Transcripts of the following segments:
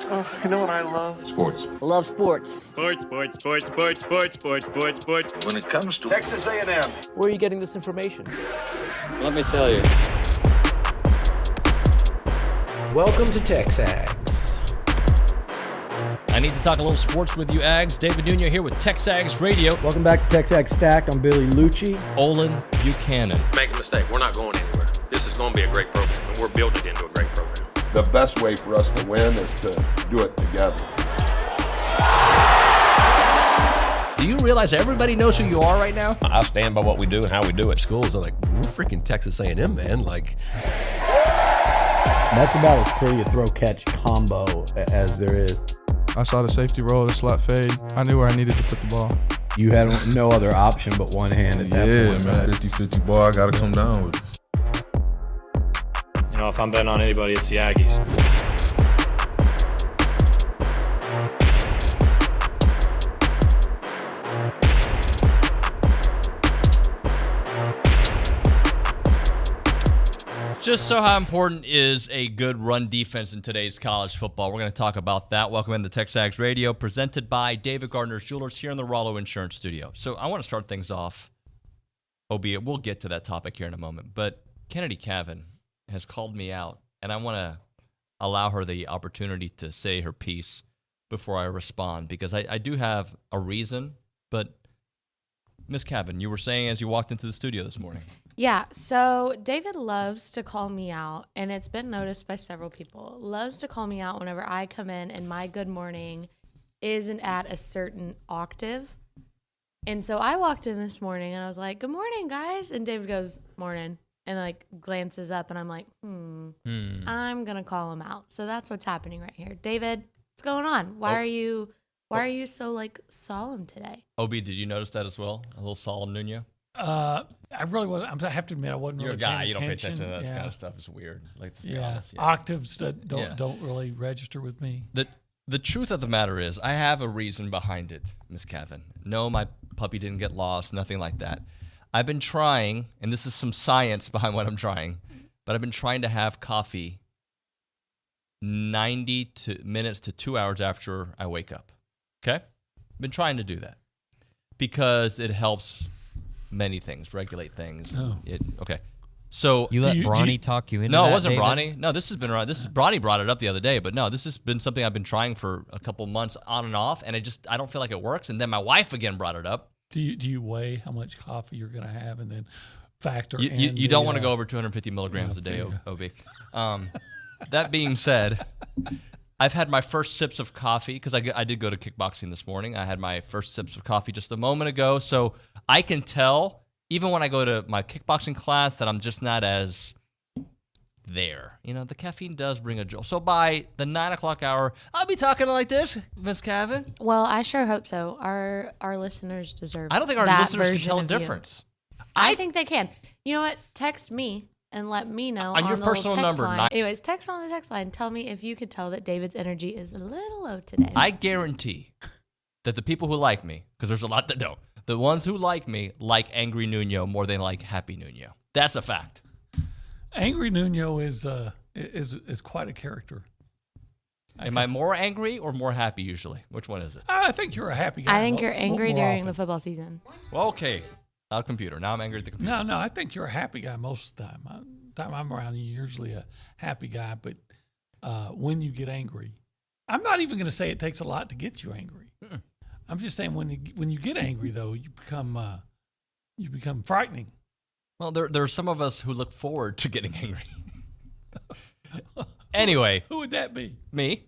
Oh, you know what I love? Sports. I love sports. Sports. When It comes to Texas A&M. Where are you getting this information? Let me tell you. Welcome to TexAgs. I need to talk a little sports with you, Ags. David Nuño here with TexAgs Radio. Welcome back to TexAgs Stacked. I'm Billy Lucci. Olin Buchanan. Make a mistake. We're not going anywhere. This is going to be a great program, and we're building it into a great program. The best way for us to win is to do it together. Do you realize everybody knows who you are right now? I stand by what we do and how we do it. Schools are like, we're freaking Texas A&M, man. Like, That's about as pretty a throw-catch combo as there is. I saw the safety roll, the slot fade. I knew where I needed to put the ball. You had no other option but one hand at that point. Yeah, man. 50-50 ball, I got to come down with it. You know, if I'm betting on anybody, it's the Aggies. Just so how important is a good run defense in today's college football? We're going to talk about that. Welcome into TexAgs Radio, presented by David Gardner's Jewelers here in the Rollo Insurance Studio. So I want to start things off, albeit we'll get to that topic here in a moment. But Kennedy Cavan has called me out, and I want to allow her the opportunity to say her piece before I respond, because I do have a reason. But Miss Cavan, you were saying as you walked into the studio this morning. Yeah, so David loves to call me out, and it's been noticed by several people. Loves to call me out whenever I come in and my good morning isn't at a certain octave. And so I walked in this morning and I was like, "Good morning, guys." And David goes, "Morning," and like glances up, and I'm like, I'm gonna call him out. So that's what's happening right here. David, what's going on? Why are you so like solemn today? Obi, did you notice that as well? A little solemn Nuño? I really wasn't. I have to admit, I wasn't. You're really a guy. paying You don't pay attention. attention to that kind of stuff. It's weird. Like, to be Yeah. honest, Octaves that don't really register with me. The truth of the matter is, I have a reason behind it, Miss Cavan. No, my puppy didn't get lost. Nothing like that. I've been trying, and this is some science behind what I'm trying, but I've been trying to have coffee 90 minutes to 2 hours after I wake up. Okay? I've been trying to do that because it helps many things, regulate things. Oh. Okay. So you let Bronny talk you into that, No, it wasn't David? Bronny. No, this has been right. Bronny brought it up the other day, but no, this has been something I've been trying for a couple months on and off, and I don't feel like it works. And then my wife again brought it up. Do you weigh how much coffee you're going to have and then factor in You don't want to go over 250 milligrams a day, OB. That being said, I've had my first sips of coffee because I did go to kickboxing this morning. I had my first sips of coffee just a moment ago, so I can tell even when I go to my kickboxing class that I'm just not as there. You know, the caffeine does bring a jolt. So by the 9 o'clock hour, I'll be talking like this, Miss Cavan. Well, I sure hope so. Our listeners deserve. I don't think our that listeners can version tell the of you. difference. I think they can. You know what? Text me and let me know on your the personal text number. line. Anyways, text on the text line. Tell me if you could tell that David's energy is a little low today. I guarantee that the people who like me, because there's a lot that don't, the ones who like me like Angry Nuño more than like Happy Nuño. That's a fact. Angry Nuño is quite a character. Am I more angry or more happy usually? Which one is it? I think you're a happy guy. I think you're angry more during often. the football season. Well, okay. Not a computer. Now I'm angry at the computer. No, I think you're a happy guy most of the time. Time I'm around, you're usually a happy guy. But when you get angry, I'm not even going to say it takes a lot to get you angry. Mm-mm. I'm just saying when you get angry, though, you become frightening. Well, there are some of us who look forward to getting angry. Anyway. Who would that be? Me.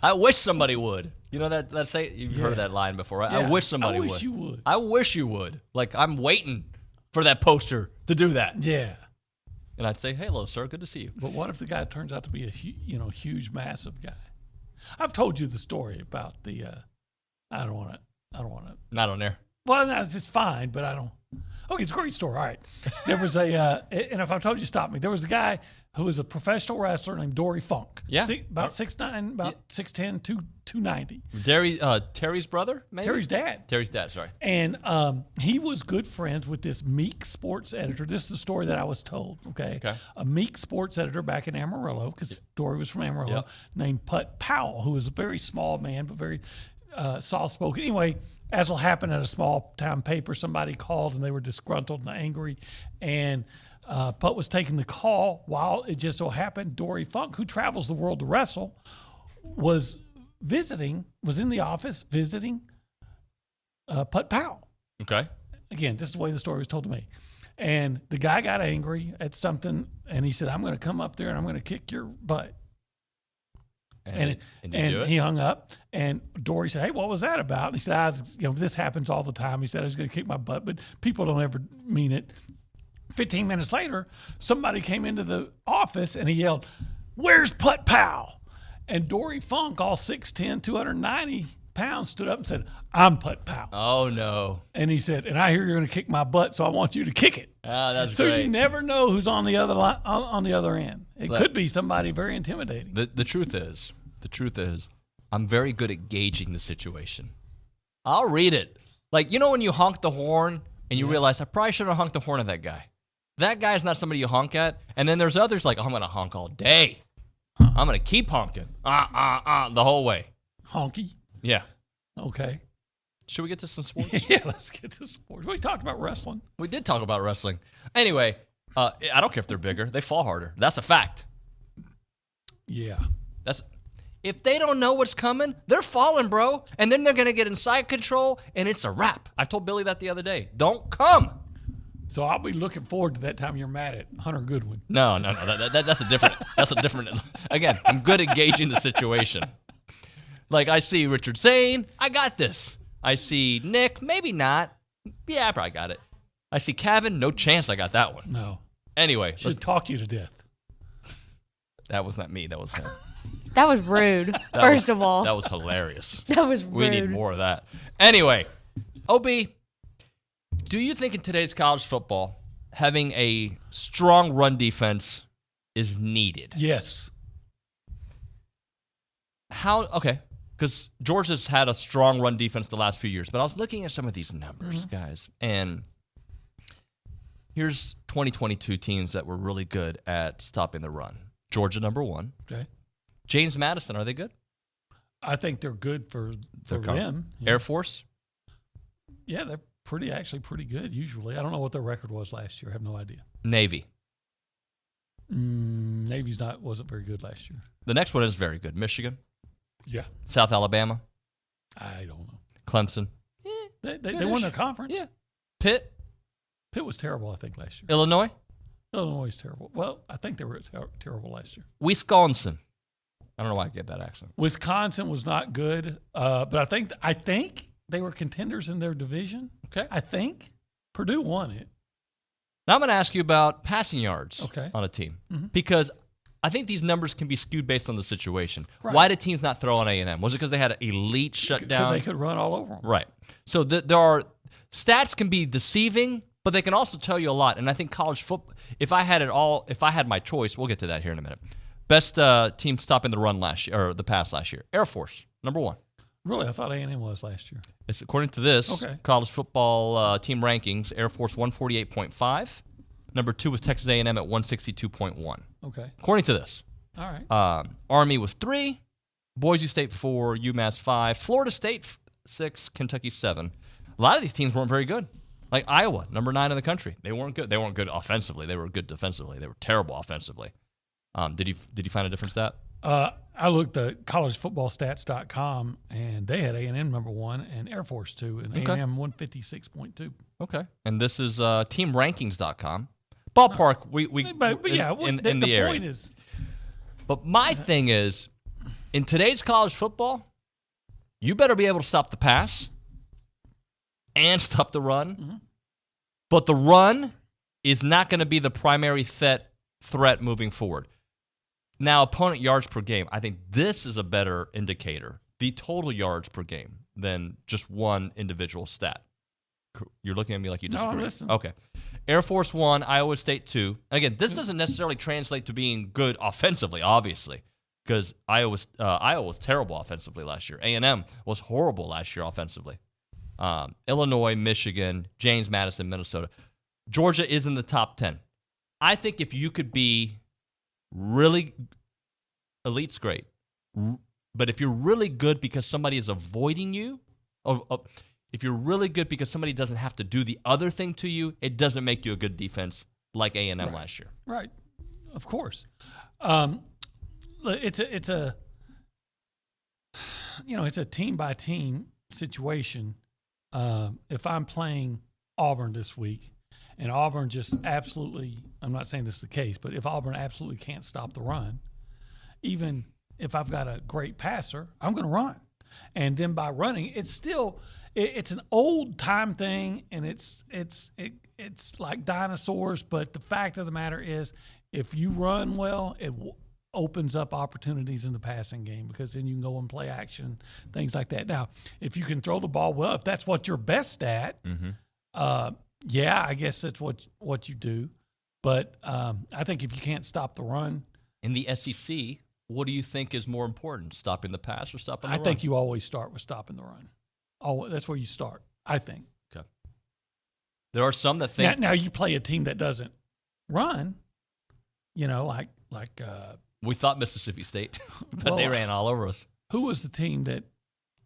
I wish somebody would. You know that say you've heard that line before, right? Yeah. I wish somebody would. I wish you would. I wish you would. Like, I'm waiting for that poster to do that. Yeah. And I'd say, "Hey, hello, sir. Good to see you." But what if the guy turns out to be a huge, massive guy? I've told you the story about the. I don't want to. Not on there. Well, no, it's just fine, but I don't. Okay, it's a great story. All right, there was and if I've told you, stop me. There was a guy who is a professional wrestler named Dory Funk. Yeah. About 6'9", about 6'10", 290. Terry's brother, maybe? Terry's dad. Terry's dad, sorry. And he was good friends with this Meek sports editor. This is the story that I was told, okay? A Meek sports editor back in Amarillo, because Dory was from Amarillo, named Putt Powell, who was a very small man, but very soft-spoken. Anyway, as will happen at a small-town paper, somebody called, and they were disgruntled and angry, and Putt was taking the call while it just so happened Dory Funk, who travels the world to wrestle, was in the office visiting Putt Powell. Okay. Again, this is the way the story was told to me. And the guy got angry at something, and he said, I'm going to come up there and I'm going to kick your butt. And he hung up, and Dory said, hey, what was that about? And he said, this happens all the time. He said, I was going to kick my butt, but people don't ever mean it. 15 minutes later, somebody came into the office, and he yelled, where's Putt Powell? And Dory Funk, all 6'10", 290 pounds, stood up and said, I'm Putt Powell. Oh, no. And he said, and I hear you're going to kick my butt, so I want you to kick it. Oh, that's so great. You never know who's on the other end. It could be somebody very intimidating. The truth is, I'm very good at gauging the situation. I'll read it. Like, when you honk the horn and you realize, I probably shouldn't have honked the horn at that guy. That guy's not somebody you honk at. And then there's others like, I'm going to honk all day. I'm going to keep honking. The whole way. Honky? Yeah. Okay. Should we get to some sports? Yeah, let's get to sports. We talked about wrestling. We did talk about wrestling. Anyway, I don't care if they're bigger. They fall harder. That's a fact. Yeah. If they don't know what's coming, they're falling, bro. And then they're going to get in side control, and it's a wrap. I told Billy that the other day. Don't come. So I'll be looking forward to that time you're mad at Hunter Goodwin. No. That's a different. Again, I'm good at gauging the situation. Like, I see Richard Zane. I got this. I see Nick. Maybe not. Yeah, I probably got it. I see Kevin. No chance I got that one. No. Anyway. Should talk you to death. That was not me. That was him. That was rude, first of all. That was hilarious. That was rude. We need more of that. Anyway, OB, do you think in today's college football, having a strong run defense is needed? Yes. How? Okay, because Georgia's had a strong run defense the last few years, but I was looking at some of these numbers, guys, and here's 2022 teams that were really good at stopping the run. Georgia, number 1. Okay. James Madison, are they good? I think they're good for them. Yeah. Air Force? Yeah, they're actually pretty good usually. I don't know what their record was last year. I have no idea. Navy? Navy's wasn't very good last year. The next one is very good. Michigan? Yeah. South Alabama? I don't know. Clemson? They won their conference. Yeah. Pitt was terrible, I think, last year. Illinois is terrible. Well, I think they were terrible last year. Wisconsin? I don't know why I get that accent. Wisconsin was not good, but I think they were contenders in their division. Okay. I think Purdue won it. Now I'm going to ask you about passing yards on a team because I think these numbers can be skewed based on the situation. Right. Why did teams not throw on A&M? Was it because they had an elite shutdown? Because they could run all over them. Right. So there are stats can be deceiving, but they can also tell you a lot. And I think college football, if I had my choice, we'll get to that here in a minute. Best team stopping the run last year, or the pass last year. Air Force, number 1. Really? I thought A&M was last year. It's according to this college football team rankings, Air Force 148.5. Number 2 was Texas A&M at 162.1. Okay. According to this. All right. Army was 3. Boise State 4. UMass 5. Florida State 6. Kentucky 7. A lot of these teams weren't very good. Like Iowa, number 9 in the country. They weren't good. They weren't good offensively. They were good defensively. They were terrible offensively. Did you find a different stat? I looked at collegefootballstats.com, and they had A&M number 1 and Air Force 2, and A&M 156.2. Okay. And this is teamrankings.com. Ballpark, in the area. Point is, but my thing is, in today's college football, you better be able to stop the pass and stop the run. Mm-hmm. But the run is not going to be the primary threat moving forward. Now, opponent yards per game, I think this is a better indicator, the total yards per game, than just one individual stat. You're looking at me like you disagree. No, I'm listening. Okay. Air Force 1, Iowa State 2. Again, this doesn't necessarily translate to being good offensively, obviously, because Iowa was terrible offensively last year. A&M was horrible last year offensively. Illinois, Michigan, James Madison, Minnesota. Georgia is in the top 10. I think if you could be really elite's great, but if you're really good because somebody is avoiding you, if you're really good because somebody doesn't have to do the other thing to you, it doesn't make you a good defense like A&M last year. Right, of course. It's a team by team situation. If I'm playing Auburn this week, and Auburn just absolutely, I'm not saying this is the case, but if Auburn absolutely can't stop the run, even if I've got a great passer, I'm going to run. And then by running, it's still it's an old time thing, and it's like dinosaurs. But the fact of the matter is, if you run well, it opens up opportunities in the passing game, because then you can go and play action, things like that. Now, if you can throw the ball well, if that's what you're best at, yeah, I guess that's what you do. But I think if you can't stop the run in the SEC, what do you think is more important, stopping the pass or stopping the run? I think you always start with stopping the run. That's where you start, I think. Okay. There are some that think now you play a team that doesn't run, like we thought Mississippi State, but they ran all over us. Who was the team that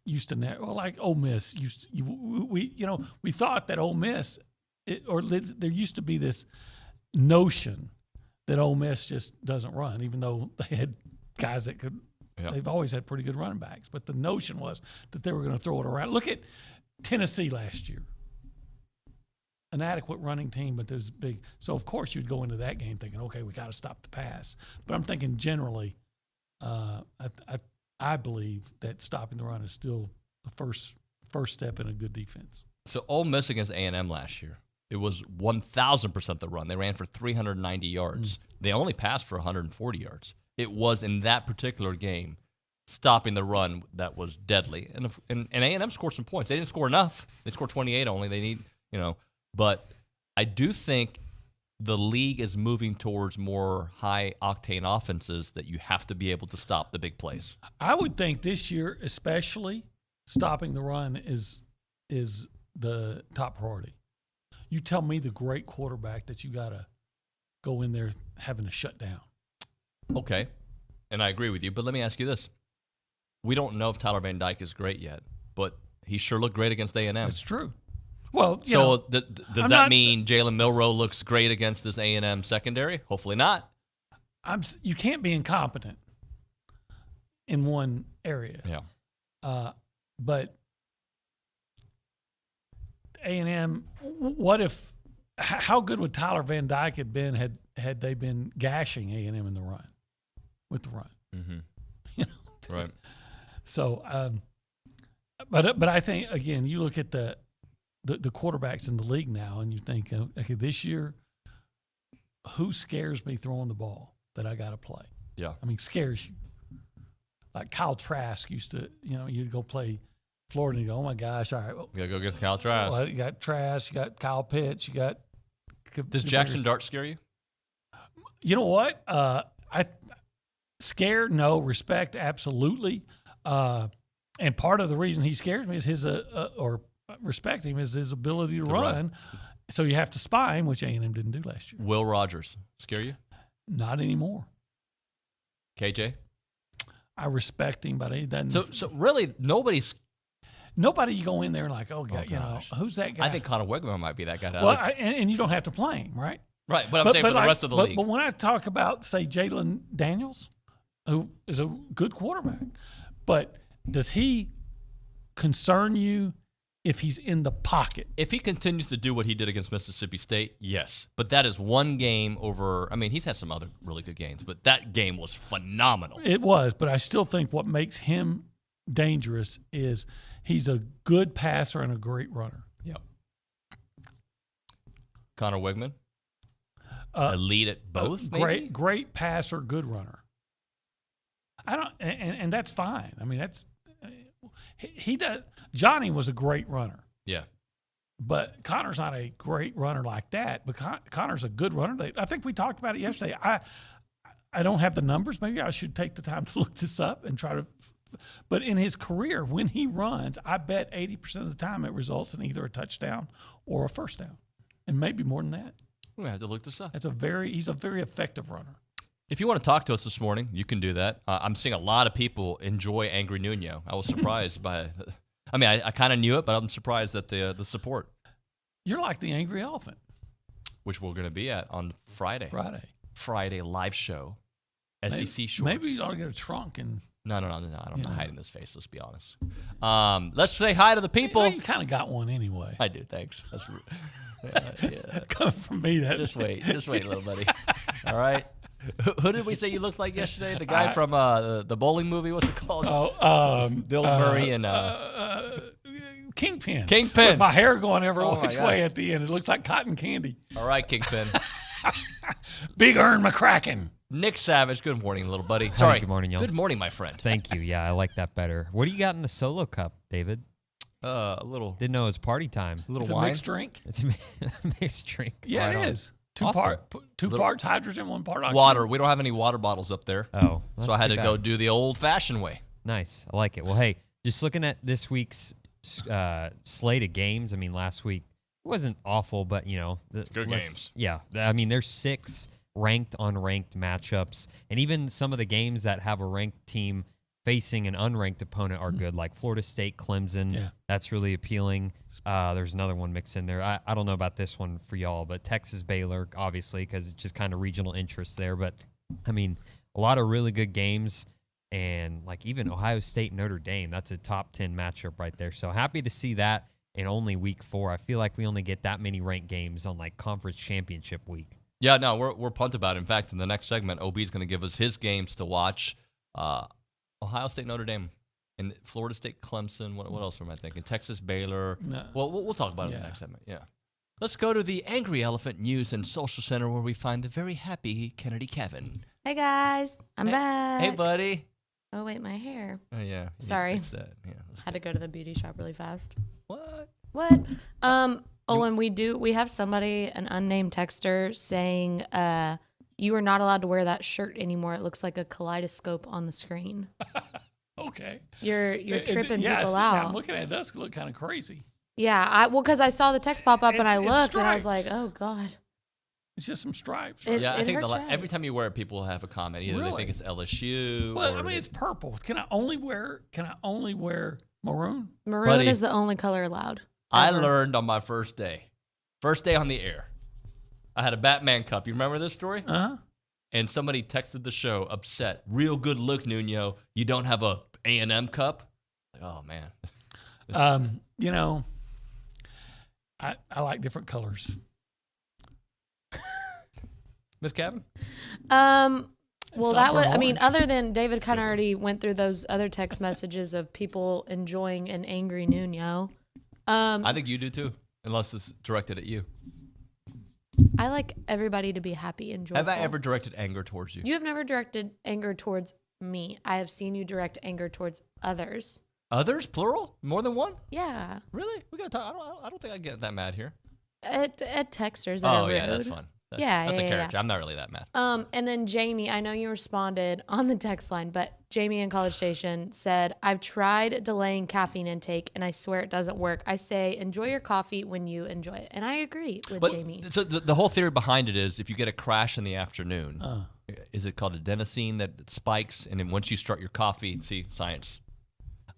used to like Ole Miss we thought that Ole Miss there used to be this notion that Ole Miss just doesn't run, even though they had guys that could. Yep. They've always had pretty good running backs, but the notion was that they were going to throw it around. Look at Tennessee last year. An adequate running team, but there's big. So, of course, you'd go into that game thinking, okay, we got to stop the pass. But I'm thinking generally, I believe that stopping the run is still the first step in a good defense. So, Ole Miss against A&M last year, it was 1,000% the run. They ran for 390 yards. They only passed for 140 yards. It was in that particular game stopping the run that was deadly. And A&M scored some points. They didn't score enough. They scored 28 only. They need, but I do think the league is moving towards more high-octane offenses that you have to be able to stop the big plays. I would think this year especially stopping the run is the top priority. You tell me the great quarterback that you got to go in there having to shut down. Okay, and I agree with you, but let me ask you this. We don't know if Tyler Van Dyke is great yet, but he sure looked great against A&M. That's true. Well, does that mean Jalen Milroe looks great against this A&M secondary? Hopefully not. You can't be incompetent in one area. Yeah. But A&M, how good would Tyler Van Dyke have been had they been gashing A&M in the run? With the run. Mm-hmm. Right. So, but I think, again, you look at the quarterbacks in the league now and you think, okay, this year, who scares me throwing the ball that I got to play? Yeah. I mean, scares you. Like Kyle Trask used to, you'd go play Florida and you go, oh my gosh, all right. Well, you got to go against Kyle Trask. Well, you got Trask, you got Kyle Pitts, you got. Does Jackson Dart scare you? You know what? Scared, no. Respect, absolutely. And part of the reason he scares me is his or respect him is his ability to run. So you have to spy him, which A&M didn't do last year. Will Rogers scare you? Not anymore. KJ? I respect him, but he doesn't. So really, nobody you go in there like, oh God, who's that guy? I think Connor Wegman might be that guy. Well, and you don't have to play him, right? Right, but I'm saying for the rest of the league. But when I talk about, say, Jalen Daniels, who is a good quarterback, but does he concern you if he's in the pocket? If he continues to do what he did against Mississippi State, yes. But that is one game over. I mean, he's had some other really good games, but that game was phenomenal. It was, but I still think what makes him dangerous is he's a good passer and a great runner. Yep. Connor Wegman? Elite at both, maybe? Great passer, good runner. I don't, and that's fine. I mean, that's he does. Johnny was a great runner. Yeah, But Connor's not a great runner like that. But Connor's a good runner. I think we talked about it yesterday. I don't have the numbers. Maybe I should take the time to look this up and try to. But in his career, when he runs, I bet 80% of the time it results in either a touchdown or a first down, and maybe more than that. We have to look this up. He's a very effective runner. If you want to talk to us this morning, you can do that. I'm seeing a lot of people enjoy Angry Nuño. I was surprised by. I mean, I kind of knew it, but I'm surprised at the support. You're like the Angry Elephant, which we're going to be at on Friday. Friday live show. SEC shorts. Maybe you ought to get a trunk and. No. I don't hide in this face. Let's be honest. Let's say hi to the people. You kind of got one anyway. I do. Thanks. That's coming from me. Just wait, little buddy. All right. Who did we say you looked like yesterday? The guy from the bowling movie. What's it called? Bill Murray and Kingpin. With my hair going every which way at the end. It looks like cotton candy. All right, Kingpin. Big Ern McCracken. Nick Savage, good morning, little buddy. Sorry. Hi, good morning, y'all. Good morning, my friend. Thank you. Yeah, I like that better. What do you got in the solo cup, David? A little. Didn't know it was party time. A little it's wine. A mixed drink. It's a mixed drink. Yeah, right it on. is. Two parts hydrogen, 1 part oxygen. Water. We don't have any water bottles up there. Oh, so I had to go do the old-fashioned way. Nice. I like it. Well, hey, just looking at this week's slate of games. I mean, last week it wasn't awful, but good games. Yeah, I mean, there's 6 ranked, unranked matchups, and even some of the games that have a ranked team facing an unranked opponent are good, like Florida State, Clemson. Yeah. That's really appealing. There's another one mixed in there. I don't know about this one for y'all, but Texas, Baylor, obviously, because it's just kind of regional interest there. But, I mean, a lot of really good games, and like even Ohio State, Notre Dame, that's a top 10 matchup right there. So happy to see that in only week 4. I feel like we only get that many ranked games on like conference championship week. Yeah, no, we're pumped about it. In fact, in the next segment, OB is going to give us his games to watch. Ohio State, Notre Dame, and Florida State, Clemson. What else am I thinking? Texas, Baylor. No. Well, we'll talk about it in the next segment. Yeah. Let's go to the Angry Elephant News and Social Center, where we find the very happy Kennedy Kevin. Hey guys, I'm back. Hey, buddy. Oh wait, my hair. Oh yeah. Sorry. Yeah, had to go to the beauty shop really fast. What? Olin, we have somebody, an unnamed texter, saying you are not allowed to wear that shirt anymore. It looks like a kaleidoscope on the screen. Okay. You're tripping people out. I'm looking at it. It does look kind of crazy. Yeah, because I saw the text pop up and I looked and I was like, oh god. It's just some stripes. Right? I think every time you wear it, people have a comment. Either they think it's LSU. Well, I mean, it's purple. Can I only wear maroon? Maroon is the only color allowed. I learned on my first day on the air. I had a Batman cup. You remember this story? Uh-huh. And somebody texted the show upset. Real good look, Nuño. You don't have a A&M cup? Like, oh, man. I like different colors. Miss Kevin? Well, that was, I mean, other than David kind of already went through those other text messages of people enjoying an angry Nuño. I think you do too, unless it's directed at you. I like everybody to be happy and joyful. Have I ever directed anger towards you? You have never directed anger towards me. I have seen you direct anger towards others. Others, plural? More than one? Yeah. Really? We gotta talk. I don't think I get that mad here. At texters that are rude. Yeah, that's fun. That's a character. Yeah. I'm not really that mad. And then Jamie, I know you responded on the text line, but Jamie in College Station said, I've tried delaying caffeine intake and I swear it doesn't work. I say, enjoy your coffee when you enjoy it. And I agree with Jamie. So the whole theory behind it is if you get a crash in the afternoon, is it called adenosine that spikes? And then once you start your coffee, see, science.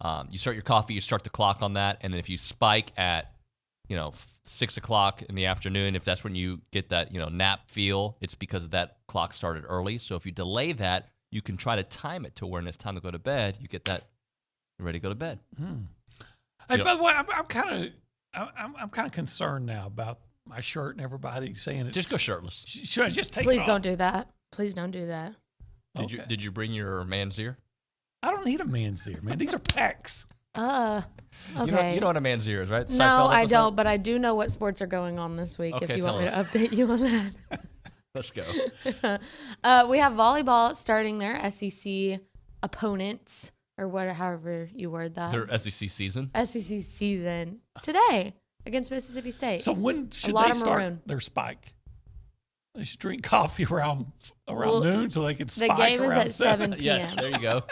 You start your coffee, you start the clock on that. And then if you spike at 6 o'clock in the afternoon, if that's when you get that, nap feel, it's because that clock started early. So if you delay that, you can try to time it to when it's time to go to bed. You get that, you're ready to go to bed. Hey, by the way, I'm kind of concerned now about my shirt and everybody saying it. Just go shirtless. Should I just take it off? Please don't do that. Please don't do that. Did you bring your man's ear? I don't need a man's ear, man. These are pecs. Okay. You know what a man's ear is, right? No, I don't, but I do know what sports are going on this week if you want me to update you on that. Let's go. We have volleyball starting their SEC opponents, or however you word that. Their SEC season? SEC season today. against Mississippi State. So when should lot they of start maroon. their spike? They should drink coffee around noon so they can spike The game is around at 7 p.m. Yes, there you go.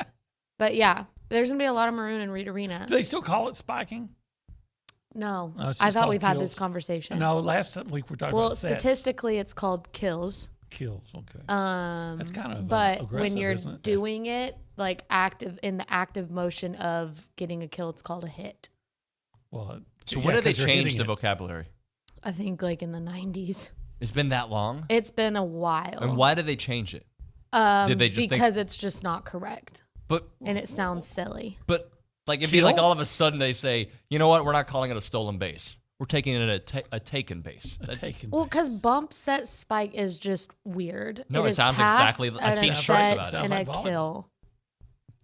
But yeah, there's going to be a lot of maroon in Reed Arena. Do they still call it spiking? No. No, it's I just thought called we've had kills. this conversation. No, last week we talked Well, about sets. statistically, it's called kills. Kills, okay. That's kind of but aggressive, when you're isn't it? doing it like in the active motion of getting a kill, it's called a hit. Well, So when did they change the vocabulary? I think like in the 90s. It's been that long? It's been a while. And why did they change it? Did they just because it's just not correct. But and it sounds silly. But like it'd be like all of a sudden they say, you know what? We're not calling it a stolen base. We're taking it a taken base. Well, because bump set spike is just weird. No, it is sounds pass exactly. and I've seen a shirts set about it. and like a volleyball. kill.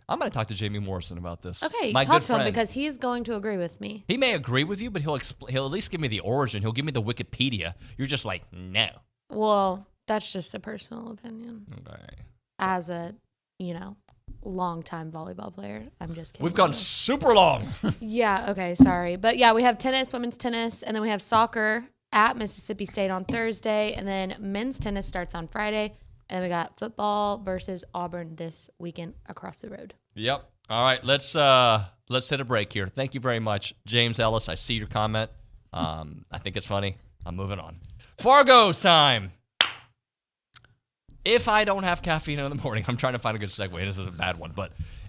I'm going to talk to Jamie Morrison about this. Okay, My talk good to him friend. because he's going to agree with me. He may agree with you, but he'll at least give me the origin. He'll give me the Wikipedia. You're just like, no. Well, that's just a personal opinion. Okay. As a, long-time volleyball player. I'm just kidding. We've gone super long. Yeah, okay, sorry. But yeah, we have tennis, women's tennis, and then we have soccer at Mississippi State on Thursday, and then men's tennis starts on Friday, and we got football versus Auburn this weekend across the road. Yep. All right, let's hit a break here. Thank you very much, James Ellis. I see your comment. I think it's funny. I'm moving on. Fargo's time. If I don't have caffeine in the morning, I'm trying to find a good segue. This is a bad one,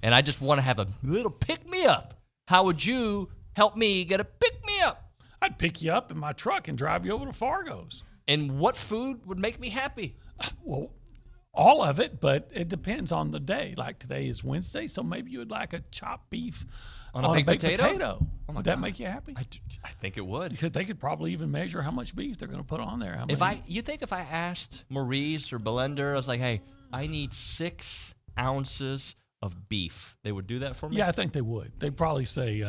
and I just want to have a little pick-me-up. How would you help me get a pick-me-up? I'd pick you up in my truck and drive you over to Fargo's. And what food would make me happy? Well, all of it, but it depends on the day. Like today is Wednesday, so maybe you would like a chopped beef on a baked potato? Oh would that make you happy? I think it would. Because they could probably even measure how much beef they're going to put on there. You think if I asked Maurice or Belender, I was like, hey, I need 6 ounces of beef, they would do that for me? Yeah, I think they would. They'd probably say,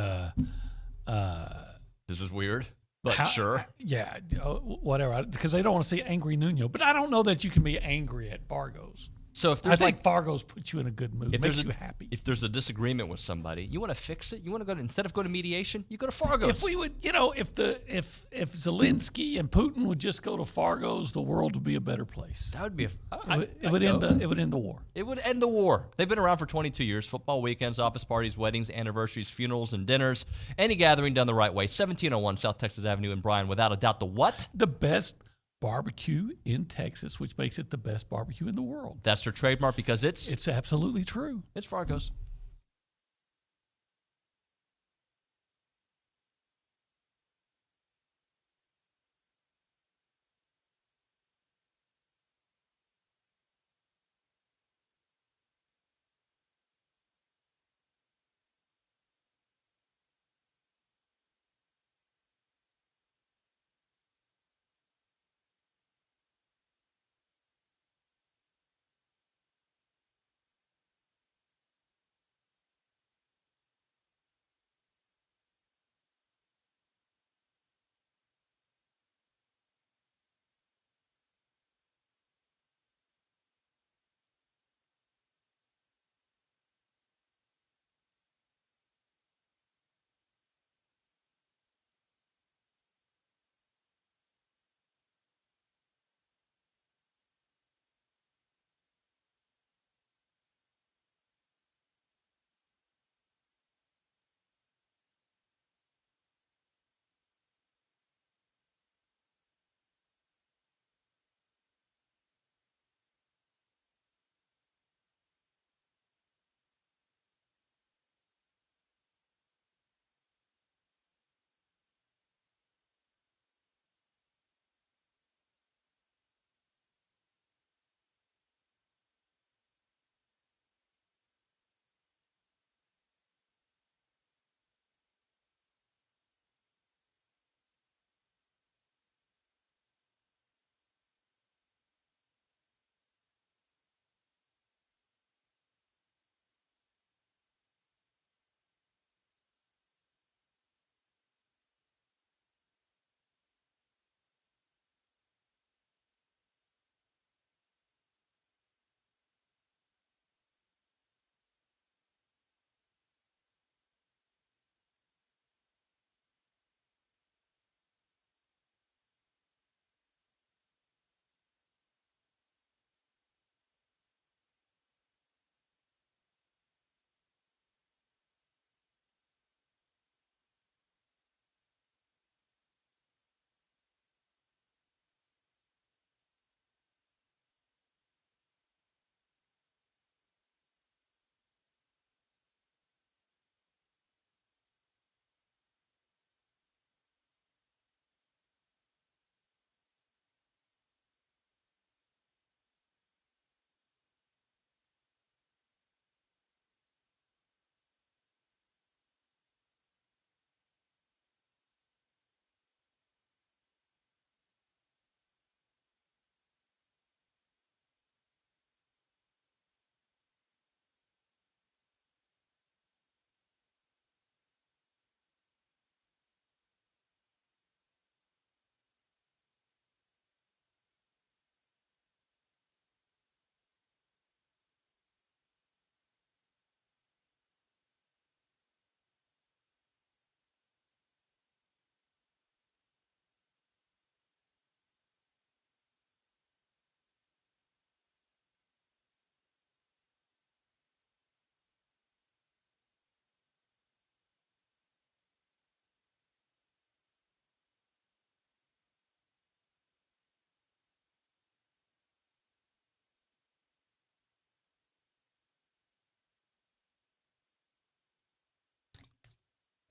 this is weird, but sure. Yeah, whatever. Because they don't want to see angry Nuño. But I don't know that you can be angry at Fargo's. So if there's I think Fargo's puts you in a good mood. It makes you happy. If there's a disagreement with somebody, you want to fix it. You want to go instead of go to mediation, you go to Fargo's. If we would, if Zelensky and Putin would just go to Fargo's, the world would be a better place. That would be it would end the war. It would end the war. They've been around for 22 years. Football weekends, office parties, weddings, anniversaries, funerals, and dinners. Any gathering done the right way. 1701 South Texas Avenue in Bryan. Without a doubt, the what? The best barbecue in Texas, which makes it the best barbecue in the world. That's their trademark because it's absolutely true. It's Fargo's.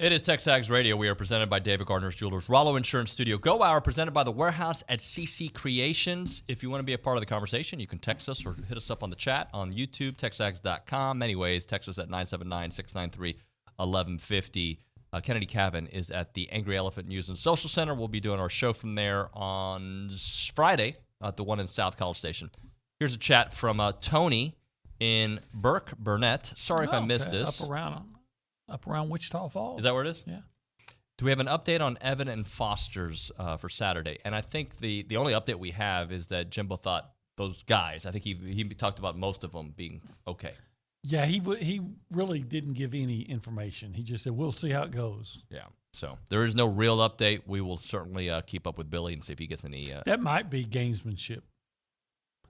It is TexAgs Radio. We are presented by David Gardner's Jewelers, Rollo Insurance Studio Go Hour, presented by The Warehouse at CC Creations. If you want to be a part of the conversation, you can text us or hit us up on the chat on YouTube, texags.com. Many ways, text us at 979-693-1150. Kennedy Cavan is at the Angry Elephant News and Social Center. We'll be doing our show from there on Friday at the one in South College Station. Here's a chat from Tony in Burnett. Sorry if I missed this. Up around Wichita Falls. Is that where it is? Yeah. Do we have an update on Evan and Foster's for Saturday? And I think the only update we have is that Jimbo thought those guys, I think he talked about most of them being okay. Yeah, he really didn't give any information. He just said, we'll see how it goes. Yeah. So there is no real update. We will certainly keep up with Billy and see if he gets any. That might be gamesmanship.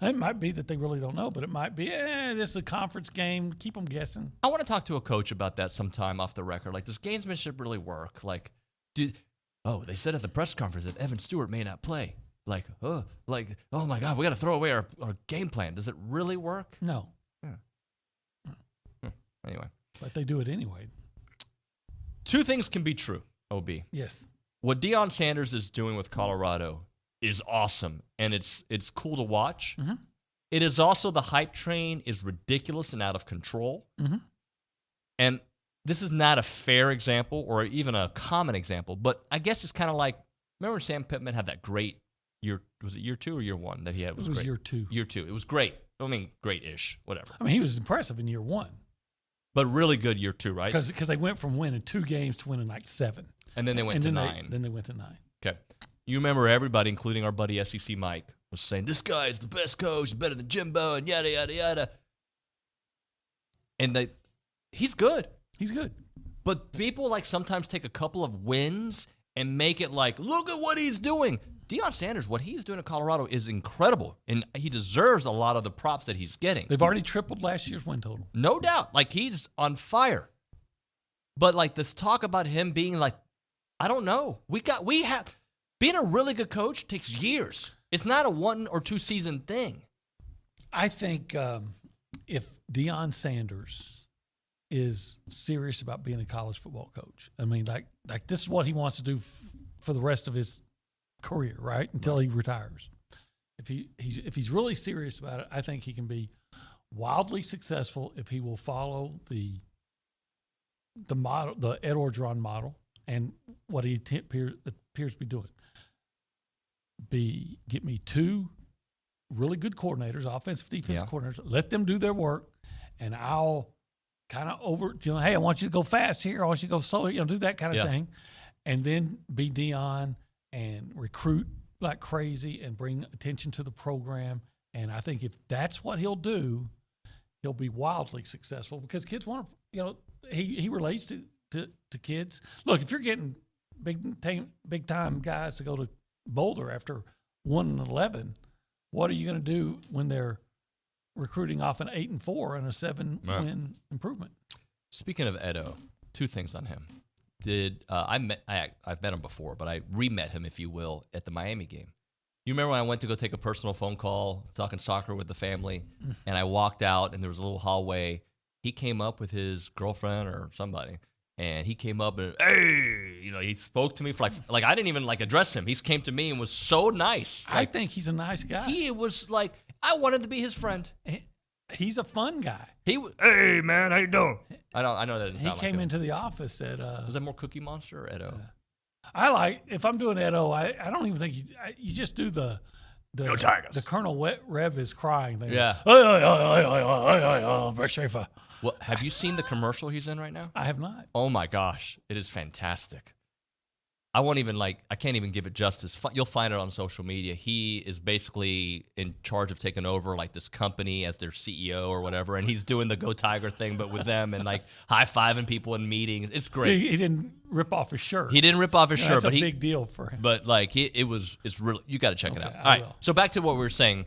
It might be that they really don't know, but it might be, this is a conference game. Keep them guessing. I want to talk to a coach about that sometime off the record. Like, does gamesmanship really work? Like, they said at the press conference that Evan Stewart may not play. Oh my God, we got to throw away our game plan. Does it really work? No. Anyway. But they do it anyway. Two things can be true, OB. Yes. What Deion Sanders is doing with Colorado is awesome, and it's cool to watch. Mm-hmm. It is also, the hype train is ridiculous and out of control. Mm-hmm. And this is not a fair example or even a common example, but I guess it's kind of like, remember Sam Pittman had that great year, was it year 2 or year 1 that he had? It was great? year 2. Year 2. It was great. I mean, great-ish, whatever. I mean, he was impressive in year 1. But really good year 2, right? Because they went from winning 2 games to winning like 7. And then they went to 9. Then they went to 9. Okay. You remember everybody, including our buddy SEC Mike, was saying, this guy is the best coach, better than Jimbo, and yada, yada, yada. And he's good. He's good. But people sometimes take a couple of wins and make it like, look at what he's doing. Deion Sanders, what he's doing in Colorado is incredible, and he deserves a lot of the props that he's getting. They've already tripled last year's win total. No doubt. He's on fire. But this talk about him being I don't know. Being a really good coach takes years. It's not a 1 or 2 season thing. I think if Deion Sanders is serious about being a college football coach, I mean, this is what he wants to do for the rest of his career, right? Until he retires. If he's really serious about it, I think he can be wildly successful if he will follow the model, the Ed Orgeron model, and what he appears to be doing. Get me 2 really good coordinators, offensive, defensive coordinators. Let them do their work, and I'll kind of hey, I want you to go fast here. I want you to go slow, do that kind of thing. And then be Deion and recruit like crazy and bring attention to the program. And I think if that's what he'll do, he'll be wildly successful because kids want to, he relates to kids. Look, if you're getting big time guys to go to Boulder after 1-11, what are you going to do when they're recruiting off an 8-4 and a 7-win improvement? Speaking of Edo, 2 things on him. I've met him before, but I re-met him, if you will, at the Miami game. You remember when I went to go take a personal phone call, talking soccer with the family, and I walked out, and there was a little hallway. He came up with his girlfriend or somebody, and he came up and, hey, he spoke to me for like I didn't even address him. He came to me and was so nice. I think he's a nice guy. He was I wanted to be his friend. He's a fun guy. Hey man, how you doing? I know that didn't sound He came into the office at. Was that more Cookie Monster or Edo? If I'm doing Edo, I don't even think you just do the Colonel Reb is crying thing. Yeah. Brett Schaefer. Well, have you seen the commercial he's in right now? I have not. Oh my gosh, it is fantastic. I won't even I can't even give it justice. You'll find it on social media. He is basically in charge of taking over this company as their CEO or whatever, and he's doing the Go Tiger thing, but with them and high-fiving people in meetings. It's great. He didn't rip off his shirt. He didn't rip off his shirt, that's a big deal for him. But it's really, you got to check it out. I All right. will. So back to what we were saying.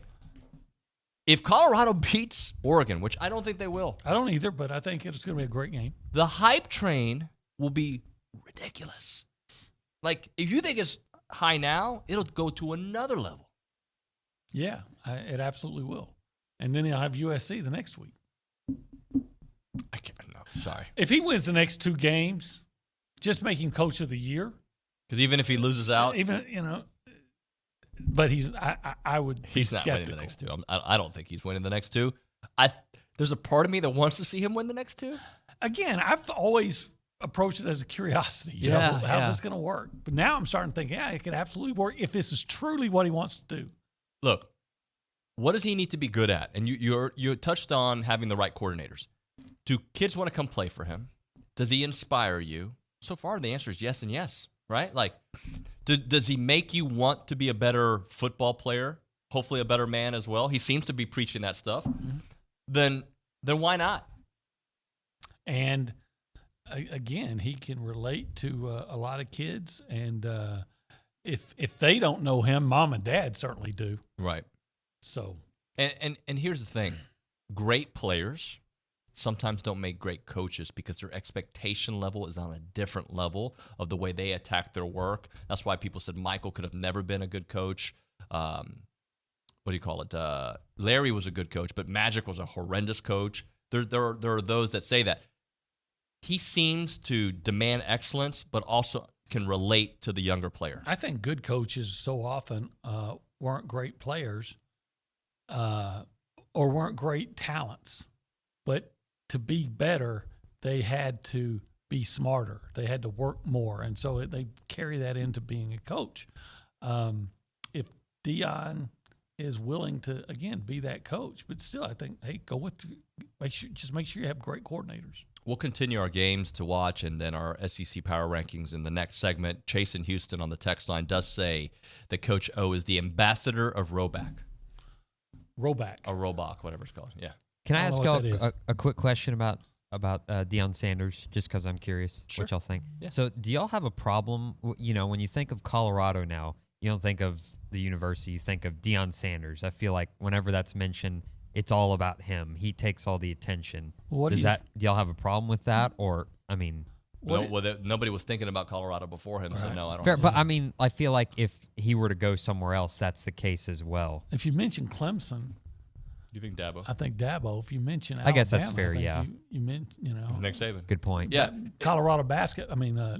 If Colorado beats Oregon, which I don't think they will. I don't either, but I think it's going to be a great game. The hype train will be ridiculous. If you think it's high now, it'll go to another level. Yeah, it absolutely will. And then he'll have USC the next week. I can't. No, sorry. If he wins the next 2 games, just make him coach of the year. Because even if he loses out, but I would. He's not winning the next two. I don't think he's winning the next two. There's a part of me that wants to see him win the next two. Again, I've always approached it as a curiosity. How's this going to work? But now I'm starting to think, it could absolutely work if this is truly what he wants to do. Look, what does he need to be good at? And you touched on having the right coordinators. Do kids want to come play for him? Does he inspire you? So far, the answer is yes and yes, right? Like, does he make you want to be a better football player? Hopefully a better man as well. He seems to be preaching that stuff. Mm-hmm. Then why not? And again, he can relate to a lot of kids, and if they don't know him, mom and dad certainly do. Right. So, and here's the thing: great players sometimes don't make great coaches because their expectation level is on a different level of the way they attack their work. That's why people said Michael could have never been a good coach. What do you call it? Larry was a good coach, but Magic was a horrendous coach. There are those that say that. He seems to demand excellence, but also can relate to the younger player. I think good coaches so often weren't great players or weren't great talents, but to be better, they had to be smarter. They had to work more, and so they carry that into being a coach. If Deion is willing to, again, be that coach, but still, I think, hey, make sure you have great coordinators. We'll continue our games to watch and then our SEC power rankings in the next segment. Chase in Houston on the text line does say that Coach O is the ambassador of Roback. Roback. Or Roback, whatever it's called. Yeah. Can I ask y'all a quick question about Deion Sanders, just because I'm curious what y'all think? Yeah. So do y'all have a problem, when you think of Colorado now, you don't think of the university, you think of Deion Sanders. I feel like whenever that's mentioned, it's all about him. He takes all the attention. Do y'all have a problem with that? Or, nobody was thinking about Colorado before him, so no, I don't. Fair, but I feel like if he were to go somewhere else, that's the case as well. If you mention Clemson, you think Dabo? I think Dabo. If you mention Alabama, I guess that's fair. You meant, Nick Saban. Good point. Yeah. Colorado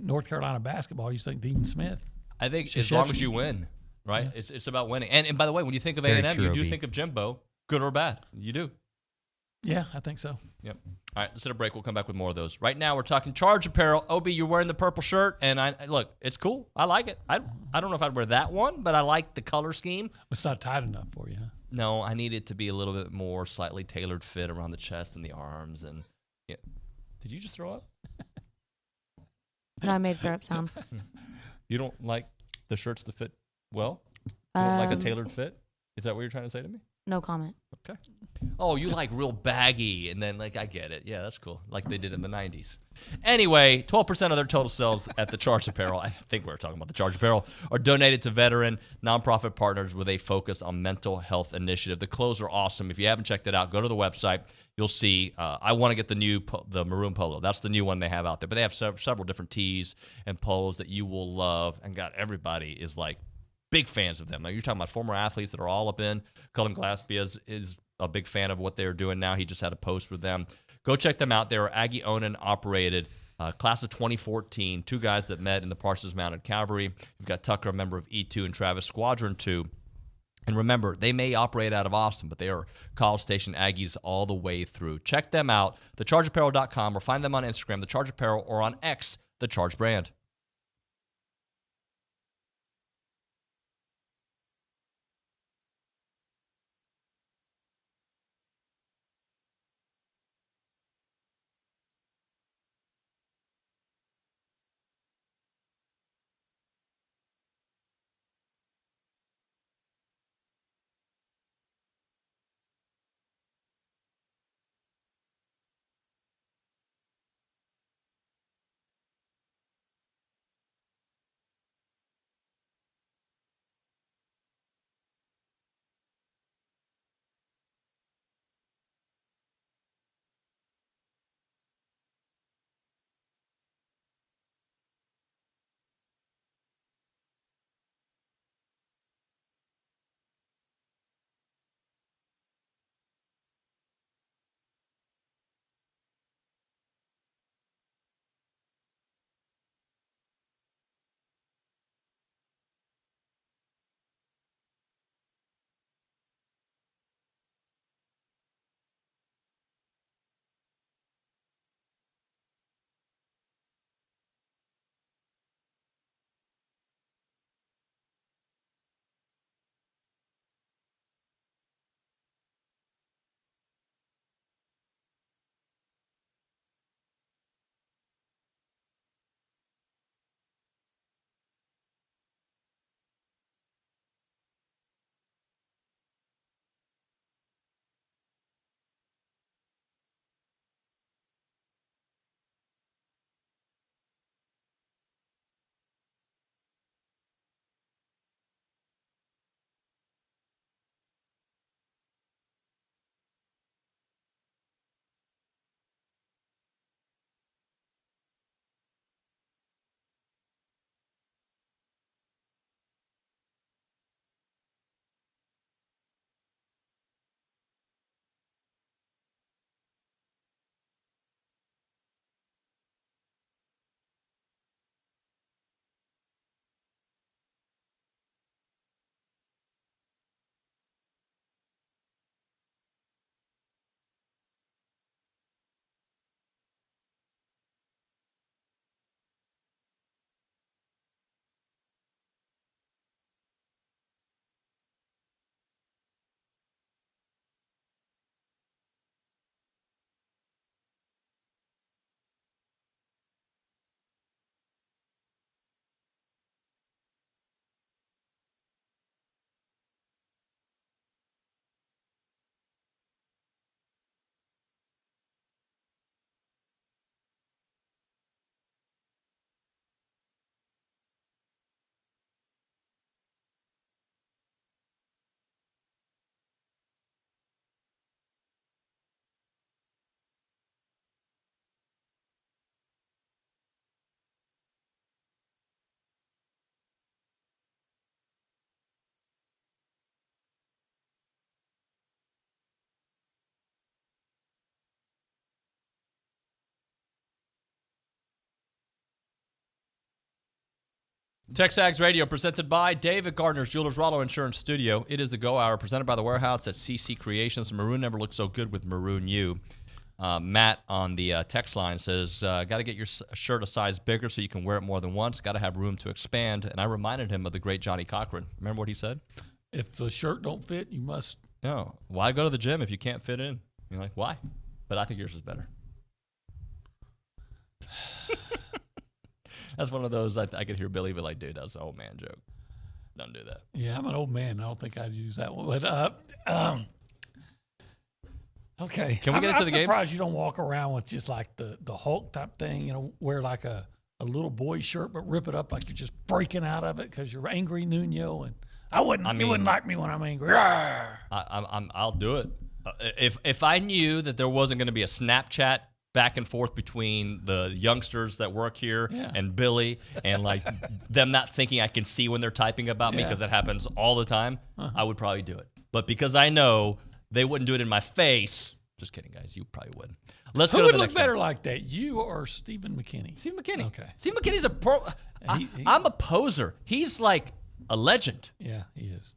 North Carolina basketball. You think Dean Smith? I think as long as you win, right? Yeah. It's about winning. And by the way, when you think of A&M, you do think of Jimbo. Good or bad? You do. Yeah, I think so. Yep. All right, let's hit a break. We'll come back with more of those. Right now, we're talking Charge apparel. Obi, you're wearing the purple shirt, and look, it's cool. I like it. I don't know if I'd wear that one, but I like the color scheme. It's not tight enough for you, huh? No, I need it to be a little bit more slightly tailored fit around the chest and the arms. And yeah. Did you just throw up? No, I made a throw up sound. You don't like the shirts to fit well? You don't like a tailored fit? Is that what you're trying to say to me? No comment. Okay. Oh, you like real baggy, and then I get it. Yeah, that's cool. Like they did in the 90s. Anyway, 12% of their total sales at the Charge Apparel, I think we were talking about the Charge Apparel, are donated to veteran nonprofit partners with a focus on mental health initiative. The clothes are awesome. If you haven't checked it out, go to the website. You'll see. I want to get the maroon polo. That's the new one they have out there. But they have several different tees and polos that you will love. And God, everybody is big fans of them. Now, you're talking about former athletes that are all up in. Cullen Glaspie is a big fan of what they're doing now. He just had a post with them. Go check them out. They were Aggie owned and operated. Class of 2014, two guys that met in the Parsons Mounted Cavalry. You've got Tucker, a member of E2, and Travis, Squadron 2. And remember, they may operate out of Austin, but they are College Station Aggies all the way through. Check them out, thechargeapparel.com, or find them on Instagram, The Charge Apparel, or on X, The Charge Brand. TexAgs Radio presented by David Gardner's Jewelers Rollo Insurance Studio. It is the Go Hour presented by The Warehouse at CC Creations. Maroon never looks so good with Maroon You. Matt on the text line says, got to get your shirt a size bigger so you can wear it more than once. Got to have room to expand. And I reminded him of the great Johnny Cochran. Remember what he said? If the shirt don't fit, you must. No. Why go to the gym if you can't fit in? You're like, why? But I think yours is better. That's one of those I could hear Billy be like, dude, that's an old man joke. Don't do that. Yeah, I'm an old man. I don't think I'd use that one. But okay. Can we get into the game? I'm surprised you don't walk around with just like the Hulk type thing, wear like a little boy shirt, but rip it up like you're just breaking out of it because you're angry, Nuño. And you wouldn't like me when I'm angry. I'll do it. If I knew that there wasn't going to be a Snapchat back and forth between the youngsters that work here and Billy and like them not thinking I can see when they're typing about me because that happens all the time, I would probably do it. But because I know they wouldn't do it in my face, just kidding, guys, you probably wouldn't. Let's go to the would next look better one. like that, you or Stephen McKinney? Stephen McKinney. Okay. Stephen McKinney's a pro. I'm a poser. He's like a legend. Yeah, he is.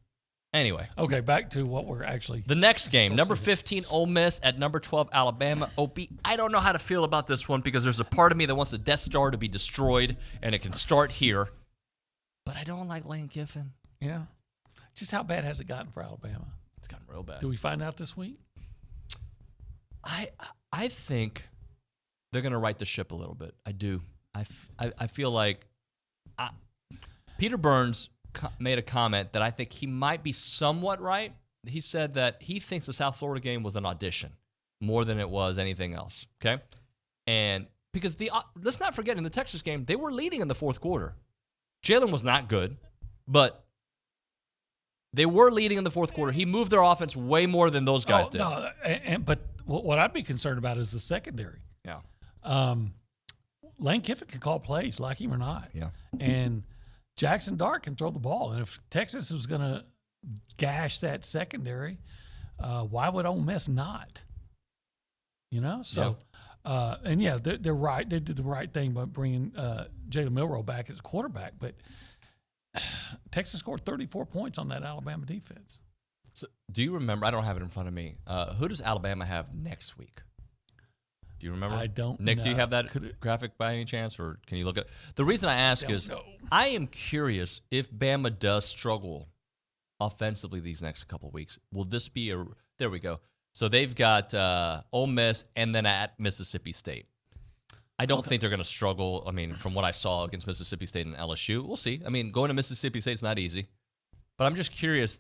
Anyway. Okay, back to what we're actually. The next game, number 15, Ole Miss at number 12, Alabama. Opie, I don't know how to feel about this one because there's a part of me that wants the Death Star to be destroyed, and it can start here. But I don't like Lane Kiffin. Yeah. Just how bad has it gotten for Alabama? It's gotten real bad. Do we find out this week? I think they're going to right the ship a little bit. I do. I feel like Peter Burns made a comment that I think he might be somewhat right. He said that he thinks the South Florida game was an audition more than it was anything else, okay? And because let's not forget, in the Texas game, they were leading in the fourth quarter. Jalen was not good, but they were leading in the fourth quarter. He moved their offense way more than those guys did. No, but what I'd be concerned about is the secondary. Yeah. Lane Kiffin can call plays, like him or not. Yeah. And Jackson Dart can throw the ball. And if Texas was going to gash that secondary, why would Ole Miss not? So, they're right. They did the right thing by bringing Jalen Milroe back as a quarterback. But Texas scored 34 points on that Alabama defense. So, do you remember? I don't have it in front of me. Who does Alabama have next week? Do you remember? I don't Nick, know. do you have that graphic by any chance, or can you look at? The reason I ask is I am curious if Bama does struggle offensively these next couple of weeks. Will this be a? There we go. So they've got Ole Miss and then at Mississippi State. I don't think they're going to struggle. I mean, from what I saw against Mississippi State and LSU, we'll see. I mean, going to Mississippi State is not easy, but I'm just curious.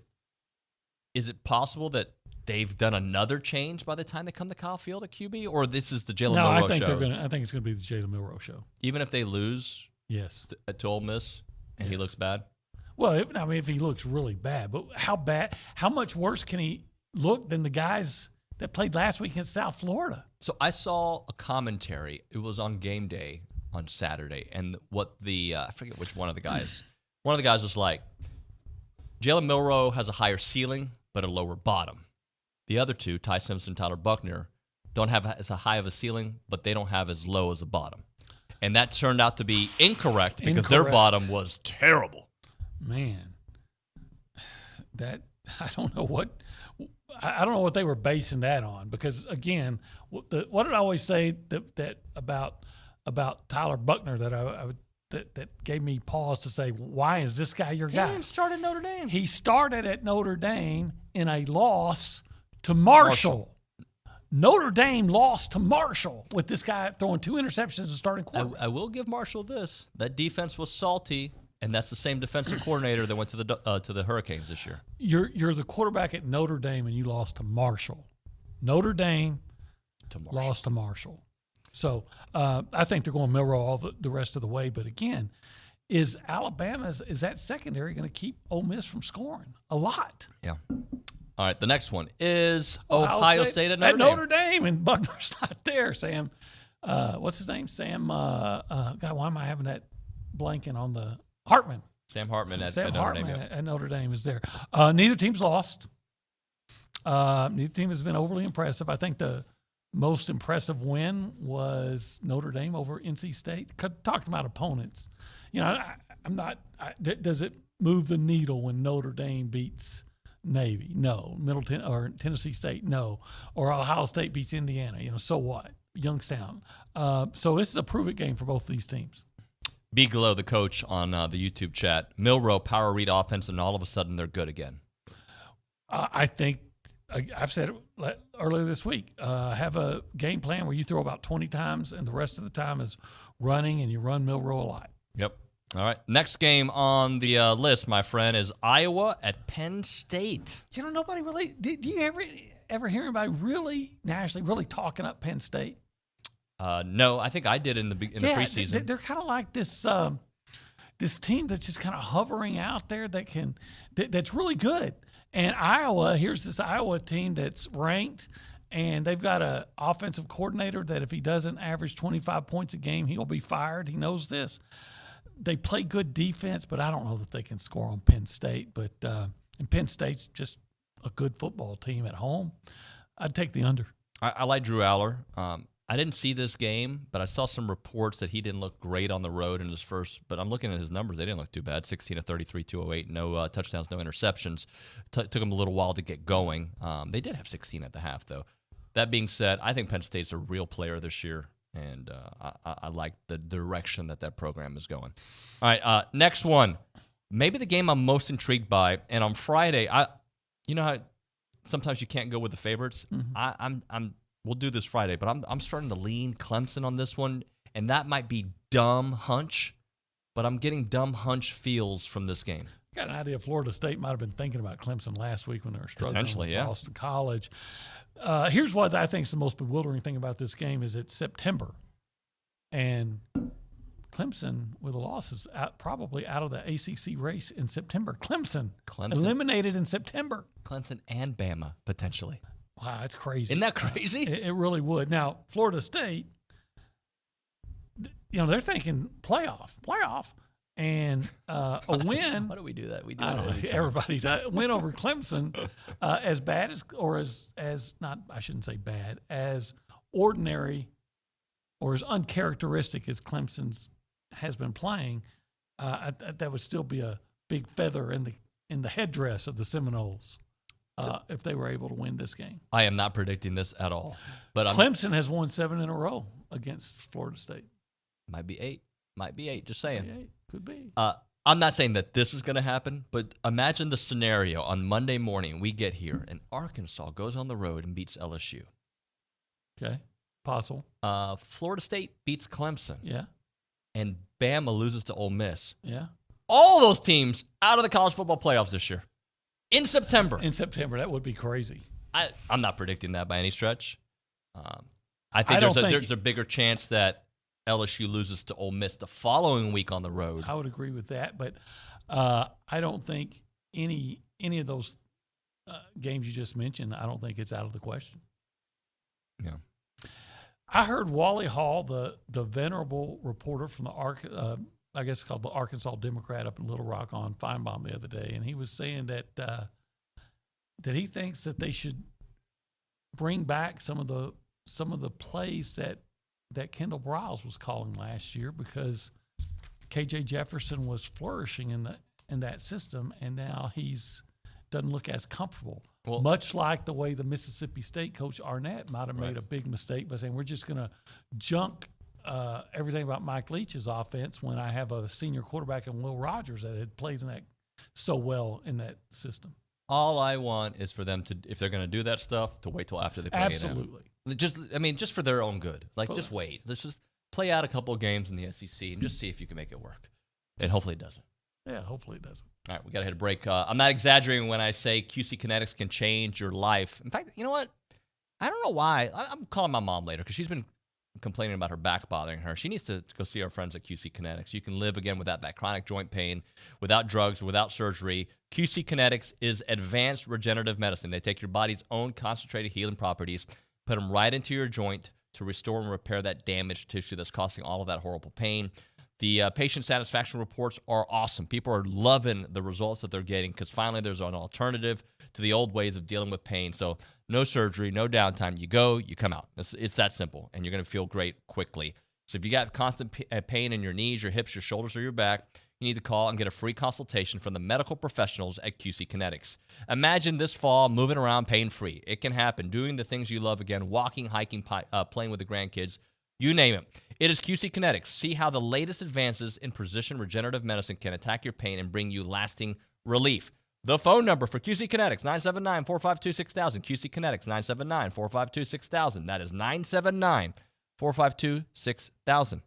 Is it possible that they've done another change by the time they come to Kyle Field at QB, or this is the Jalen Milroe show? I think it's going to be the Jalen Milroe show. Even if they lose, yes, to Ole Miss, and he looks bad. Well, if he looks really bad, but how bad? How much worse can he look than the guys that played last week in South Florida? So I saw a commentary. It was on game day on Saturday, and what I forget which one of the guys. One of the guys was like, Jalen Milroe has a higher ceiling but a lower bottom. The other two, Ty Simpson, Tyler Buckner, don't have as high of a ceiling, but they don't have as low as a bottom. And that turned out to be incorrect because their bottom was terrible. Man, that I don't know what they were basing that on, because again, what did I always say that about Tyler Buckner that gave me pause to say, why is this guy your guy? He started at Notre Dame. He started at Notre Dame in a loss to Marshall. Notre Dame lost to Marshall with this guy throwing 2 interceptions and starting quarterback. I will give Marshall this. That defense was salty, and that's the same defensive coordinator that went to the Hurricanes this year. You're the quarterback at Notre Dame, and you lost to Marshall. Notre Dame lost to Marshall. So I think they're going Milroe all the rest of the way. But again, is that secondary going to keep Ole Miss from scoring a lot? Yeah. All right, the next one is Ohio State at Notre Dame, and Buckner's not there, Sam. What's his name? Sam, God, why am I having that blanking on the Hartman? Sam Hartman at Notre Dame. At Notre Dame is there. Neither team's lost. Neither team has been overly impressive. I think the most impressive win was Notre Dame over NC State. Talking about opponents. Does it move the needle when Notre Dame beats Navy? No. Middleton or Tennessee State? No. Or Ohio State beats Indiana? So what? Youngstown. So this is a prove-it game for both these teams. Bigelow, the coach on the YouTube chat, Milroe power read offense, and all of a sudden they're good again. I think I've said it earlier this week. Have a game plan where you throw about 20 times, and the rest of the time is running, and you run Milroe a lot. Yep. All right. Next game on the list, my friend, is Iowa at Penn State. Nobody really. Do you ever hear anybody really nationally really talking up Penn State? No, I think I did in the preseason. They're kind of like this team that's just kind of hovering out there that's really good. And Iowa, here's this Iowa team that's ranked, and they've got an offensive coordinator that if he doesn't average 25 points a game, he'll be fired. He knows this. They play good defense, but I don't know that they can score on Penn State. But and Penn State's just a good football team at home. I'd take the under. I like Drew Aller. I didn't see this game, but I saw some reports that he didn't look great on the road in his first. But I'm looking at his numbers; they didn't look too bad. 16 of 33, 208, no touchdowns, no interceptions. Took him a little while to get going. They did have 16 at the half, though. That being said, I think Penn State's a real player this year, and I like the direction that program is going. All right, next one. Maybe the game I'm most intrigued by, and on Friday, you know how sometimes you can't go with the favorites. Mm-hmm. We'll do this Friday, but I'm starting to lean Clemson on this one, and that might be dumb hunch, but I'm getting dumb hunch feels from this game. Got an idea Florida State might have been thinking about Clemson last week when they were struggling with Boston College. Here's what I think is the most bewildering thing about this game is it's September, and Clemson with a loss is probably out of the ACC race in September. Clemson eliminated in September. Clemson and Bama potentially. Wow, that's crazy. Isn't that crazy? It really would. Now, Florida State, they're thinking playoff, and a win. Why do we do that? We do I don't know. Everybody does. Win over Clemson, as bad as, or as not, I shouldn't say bad, as ordinary or as uncharacteristic as Clemson's has been playing. That would still be a big feather in the headdress of the Seminoles. If they were able to win this game. I am not predicting this at all. But Clemson has won 7 in a row against Florida State. Might be 8. Just saying. Could be. I'm not saying that this is going to happen, but imagine the scenario on Monday morning. We get here, and Arkansas goes on the road and beats LSU. Okay. Possible. Florida State beats Clemson. Yeah. And Bama loses to Ole Miss. Yeah. All those teams out of the college football playoffs this year. In September. That would be crazy. I'm not predicting that by any stretch. I think there's a bigger chance that LSU loses to Ole Miss the following week on the road. I would agree with that, but I don't think any of those games you just mentioned, I don't think it's out of the question. Yeah. I heard Wally Hall, the venerable reporter from I guess it's called the Arkansas Democrat up in Little Rock on Feinbaum the other day, and he was saying that he thinks that they should bring back some of the plays that Kendall Briles was calling last year because KJ Jefferson was flourishing in that system, and now doesn't look as comfortable. Well, much like the way the Mississippi State coach Arnett might have made a big mistake by saying we're just going to junk everything about Mike Leach's offense when I have a senior quarterback in Will Rogers that had played in that so well in that system. All I want is for them to, if they're going to do that stuff, to wait till after they play. Absolutely. Just for their own good. Just wait. Let's just play out a couple of games in the SEC and just see if you can make it work. And hopefully it doesn't. Yeah, hopefully it doesn't. All right, we got to hit a break. I'm not exaggerating when I say QC Kinetics can change your life. In fact, you know what? I don't know why. I'm calling my mom later because she's been complaining about her back bothering her. She needs to go see our friends at QC Kinetics. You can live again without that chronic joint pain, without drugs, without surgery. QC Kinetics is advanced regenerative medicine. They take your body's own concentrated healing properties, put them right into your joint to restore and repair that damaged tissue that's causing all of that horrible pain. The patient satisfaction reports are awesome. People are loving the results that they're getting because finally there's an alternative to the old ways of dealing with pain. So no surgery, no downtime. You go, you come out. It's that simple, and you're going to feel great quickly. So if you got constant pain in your knees, your hips, your shoulders, or your back, you need to call and get a free consultation from the medical professionals at QC Kinetics. Imagine this fall moving around pain-free. It can happen. Doing the things you love again, walking, hiking, playing with the grandkids, you name it. It is QC Kinetics. See how the latest advances in precision regenerative medicine can attack your pain and bring you lasting relief. The phone number for QC Kinetics, 979-452-6000. QC Kinetics, 979-452-6000. That is 979-452-6000.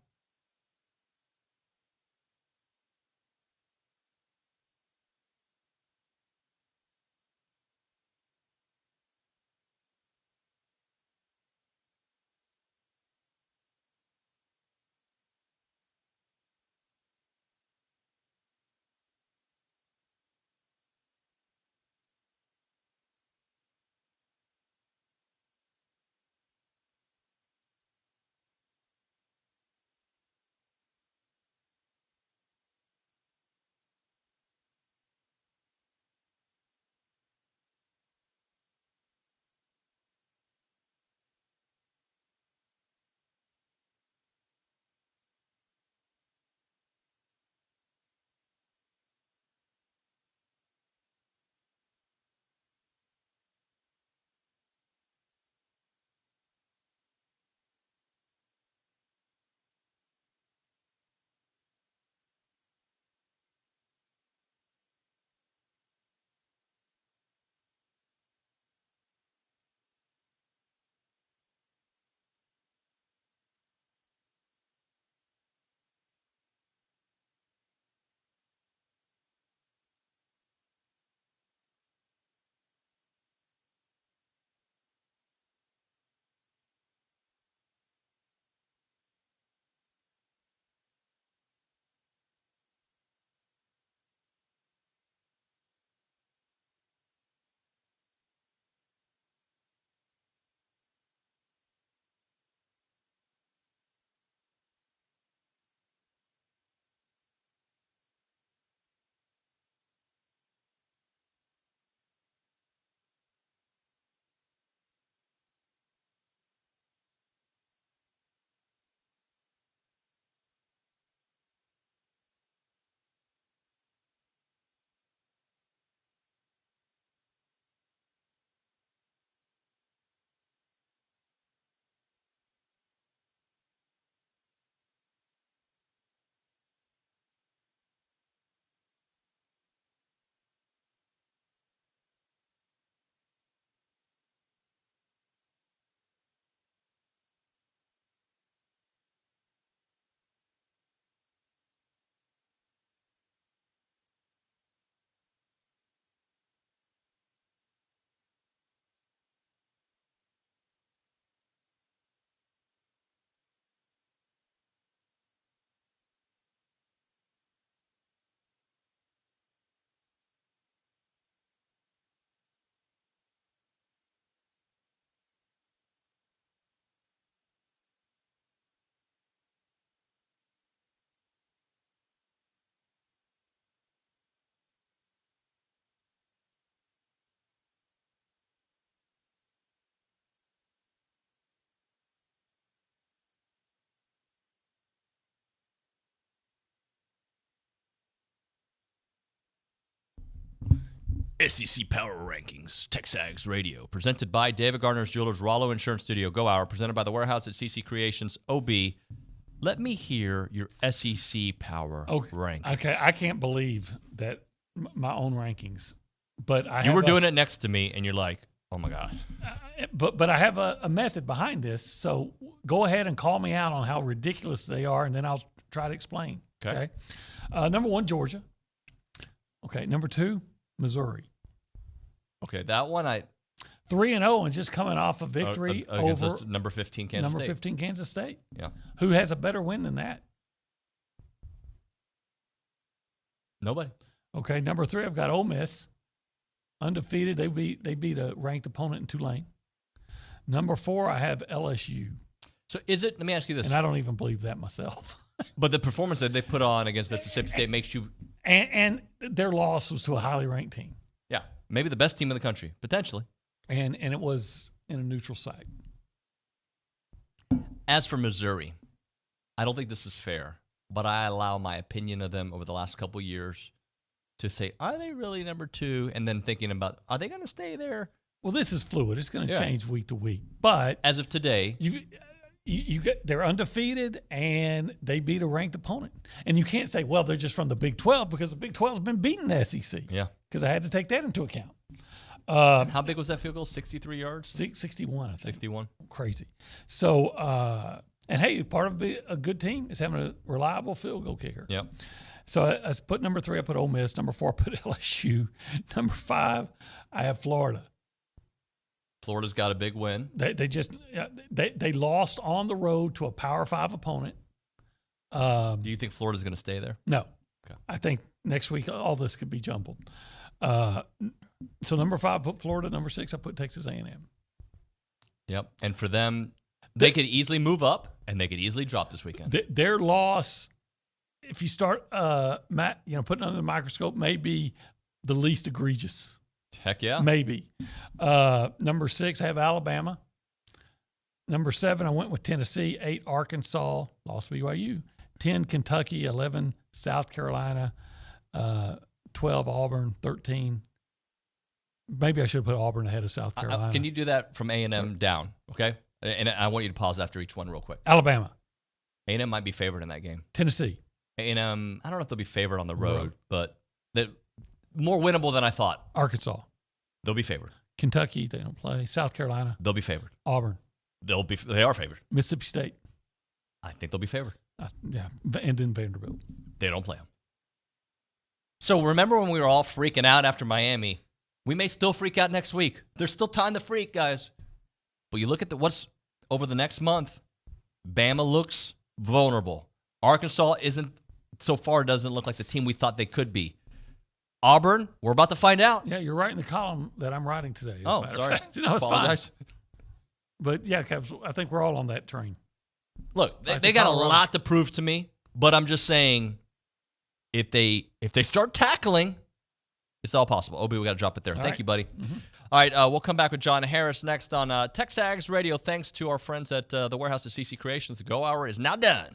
SEC Power Rankings, TexAgs Radio, presented by David Gardner's Jewelers, Rollo Insurance Studio, Go Hour, presented by the Warehouse at CC Creations, OB. Let me hear your SEC Power Rankings. Okay, I can't believe that my own rankings, but you were doing it next to me, and you're like, oh my God. But I have a method behind this, so go ahead and call me out on how ridiculous they are, and then I'll try to explain. Okay. Number 1, Georgia. Okay, number 2, Missouri. Okay, that one 3-0 and just coming off a victory over number 15 Kansas State. Number 15 Kansas State. Yeah. Who has a better win than that? Nobody. Okay, number 3, I've got Ole Miss, undefeated. They beat a ranked opponent in Tulane. Number 4, I have LSU. So is it? Let me ask you this. And I don't even believe that myself. But the performance that they put on against Mississippi State makes you. And their loss was to a highly ranked team. Yeah, maybe the best team in the country, potentially. And it was in a neutral site. As for Missouri, I don't think this is fair. but I allow my opinion of them over the last couple years to say, are they really number 2? And then thinking about, are they going to stay there? Well, this is fluid. It's going to change week to week. But as of today, they're undefeated and they beat a ranked opponent. And you can't say, well, they're just from the Big 12 because the Big 12 has been beating the SEC. Yeah. Because I had to take that into account. How big was that field goal? 63 yards? 61, I think. 61. Crazy. So, and hey, part of a good team is having a reliable field goal kicker. Yep. So I put number 3, I put Ole Miss. Number 4, I put LSU. Number 5, I have Florida. Florida's got a big win. They lost on the road to a Power 5 opponent. Do you think Florida's going to stay there? No. Okay. I think next week all this could be jumbled. So number 5, I put Florida. Number 6, I put Texas A&M. Yep. And for them, they could easily move up and they could easily drop this weekend. Their loss, if you start putting under the microscope, may be the least egregious. Heck yeah. Maybe. Number 6, I have Alabama. Number 7, I went with Tennessee. 8, Arkansas. Lost BYU. 10, Kentucky. 11, South Carolina. 12, Auburn. 13. Maybe I should have put Auburn ahead of South Carolina. Can you do that from A&M down, okay? And I want you to pause after each one real quick. Alabama. A&M might be favored in that game. Tennessee. A&M, I don't know if they'll be favored on the road, but they're more winnable than I thought. Arkansas. They'll be favored. Kentucky, they don't play. South Carolina. They'll be favored. Auburn. They are favored. Mississippi State. I think they'll be favored. Yeah, and then Vanderbilt. They don't play them. So remember when we were all freaking out after Miami? We may still freak out next week. There's still time to freak, guys. But you look at what's over the next month. Bama looks vulnerable. Arkansas doesn't look like the team we thought they could be. Auburn, we're about to find out. Yeah, you're right in the column that I'm writing today. Oh, sorry. No, it's apologize. fine. But yeah, I think we're all on that train. Look, they got a lot to prove to me, but I'm just saying, if they start tackling, it's all possible. Obi, we got to drop it there. Thank you, buddy. Mm-hmm. All right, we'll come back with John Harris next on TexAgs Radio. Thanks to our friends at the warehouse at CC Creations. The Go Hour is now done.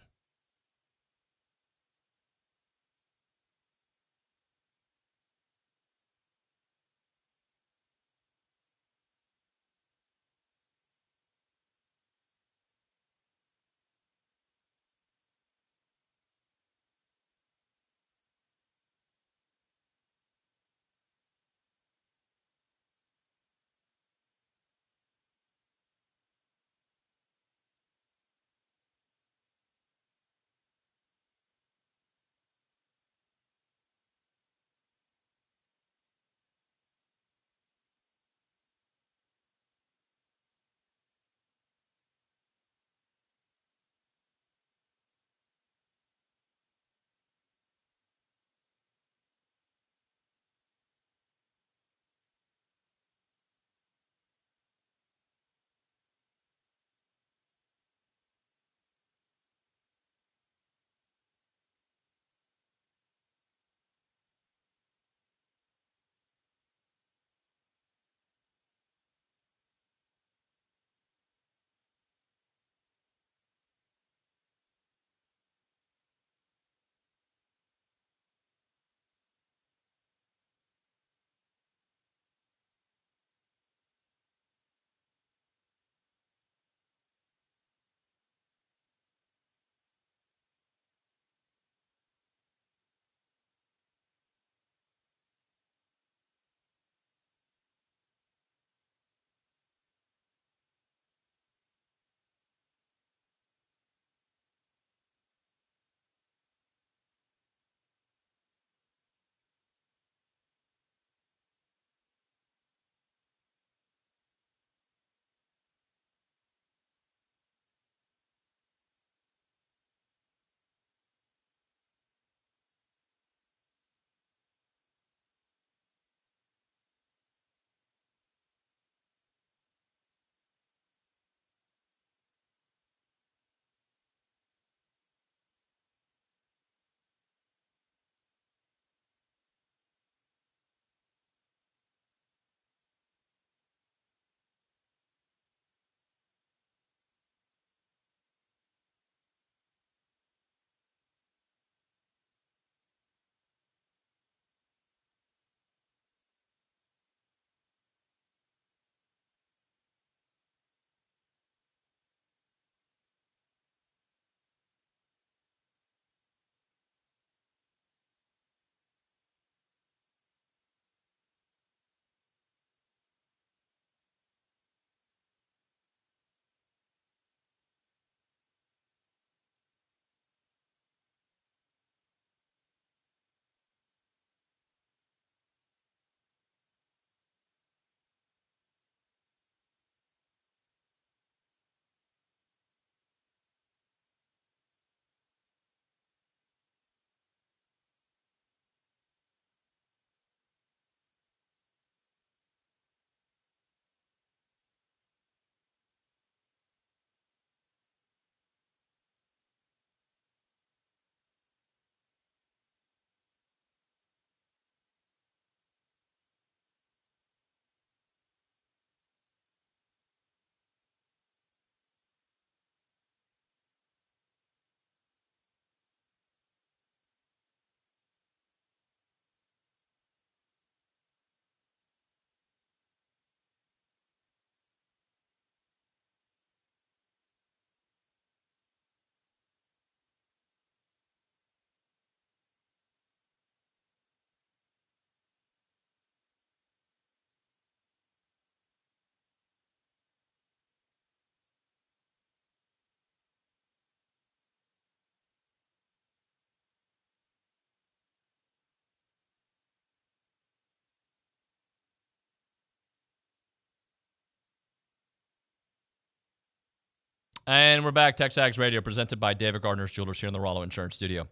And we're back. TexAgs Radio, presented by David Gardner's Jewelers here in the Rollo Insurance Studio.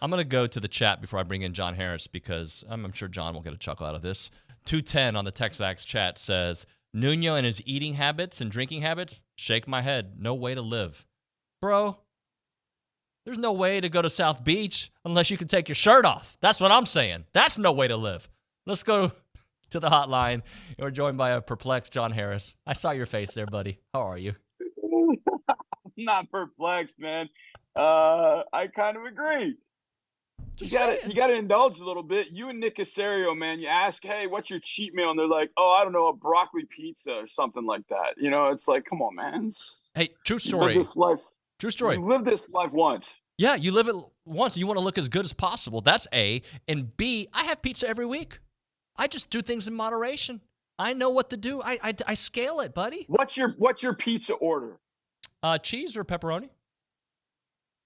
I'm going to go to the chat before I bring in John Harris because I'm sure John will get a chuckle out of this. 210 on the TexAgs chat says, Nuño and his eating habits and drinking habits, shake my head. No way to live. Bro, there's no way to go to South Beach unless you can take your shirt off. That's what I'm saying. That's no way to live. Let's go to the hotline. We're joined by a perplexed John Harris. I saw your face there, buddy. How are you? I'm not perplexed, man. I kind of agree. You gotta indulge a little bit. You and Nick Casario, man, you ask, hey, what's your cheat meal? And they're like, oh, I don't know, a broccoli pizza or something like that. You know, it's like, come on, man. Hey, true story. You live this life. True story. You live this life once. Yeah, you live it once and you want to look as good as possible. That's A. And B, I have pizza every week. I just do things in moderation. I know what to do. I scale it, buddy. What's your pizza order? Cheese or pepperoni?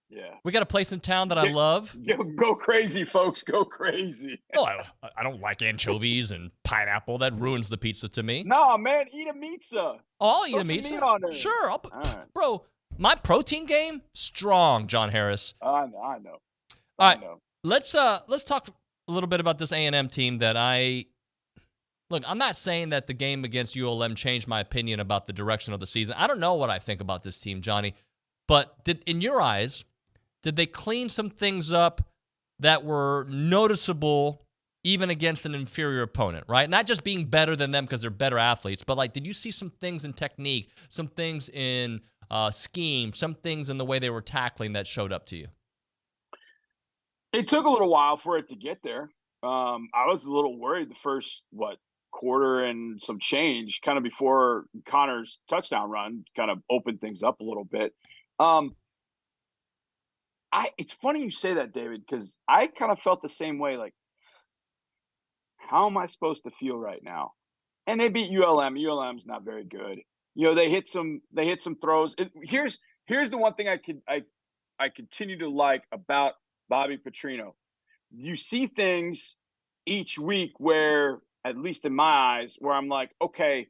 Yeah. We got a place in town that I love. Go crazy, folks. Go crazy. Oh, I don't like anchovies and pineapple. That ruins the pizza to me. No, man. Eat a pizza. Oh, I'll eat a pizza. Sure. Right. Bro, my protein game, strong, John Harris. I know. All right. Let's talk a little bit about this A&M team that Look, I'm not saying that the game against ULM changed my opinion about the direction of the season. I don't know what I think about this team, Johnny. But in your eyes, did they clean some things up that were noticeable even against an inferior opponent, right? Not just being better than them because they're better athletes, but like, did you see some things in technique, some things in scheme, some things in the way they were tackling that showed up to you? It took a little while for it to get there. I was a little worried the first, quarter and some change kind of before Connor's touchdown run kind of opened things up a little bit. It's funny you say that, David, because I kind of felt the same way. Like, how am I supposed to feel right now? And they beat ULM. ULM's not very good. You know, they hit some throws. Here's the one thing I continue to like about Bobby Petrino. You see things each week where, at least in my eyes, where I'm like, okay,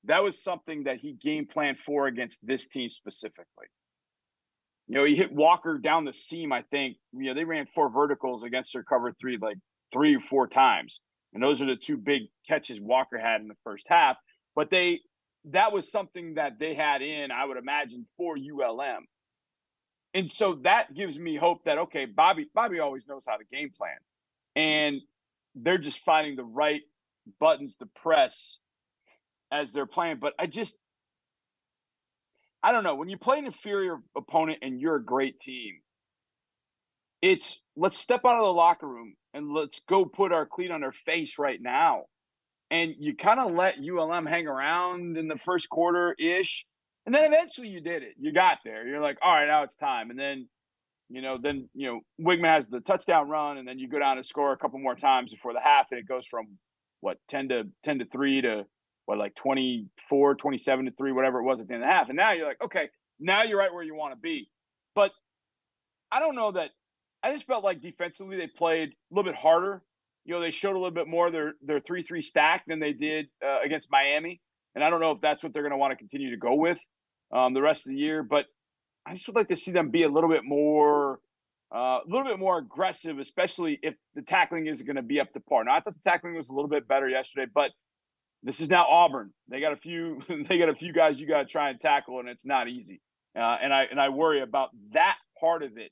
that was something that he game planned for against this team specifically. You know, he hit Walker down the seam, I think. You know, they ran 4 verticals against their cover 3 like 3 or 4 times. And those are the 2 big catches Walker had in the first half. But that was something that they had in, I would imagine, for ULM. And so that gives me hope that, okay, Bobby always knows how to game plan. And they're just finding the right buttons to press as they're playing. But I don't know. When you play an inferior opponent and you're a great team, it's let's step out of the locker room and let's go put our cleat on our face right now. And you kind of let ULM hang around in the first quarter-ish. And then eventually you did it. You got there. You're like, all right, now it's time. And then, Wigman has the touchdown run, and then you go down and score a couple more times before the half, and it goes from 10 to 3 to 24, 27 to 3, whatever it was at the end of the half. And now you're like, okay, now you're right where you want to be. But I don't know that I just felt like defensively they played a little bit harder. You know, they showed a little bit more their 3-3 stack than they did against Miami. And I don't know if that's what they're going to want to continue to go with the rest of the year. But I just would like to see them be a little bit more aggressive, especially if the tackling is going to be up to par. Now, I thought the tackling was a little bit better yesterday, but this is now Auburn. They got a few guys you got to try and tackle, and it's not easy. And I worry about that part of it.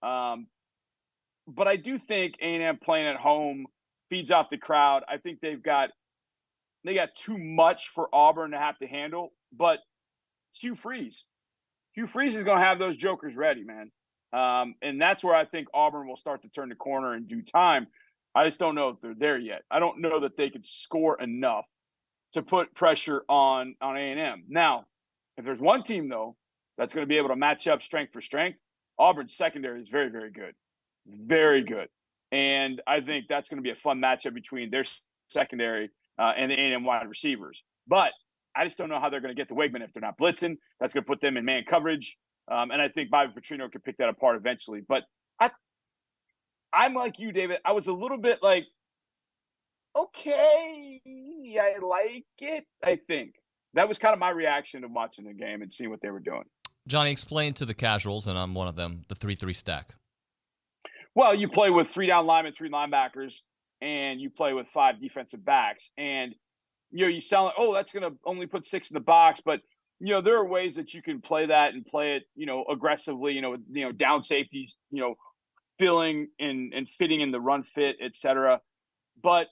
But I do think A&M playing at home feeds off the crowd. I think they got too much for Auburn to have to handle. But it's Hugh Freeze. Hugh Freeze is going to have those jokers ready, man. And that's where I think Auburn will start to turn the corner in due time. I just don't know if they're there yet. I don't know that they could score enough to put pressure on A&M. Now, if there's one team, though, that's going to be able to match up strength for strength, Auburn's secondary is very, very good. Very good. And I think that's going to be a fun matchup between their secondary and the A&M wide receivers. But I just don't know how they're going to get to Wigman if they're not blitzing. That's going to put them in man coverage. And I think Bobby Petrino can pick that apart eventually. But I'm like you, David. I was a little bit like, okay, I like it, I think. That was kind of my reaction to watching the game and seeing what they were doing. Johnny, explain to the casuals, and I'm one of them, the 3-3 stack. Well, you play with 3 down linemen, 3 linebackers, and you play with 5 defensive backs. And, you sound like, that's going to only put 6 in the box. But, there are ways that you can play that and play it, aggressively, down safeties, filling and fitting in the run fit, et cetera. But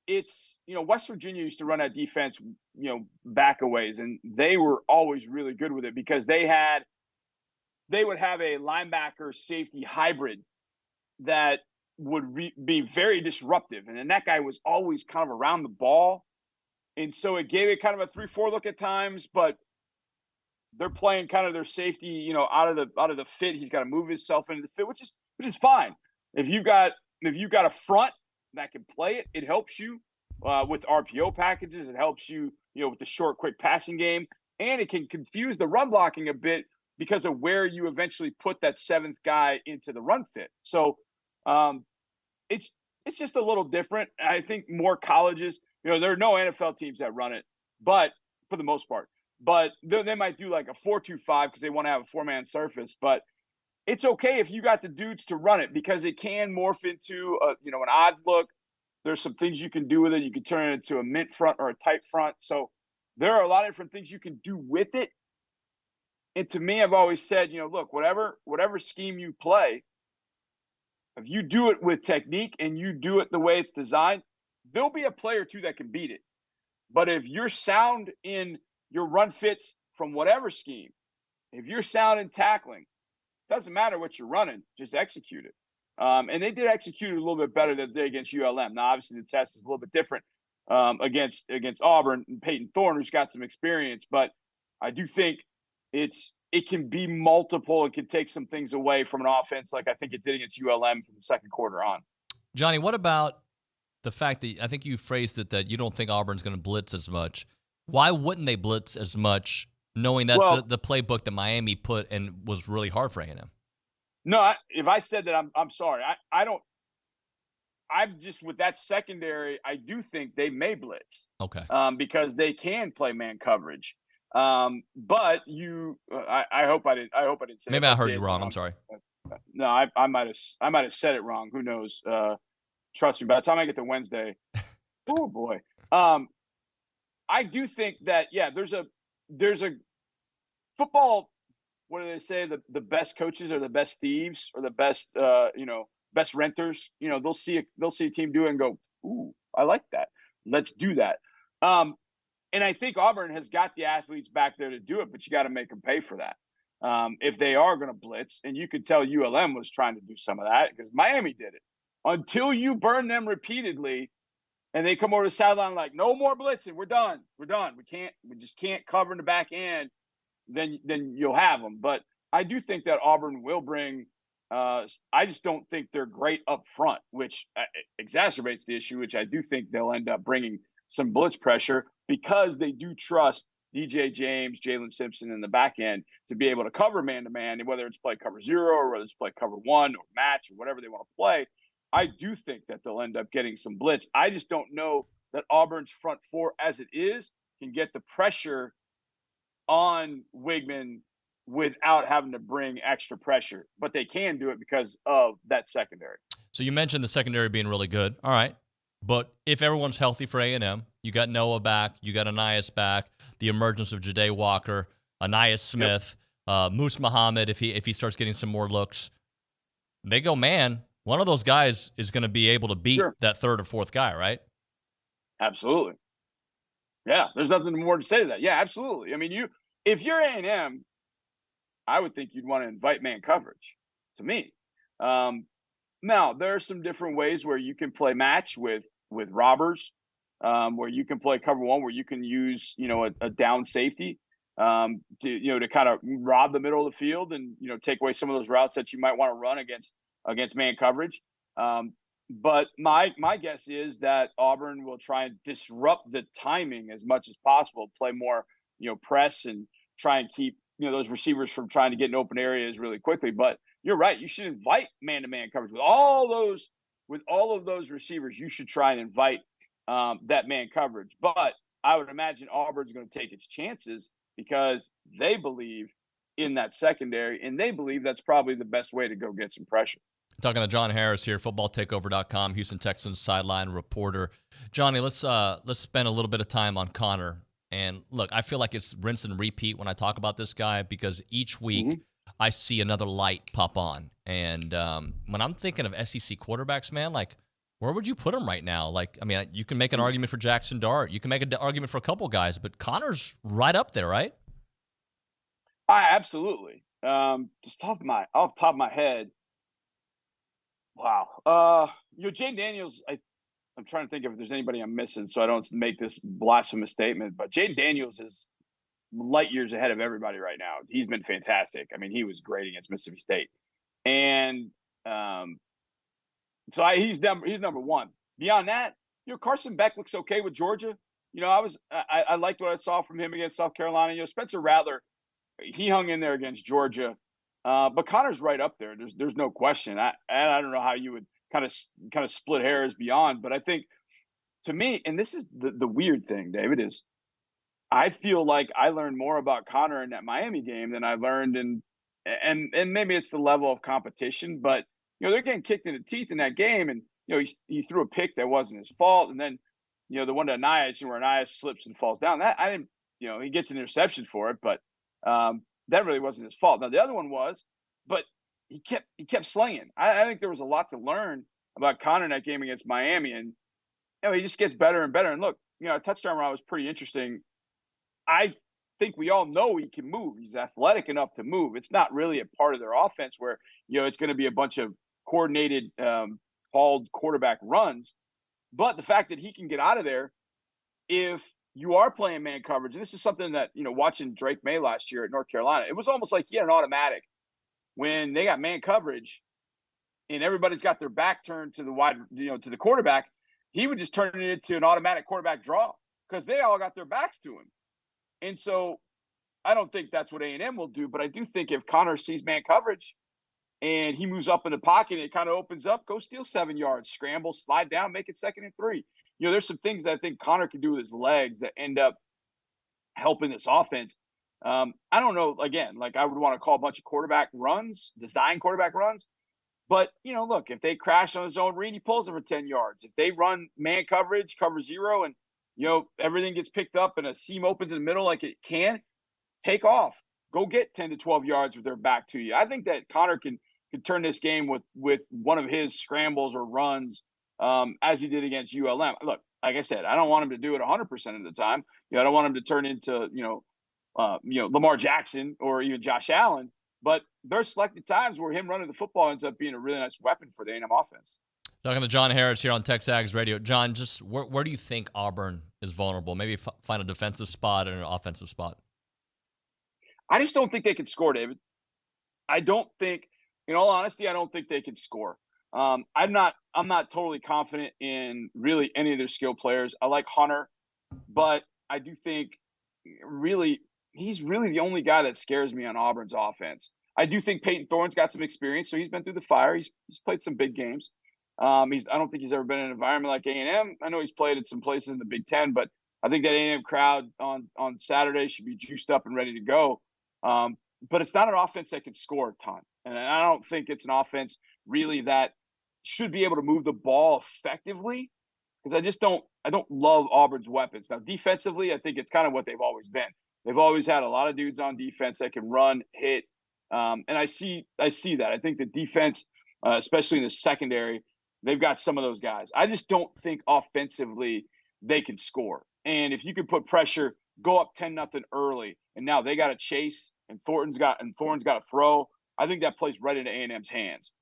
it's, West Virginia used to run that defense, back a ways, and they were always really good with it because they would have a linebacker safety hybrid that would be very disruptive. And then that guy was always kind of around the ball. And so it gave it kind of a 3-4 look at times, but they're playing kind of their safety, out of the fit. He's got to move himself into the fit, which is fine. If you got a front that can play it, it helps you with RPO packages. It helps you, with the short, quick passing game, and it can confuse the run blocking a bit because of where you eventually put that 7th guy into the run fit. So it's just a little different. I think more colleges, there are no NFL teams that run it, but for the most part, but they might do like a 4-2-5 because they want to have a 4-man surface. But it's okay if you got the dudes to run it because it can morph into an odd look. There's some things you can do with it. You can turn it into a mint front or a tight front. So there are a lot of different things you can do with it. And to me, I've always said, look, whatever scheme you play, if you do it with technique and you do it the way it's designed, there'll be a play or two that can beat it. But if you're sound in your run fits from whatever scheme, if you're sound in tackling, doesn't matter what you're running, just execute it. And they did execute it a little bit better than they did against ULM. Now, obviously, the test is a little bit different against Auburn and Peyton Thorne, who's got some experience. But I do think it can be multiple. It can take some things away from an offense like I think it did against ULM from the second quarter on. Johnny, what about the fact that I think you phrased it that you don't think Auburn's going to blitz as much? Why wouldn't they blitz as much, knowing that's the playbook that Miami put and was really hard for A&M? No, if I said that, I'm sorry. I don't. I'm just with that secondary. I do think they may blitz. Okay. Because they can play man coverage. But I hope I didn't. I hope I didn't say. Maybe I heard you wrong. I'm sorry. No, I might have said it wrong. Who knows? Trust me. By the time I get to Wednesday, oh boy. I do think that there's a football. What do they say? The best coaches are the best thieves, or the best best renters. They'll see a team do it and go, ooh, I like that. Let's do that. And I think Auburn has got the athletes back there to do it, but you got to make them pay for that. If they are going to blitz, and you could tell ULM was trying to do some of that because Miami did it. Until you burn them repeatedly and they come over the sideline like, no more blitzing. We're done. We just can't cover in the back end. Then you'll have them. But I do think that Auburn will bring I just don't think they're great up front, which exacerbates the issue, which I do think they'll end up bringing some blitz pressure because they do trust DJ James, Jalen Simpson in the back end to be able to cover man-to-man, whether it's play cover 0 or whether it's play cover 1 or match or whatever they want to play. I do think that they'll end up getting some blitz. I just don't know that Auburn's front four as it is can get the pressure on Wigman without having to bring extra pressure. But they can do it because of that secondary. So you mentioned the secondary being really good. All right. But if everyone's healthy for A&M, you got Noah back, you got Anias back, the emergence of Ja'Day Walker, Anias Smith, Moose Muhammad, if he starts getting some more looks, they go, man, one of those guys is going to be able to beat that third or fourth guy, right? Absolutely. Yeah, there's nothing more to say to that. Yeah, absolutely. I mean, if you're A&M, I would think you'd want to invite man coverage, to me. Now, there are some different ways where you can play match with robbers, where you can play cover 1, where you can use, a down safety to kind of rob the middle of the field and, take away some of those routes that you might want to run against man coverage. But my guess is that Auburn will try and disrupt the timing as much as possible, play more, press and try and keep, those receivers from trying to get in open areas really quickly. But you're right. You should invite man-to-man coverage with all of those receivers. You should try and invite that man coverage. But I would imagine Auburn's going to take its chances because they believe in that secondary, and they believe that's probably the best way to go get some pressure. Talking to John Harris here, footballtakeover.com, Houston Texans sideline reporter. Johnny, let's spend a little bit of time on Connor. And look, I feel like it's rinse and repeat when I talk about this guy because each week I see another light pop on. And when I'm thinking of SEC quarterbacks, man, like where would you put him right now? Like, I mean, you can make an argument for Jackson Dart. You can make an argument for a couple guys, but Connor's right up there, right? Absolutely. Just off the top of my head. Wow. Jane Daniels, I'm trying to think if there's anybody I'm missing so I don't make this blasphemous statement, but Jane Daniels is light years ahead of everybody right now. He's been fantastic. I mean, he was great against Mississippi State. And he's number one. Beyond that, Carson Beck looks okay with Georgia. I liked what I saw from him against South Carolina. Spencer Rattler, he hung in there against Georgia. But Connor's right up there. There's no question. I don't know how you would kind of split hairs beyond, but I think to me, and this is the weird thing, David, is I feel like I learned more about Connor in that Miami game than I learned and maybe it's the level of competition, but they're getting kicked in the teeth in that game, and he threw a pick that wasn't his fault, and then the one to Anias where Anias slips and falls down. That I didn't, he gets an interception for it, but that really wasn't his fault. Now the other one was, but he kept slinging. I think there was a lot to learn about Connor in that game against Miami, and he just gets better and better. And look, a touchdown run was pretty interesting. I think we all know he can move. He's athletic enough to move. It's not really a part of their offense where it's going to be a bunch of coordinated called quarterback runs, but the fact that he can get out of there if you are playing man coverage, and this is something that, watching Drake May last year at North Carolina, it was almost like he had an automatic when they got man coverage and everybody's got their back turned to the to the quarterback. He would just turn it into an automatic quarterback draw because they all got their backs to him. And so I don't think that's what A&M will do, but I do think if Connor sees man coverage and he moves up in the pocket and it kind of opens up, go steal 7 yards, scramble, slide down, make it 2nd and 3. There's some things that I think Connor can do with his legs that end up helping this offense. I don't know, again, like I would want to call a bunch of design quarterback runs. But, look, if they crash on his own read, he pulls them for 10 yards. If they run man coverage, cover zero, and, everything gets picked up and a seam opens in the middle like it can, take off. Go get 10 to 12 yards with their back to you. I think that Connor can turn this game with one of his scrambles or runs as he did against ULM. Look, like I said, I don't want him to do it 100% of the time. I don't want him to turn into, Lamar Jackson or even Josh Allen. But there's selected times where him running the football ends up being a really nice weapon for the A&M offense. Talking to John Harris here on TexAgs Radio. John, just where do you think Auburn is vulnerable? Maybe find a defensive spot and an offensive spot. I just don't think they can score, David. I don't think, in all honesty, I don't think they can score. I'm not totally confident in really any of their skill players. I like Hunter, but I do think he's really the only guy that scares me on Auburn's offense. I do think Peyton Thorne's got some experience, so he's been through the fire. He's played some big games. I don't think he's ever been in an environment like A&M. I know he's played at some places in the Big Ten, but I think that A&M crowd on Saturday should be juiced up and ready to go. But it's not an offense that can score a ton. And I don't think it's an offense really that should be able to move the ball effectively, because I don't love Auburn's weapons. Now, defensively, I think it's kind of what they've always been. They've always had a lot of dudes on defense that can run, hit. And I see that. I think the defense, especially in the secondary, they've got some of those guys. I just don't think offensively they can score. And if you can put pressure, go up 10-0 early, and now they got to chase, and Thorne's got to throw, I think that plays right into A&M's hands.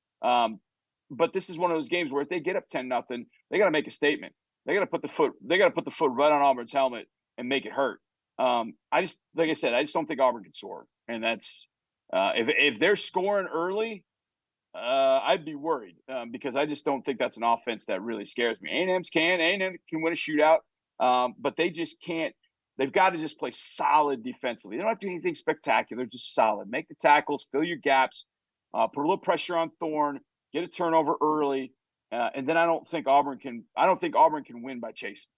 But this is one of those games where if they get up 10-0, they got to make a statement. They got to put the foot right on Auburn's helmet and make it hurt. Like I said, I just don't think Auburn can score, and that's if they're scoring early, I'd be worried because I just don't think that's an offense that really scares me. A&M can win a shootout, but they just can't. They've got to just play solid defensively. They don't have to do anything spectacular, just solid. Make the tackles, fill your gaps, put a little pressure on Thorne, get a turnover early, and then I don't think Auburn can win by chasing.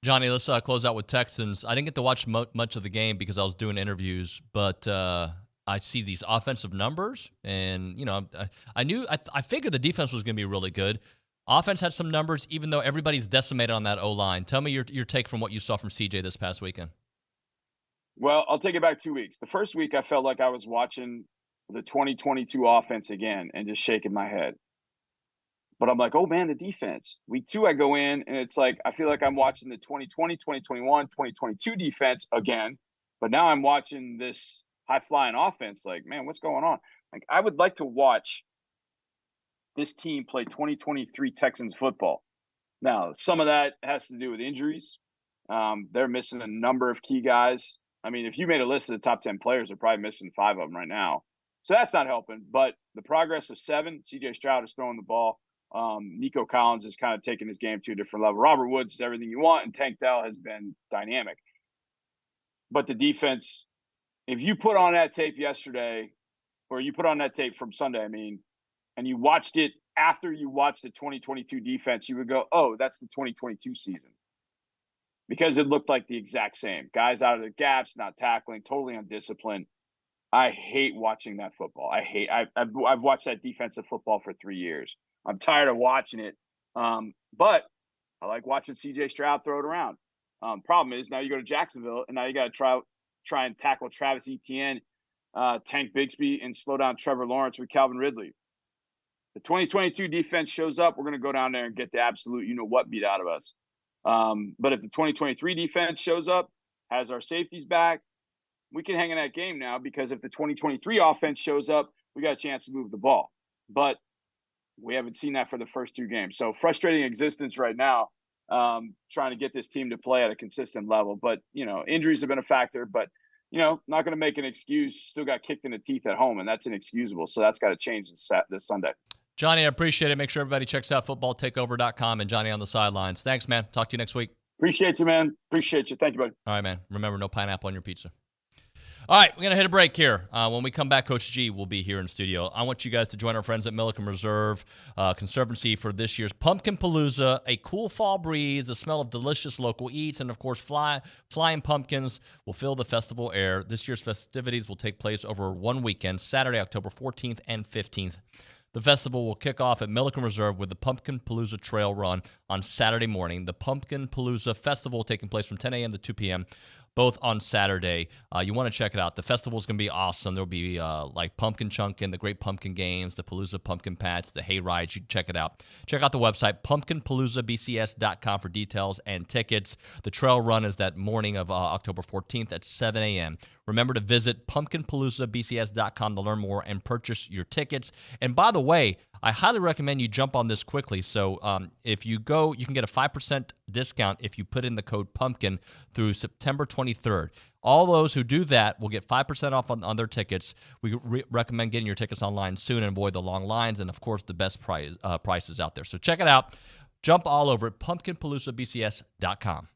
Johnny, let's close out with Texans. I didn't get to watch much of the game because I was doing interviews, but I see these offensive numbers, and I figured the defense was going to be really good. Offense had some numbers, even though everybody's decimated on that O-line. Tell me your take from what you saw from CJ this past weekend. Well, I'll take it back 2 weeks. The first week, I felt like I was watching the 2022 offense again and just shaking my head. But I'm like, oh, man, the defense. Week 2, I go in, and it's like I feel like I'm watching the 2020, 2021, 2022 defense again. But now I'm watching this high-flying offense. Like, man, what's going on? Like, I would like to watch this team play 2023 Texans football. Now, some of that has to do with injuries. They're missing a number of key guys. I mean, if you made a list of the top 10 players, they're probably missing 5 of them right now. So that's not helping. But the progress of 7, C.J. Stroud is throwing the ball. Nico Collins is kind of taking his game to a different level. Robert Woods is everything you want, and Tank Dell has been dynamic. But the defense, if you put on that tape yesterday, or you put on that tape from Sunday, and you watched it after you watched the 2022 defense, you would go, oh, that's the 2022 season. Because it looked like the exact same. Guys out of the gaps, not tackling, totally undisciplined. I hate watching that football. I've watched that defensive football for 3 years. I'm tired of watching it. But I like watching C.J. Stroud throw it around. Problem is now you go to Jacksonville, and now you got to try and tackle Travis Etienne, Tank Bigsby, and slow down Trevor Lawrence with Calvin Ridley. The 2022 defense shows up, we're going to go down there and get the absolute you-know-what beat out of us. But if the 2023 defense shows up, has our safeties back, we can hang in that game now, because if the 2023 offense shows up, we got a chance to move the ball. But we haven't seen that for the first 2 games. So frustrating existence right now, trying to get this team to play at a consistent level. But, injuries have been a factor, but, not going to make an excuse. Still got kicked in the teeth at home, and that's inexcusable. So that's got to change this Sunday. Johnny, I appreciate it. Make sure everybody checks out footballtakeover.com and Johnny on the sidelines. Thanks, man. Talk to you next week. Appreciate you, man. Appreciate you. Thank you, buddy. All right, man. Remember, no pineapple on your pizza. All right, we're going to hit a break here. When we come back, Coach G will be here in studio. I want you guys to join our friends at Milliken Reserve Conservancy for this year's Pumpkin Palooza. A cool fall breeze, the smell of delicious local eats, and, of course, flying pumpkins will fill the festival air. This year's festivities will take place over one weekend, Saturday, October 14th and 15th. The festival will kick off at Milliken Reserve with the Pumpkin Palooza Trail Run on Saturday morning. The Pumpkin Palooza Festival taking place from 10 a.m. to 2 p.m., both on Saturday. You want to check it out. The festival is going to be awesome. There'll be like pumpkin chunking, the Great Pumpkin Games, the Palooza Pumpkin Patch, the hay rides. You can check it out. Check out the website, pumpkinpaloozabcs.com, for details and tickets. The trail run is that morning of October 14th at 7 a.m. Remember to visit pumpkinpaloozabcs.com to learn more and purchase your tickets. And by the way, I highly recommend you jump on this quickly. So if you go, you can get a 5% discount if you put in the code PUMPKIN through September 23rd. All those who do that will get 5% off on their tickets. We recommend getting your tickets online soon and avoid the long lines and, of course, the best prices out there. So check it out. Jump all over it, pumpkinpaloozabcs.com.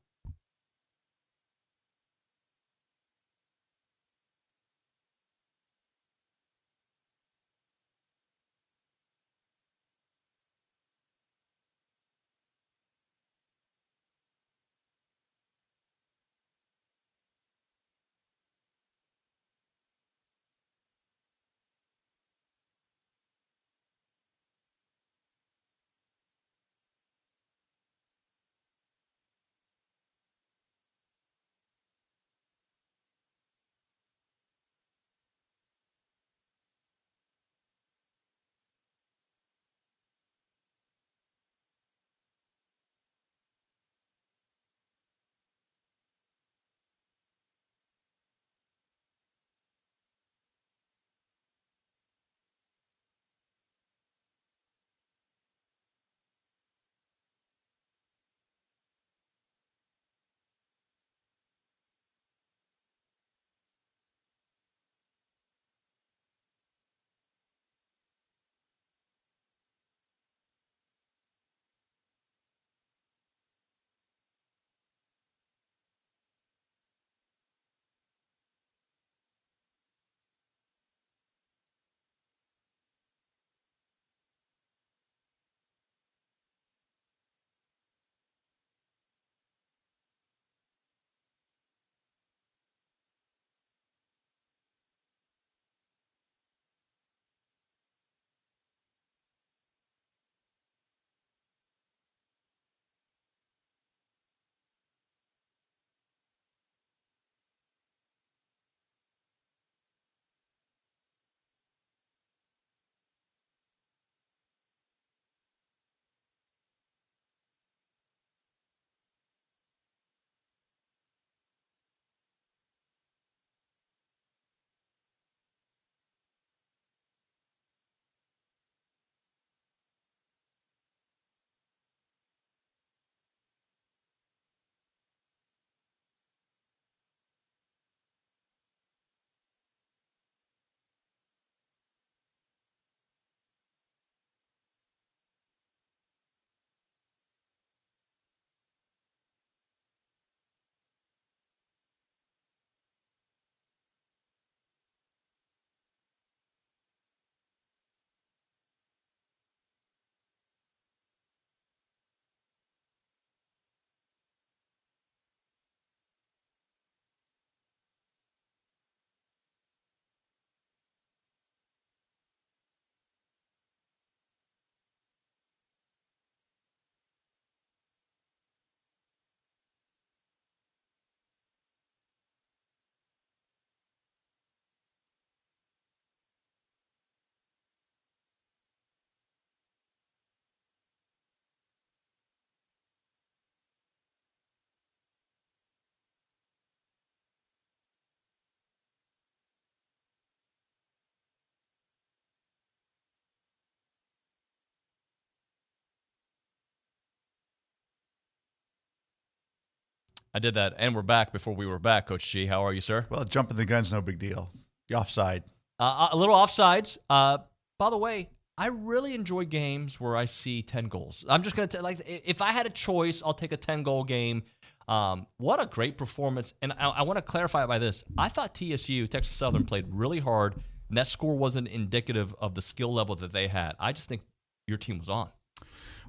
I did that, and we're back before we were back, Coach G. How are you, sir? Well, jumping the gun's no big deal. You're offside. A little offsides. By the way, I really enjoy games where I see 10 goals. I'm just going to like, if I had a choice, I'll take a 10-goal game. What a great performance. And I want to clarify it by this. I thought TSU, Texas Southern, played really hard, and that score wasn't indicative of the skill level that they had. I just think your team was on.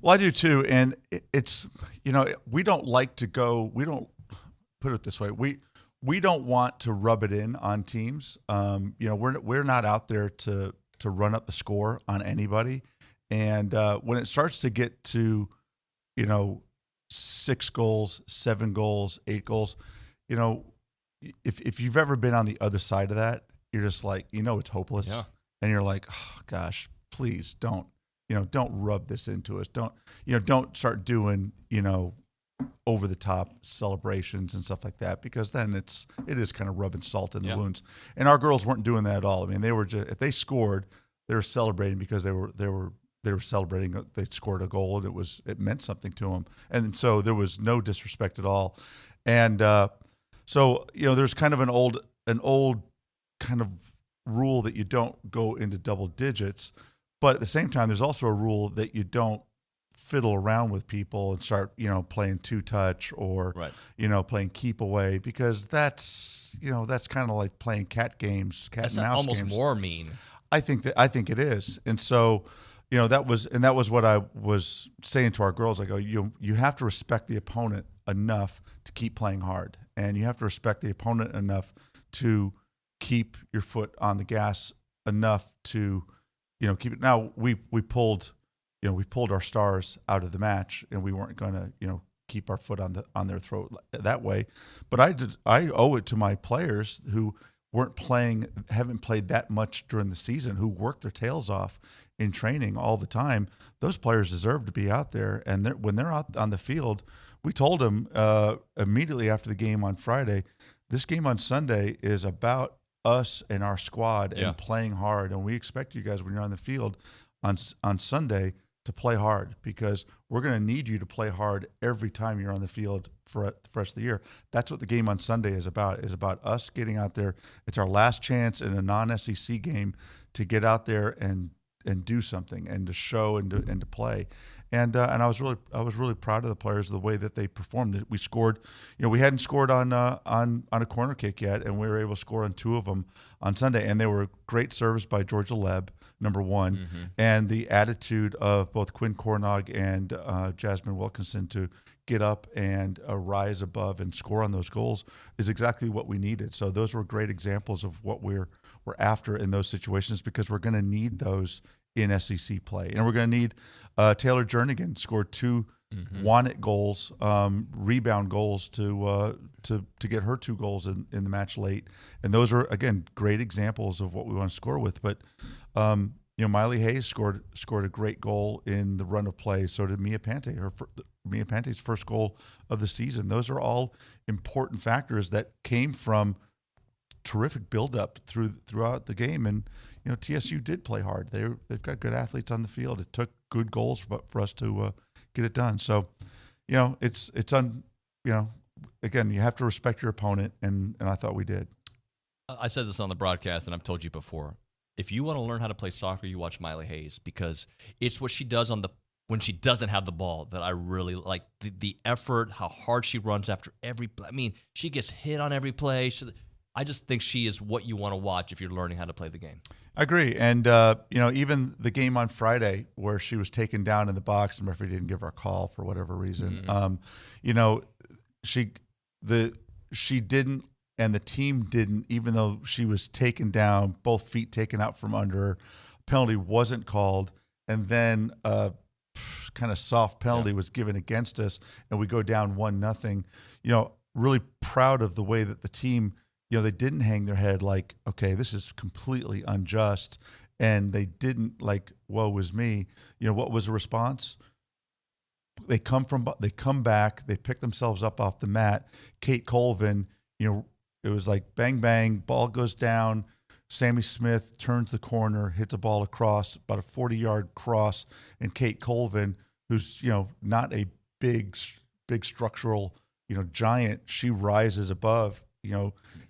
Well, I do too. And it's, we don't like to go, we don't put it this way. We don't want to rub it in on teams. We're not out there to run up the score on anybody. And when it starts to get to, 6 goals, 7 goals, 8 goals, if you've ever been on the other side of that, you're just like, it's hopeless. Yeah. And you're like, oh gosh, please don't rub this into us. Don't start doing, over the top celebrations and stuff like that, because then it is kind of rubbing salt in the wounds. And our girls weren't doing that at all. I mean, they were just, if they scored, they were celebrating because they were celebrating. They scored a goal and it meant something to them. And so there was no disrespect at all. And so there's kind of an old kind of rule that you don't go into double digits, but at the same time, there's also a rule that you don't fiddle around with people and start, playing 2-touch or, playing keep away, because that's kind of like playing cat games, cat and mouse almost games. More mean. I think it is. And so, that was what I was saying to our girls. I go, you have to respect the opponent enough to keep playing hard, and you have to respect the opponent enough to keep your foot on the gas enough to, keep it. Now we pulled our stars out of the match, and we weren't going to, keep our foot on their throat that way. But I owe it to my players who haven't played that much during the season, who worked their tails off in training all the time. Those players deserve to be out there. And when they're out on the field, we told them immediately after the game on Friday, this game on Sunday is about us and our squad and playing hard. And we expect you guys, when you're on the field on Sunday, to play hard, because we're going to need you to play hard every time you're on the field for the rest of the year. That's what the game on Sunday is about us getting out there. It's our last chance in a non-SEC game to get out there and do something and to show and to play. And I was really proud of the players, the way that they performed. We scored, we hadn't scored on a corner kick yet, and we were able to score on 2 of them on Sunday. And they were great service by Georgia Leb, number 1, and the attitude of both Quinn Cornog and Jasmine Wilkinson to get up and rise above and score on those goals is exactly what we needed. So those were great examples of what we're after in those situations, because we're going to need those in SEC play. And we're going to need Taylor Jernigan scored 2 want-it goals, rebound goals to get her 2 goals in the match late. And those are, again, great examples of what we want to score with. But Miley Hayes scored a great goal in the run of play. So did Mia Pante. Mia Pante's first goal of the season. Those are all important factors that came from terrific build-up throughout the game. And TSU did play hard. They've got good athletes on the field. It took good goals for us to get it done. So, again, you have to respect your opponent, and I thought we did. I said this on the broadcast, and I've told you before. If you want to learn how to play soccer, you watch Miley Hayes, because it's what she does when she doesn't have the ball that I really like. The effort, how hard she runs after every play. I mean, she gets hit on every play. I just think she is what you want to watch if you're learning how to play the game. I agree. And, even the game on Friday where she was taken down in the box and the referee didn't give her a call for whatever reason, she didn't, and the team didn't, even though she was taken down, both feet taken out from under her, penalty wasn't called, and then kind of soft penalty was given against us, and we go down 1-0. Really proud of the way that the team, they didn't hang their head like, okay, this is completely unjust, and they didn't like, woe is me. What was the response? They come back, they pick themselves up off the mat. Kate Colvin, it was like bang, bang, ball goes down. Sammy Smith turns the corner, hits a ball across, about a 40-yard cross, and Kate Colvin, who's, not a big structural, giant, she rises above,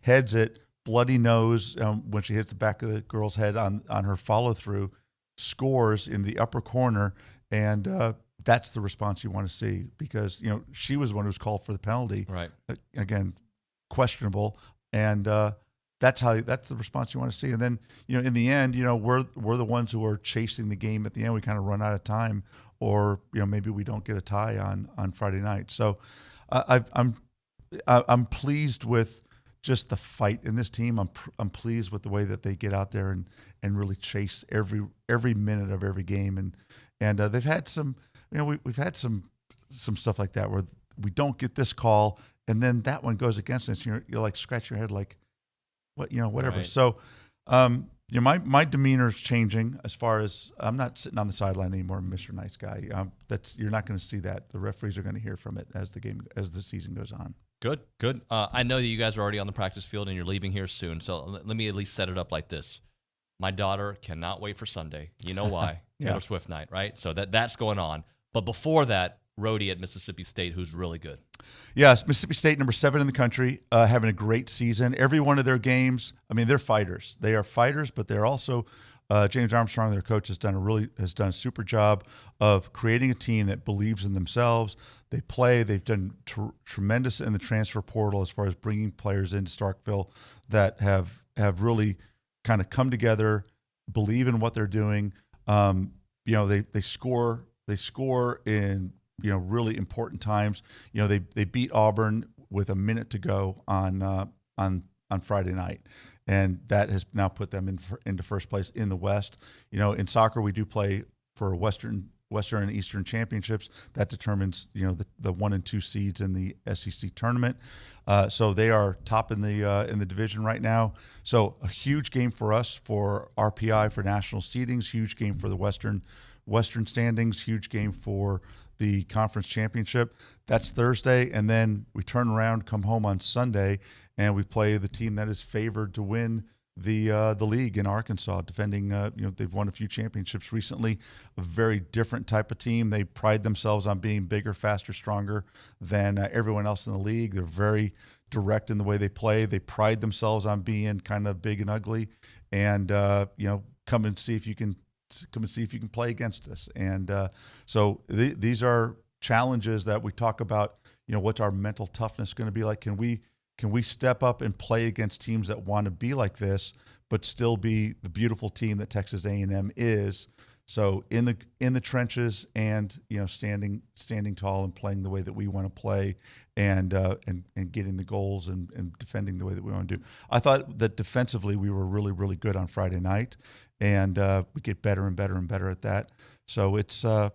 heads it, bloody nose when she hits the back of the girl's head on her follow through, scores in the upper corner, and that's the response you want to see, because she was the one who was called for the penalty. Right. Again, questionable, and that's the response you want to see. And then in the end, we're the ones who are chasing the game at the end. We kind of run out of time, or maybe we don't get a tie on Friday night. So I'm pleased with just the fight in this team. I'm pleased with the way that they get out there and really chase every minute of every game. And they've had some, we've had some stuff like that where we don't get this call, and then that one goes against us. You're like scratch your head like, what, whatever. Right. So, my demeanor is changing as far as I'm not sitting on the sideline anymore, Mr. Nice Guy. You're not going to see that. The referees are going to hear from it as the season goes on. Good. I know that you guys are already on the practice field and you're leaving here soon, so let me at least set it up like this. My daughter cannot wait for Sunday. You know why? Yeah. Taylor Swift night, right? So that's going on. But before that, Rhodey at Mississippi State, who's really good. Yes, Mississippi State, number 7 in the country, having a great season. Every one of their games, they're fighters. They are fighters, but they're also James Armstrong, their coach, has done a super job of creating a team that believes in themselves. They play. They've done tremendous in the transfer portal as far as bringing players into Starkville that have really kind of come together, believe in what they're doing. They score in really important times. They beat Auburn with a minute to go on Friday night, and that has now put them into first place in the West. In soccer, we do play for Western and Eastern championships. That determines the 1 and 2 seeds in the SEC tournament. So they are top in the division right now. So a huge game for us for RPI, for national seedings. Huge game for the Western standings. Huge game for the conference championship. That's Thursday, and then we turn around, come home on Sunday, and we play the team that is favored to win the league in Arkansas, defending. They've won a few championships recently. A very different type of team. They pride themselves on being bigger, faster, stronger than everyone else in the league. They're very direct in the way they play. They pride themselves on being kind of big and ugly, and come and see if you can play against us. And so these are challenges that we talk about. What's our mental toughness going to be like? Can we step up and play against teams that want to be like this, but still be the beautiful team that Texas A&M is? So in the trenches, and standing tall and playing the way that we want to play, and getting the goals and defending the way that we want to do. I thought that defensively we were really, really good on Friday night, and we get better and better and better at that. So it's a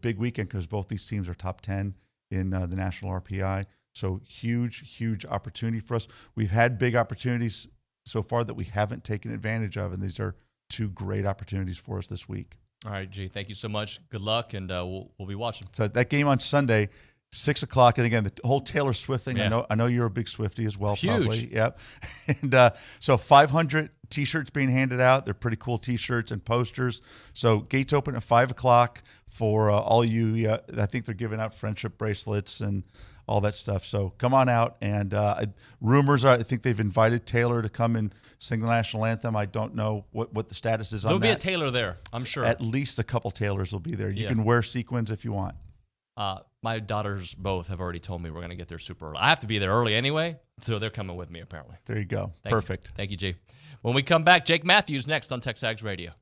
big weekend because both these teams are top 10 in the national RPI. So huge opportunity for us. We've had big opportunities so far that we haven't taken advantage of, and these are 2 great opportunities for us this week. All right, G, thank you so much. Good luck, and we'll be watching. So that game on Sunday, 6:00, and again, the whole Taylor Swift thing. Yeah. I know you're a big Swiftie as well. Huge. Probably. Yep. And so 500 T-shirts being handed out. They're pretty cool T-shirts and posters. So gates open at 5:00 for all you. I think they're giving out friendship bracelets and all that stuff. So come on out. And rumors are, I think they've invited Taylor to come and sing the national anthem. I don't know what the status is on that. There'll be a Taylor there, I'm sure. At least a couple Taylors will be there. You Yeah. can wear sequins if you want. My daughters both have already told me we're going to get there super early. I have to be there early anyway, so they're coming with me apparently. There you go. Thank Perfect. You. Thank you, G. When we come back, Jake Matthews next on TexAgs Radio.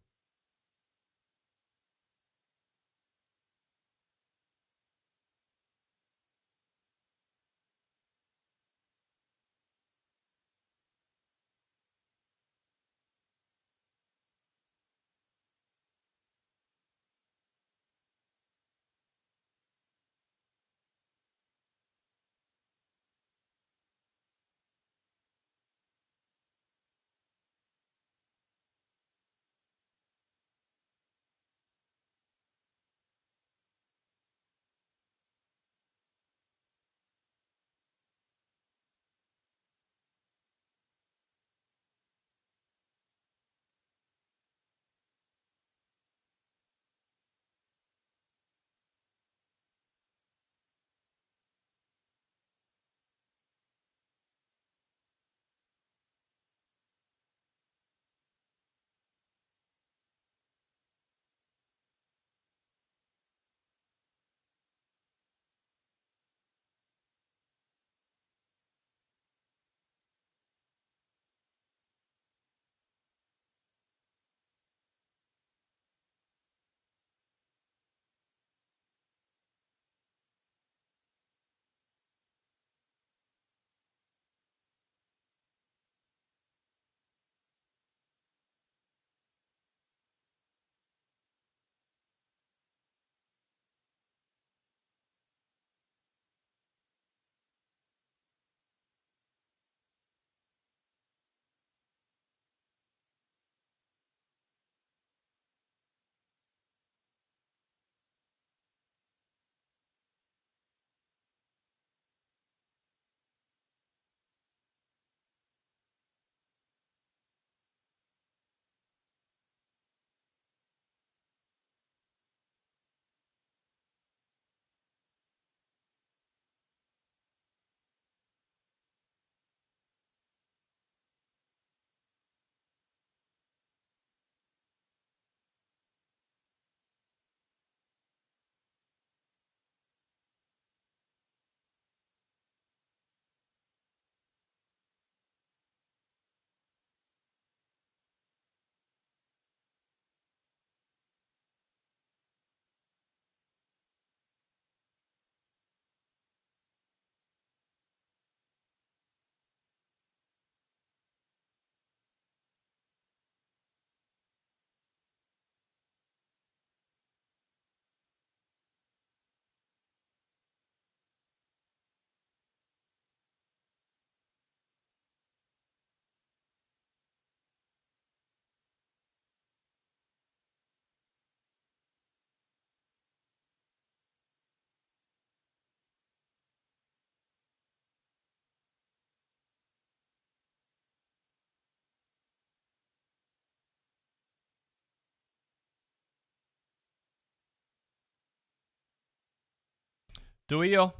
Duio.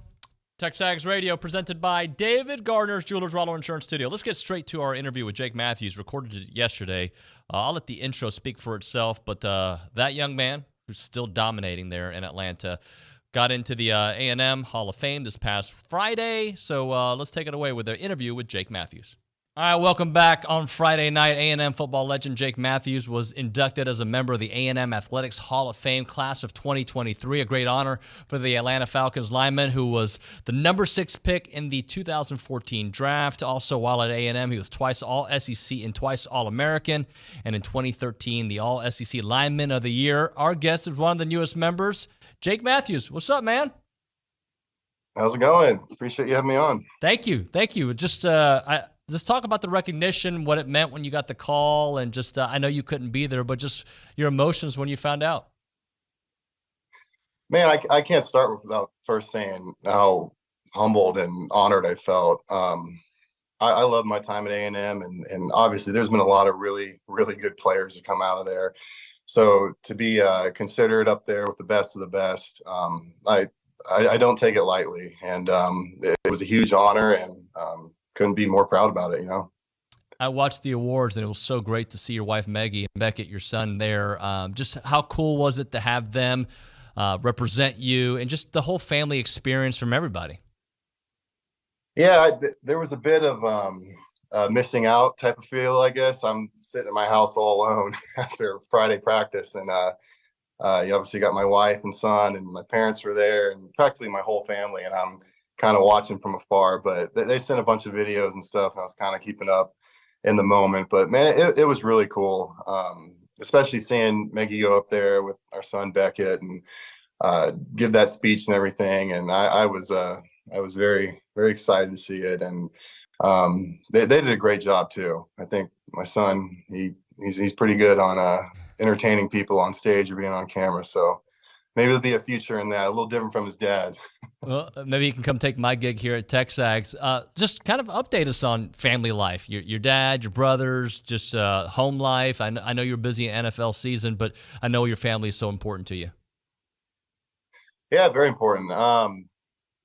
TexAgs Radio presented by David Gardner's Jewelers Rollo Insurance Studio. Let's get straight to our interview with Jake Matthews. Recorded it yesterday. I'll let the intro speak for itself, but that young man who's still dominating there in Atlanta got into the A&M Hall of Fame this past Friday. So let's take it away with the interview with Jake Matthews. All right, welcome back. On Friday night, A&M football legend Jake Matthews was inducted as a member of the A&M Athletics Hall of Fame class of 2023, a great honor for the Atlanta Falcons lineman who was the number 6 pick in the 2014 draft. Also, while at A&M, he was twice All-SEC and twice All-American, and in 2013, the All-SEC Lineman of the Year. Our guest is one of the newest members, Jake Matthews. What's up, man? How's it going? Appreciate you having me on. Thank you. Just let's talk about the recognition, what it meant when you got the call, and just I know you couldn't be there, but just your emotions when you found out. Man, I can't start without first saying how humbled and honored I felt. I love my time at A&M, and obviously there's been a lot of really, really good players that come out of there. So to be considered up there with the best of the best, I don't take it lightly, and it was a huge honor, and couldn't be more proud about it, you know. I watched the awards, and it was so great to see your wife Maggie and Beckett, your son, there. Just how cool was it to have them represent you, and just the whole family experience from everybody? Yeah, there was a bit of missing out type of feel, I guess. I'm sitting in my house all alone after Friday practice, and you obviously got my wife and son, and my parents were there, and practically my whole family, and I'm kind of watching from afar. But they sent a bunch of videos and stuff, and I was kind of keeping up in the moment. But man, it was really cool, especially seeing Maggie go up there with our son Beckett and give that speech and everything. And I was very, very excited to see it, and they did a great job too. I think my son, he's pretty good on entertaining people on stage or being on camera. So maybe there'll be a future in that, a little different from his dad. Well, maybe you can come take my gig here at TexAgs. Just kind of update us on family life, your dad, your brothers, just home life. I know you're busy in NFL season, but I know your family is so important to you. Yeah, very important.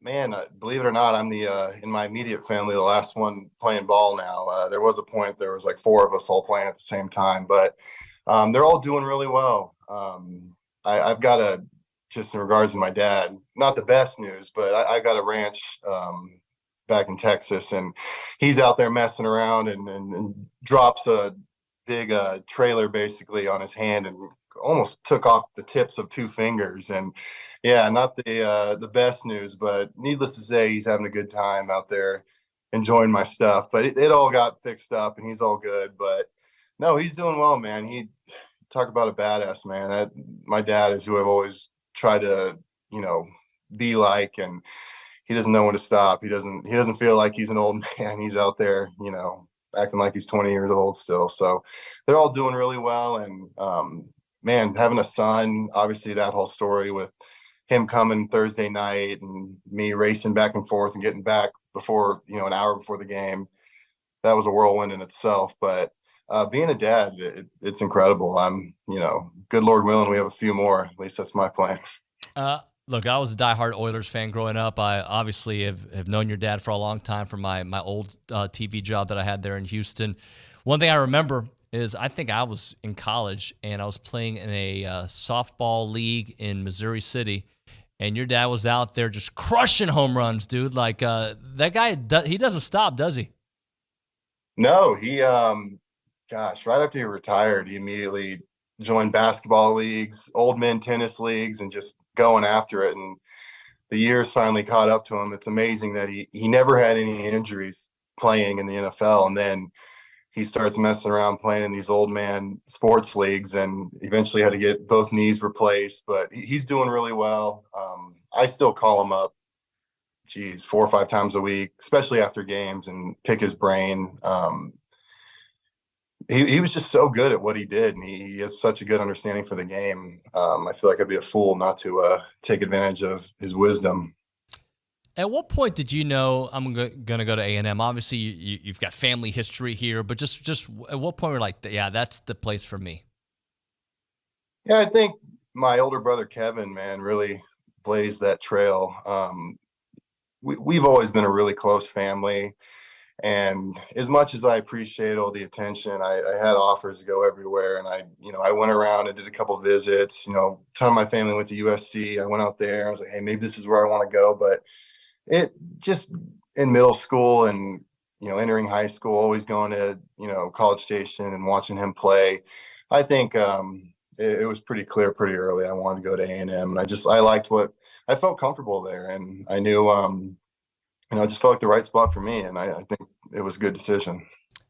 Man, believe it or not, I'm the in my immediate family, the last one playing ball now. There was a point there was like 4 of us all playing at the same time, but they're all doing really well. I've got just in regards to my dad, not the best news, but I got a ranch back in Texas, and he's out there messing around and drops a big trailer basically on his hand and almost took off the tips of 2 fingers. And yeah, not the best news, but needless to say, he's having a good time out there enjoying my stuff. But it all got fixed up, and he's all good. But no, he's doing well, man. He talk about a badass, man. My dad is who I've always tried to, be like, and he doesn't know when to stop. He doesn't feel like he's an old man. He's out there, acting like he's 20 years old still. So they're all doing really well. And man, having a son, obviously that whole story with him coming Thursday night and me racing back and forth and getting back before, an hour before the game, that was a whirlwind in itself. But being a dad, it's incredible. I'm, good Lord willing, we have a few more. At least that's my plan. Look, I was a diehard Oilers fan growing up. I obviously have known your dad for a long time from my old TV job that I had there in Houston. One thing I remember is I think I was in college, and I was playing in a softball league in Missouri City, and your dad was out there just crushing home runs, dude. Like that guy, he doesn't stop, does he? No, he, gosh, right after he retired, he immediately joined basketball leagues, old men tennis leagues, and just going after it. And the years finally caught up to him. It's amazing that he never had any injuries playing in the NFL. And then he starts messing around playing in these old man sports leagues, and eventually had to get both knees replaced. But he's doing really well. I still call him up, 4 or 5 times a week, especially after games, and pick his brain. He was just so good at what he did, and he has such a good understanding for the game. I feel like I'd be a fool not to take advantage of his wisdom. At what point did you know I'm going to go to A&M? Obviously, you've got family history here, but just at what point were you like, yeah, that's the place for me? Yeah, I think my older brother Kevin, man, really blazed that trail. We've always been a really close family. And as much as I appreciate all the attention, I had offers to go everywhere. And I went around and did a couple visits. A ton of my family went to USC. I went out there. I was like, hey, maybe this is where I want to go. But it just in middle school and, entering high school, always going to, College Station and watching him play. I think it was pretty clear pretty early. I wanted to go to A&M. And I liked what I felt comfortable there. And I knew, I just felt like the right spot for me, and I think it was a good decision.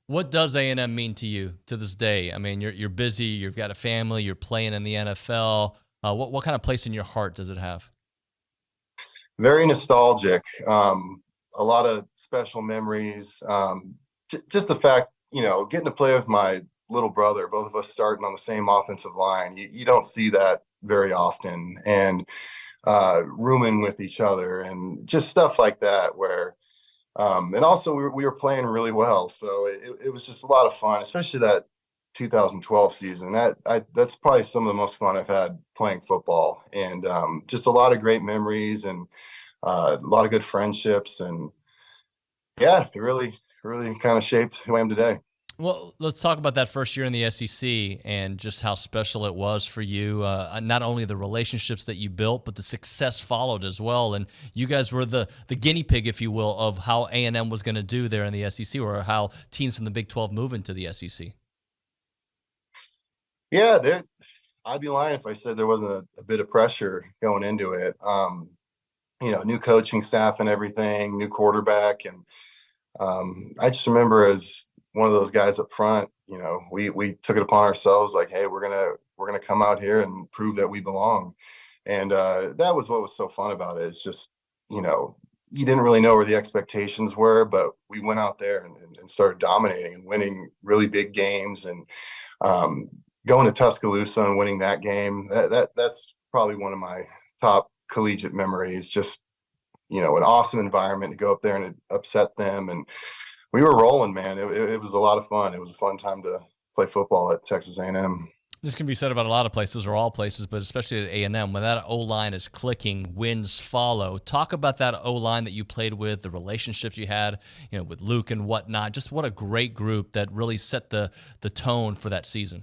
What does A&M mean to you to this day? I mean, you're busy, you've got a family, you're playing in the NFL. What kind of place in your heart does it have? Very nostalgic. A lot of special memories. Just the fact, getting to play with my little brother, both of us starting on the same offensive line. You don't see that very often. And rooming with each other and just stuff like that where and also we were playing really well, so it was just a lot of fun, especially that 2012 season. That's probably some of the most fun I've had playing football, and just a lot of great memories and a lot of good friendships, and yeah, it really kind of shaped who I am today. Well, let's talk about that first year in the SEC and just how special it was for you. Not only the relationships that you built, but the success followed as well. And you guys were the guinea pig, if you will, of how A&M was going to do there in the SEC, or how teams from the Big 12 move into the SEC. Yeah, I'd be lying if I said there wasn't a bit of pressure going into it. New coaching staff and everything, new quarterback. And I just remember as one of those guys up front, we took it upon ourselves, like, hey, we're gonna come out here and prove that we belong. And that was what was so fun about it. It's just, you didn't really know where the expectations were, but we went out there and started dominating and winning really big games, and going to Tuscaloosa and winning that game. That's probably one of my top collegiate memories. Just, an awesome environment to go up there and upset them. And we were rolling, man. It was a lot of fun. It was a fun time to play football at Texas A&M. This can be said about a lot of places, or all places, but especially at A&M. When that O-line is clicking, wins follow. Talk about that O-line that you played with, the relationships you had, with Luke and whatnot. Just what a great group that really set the tone for that season.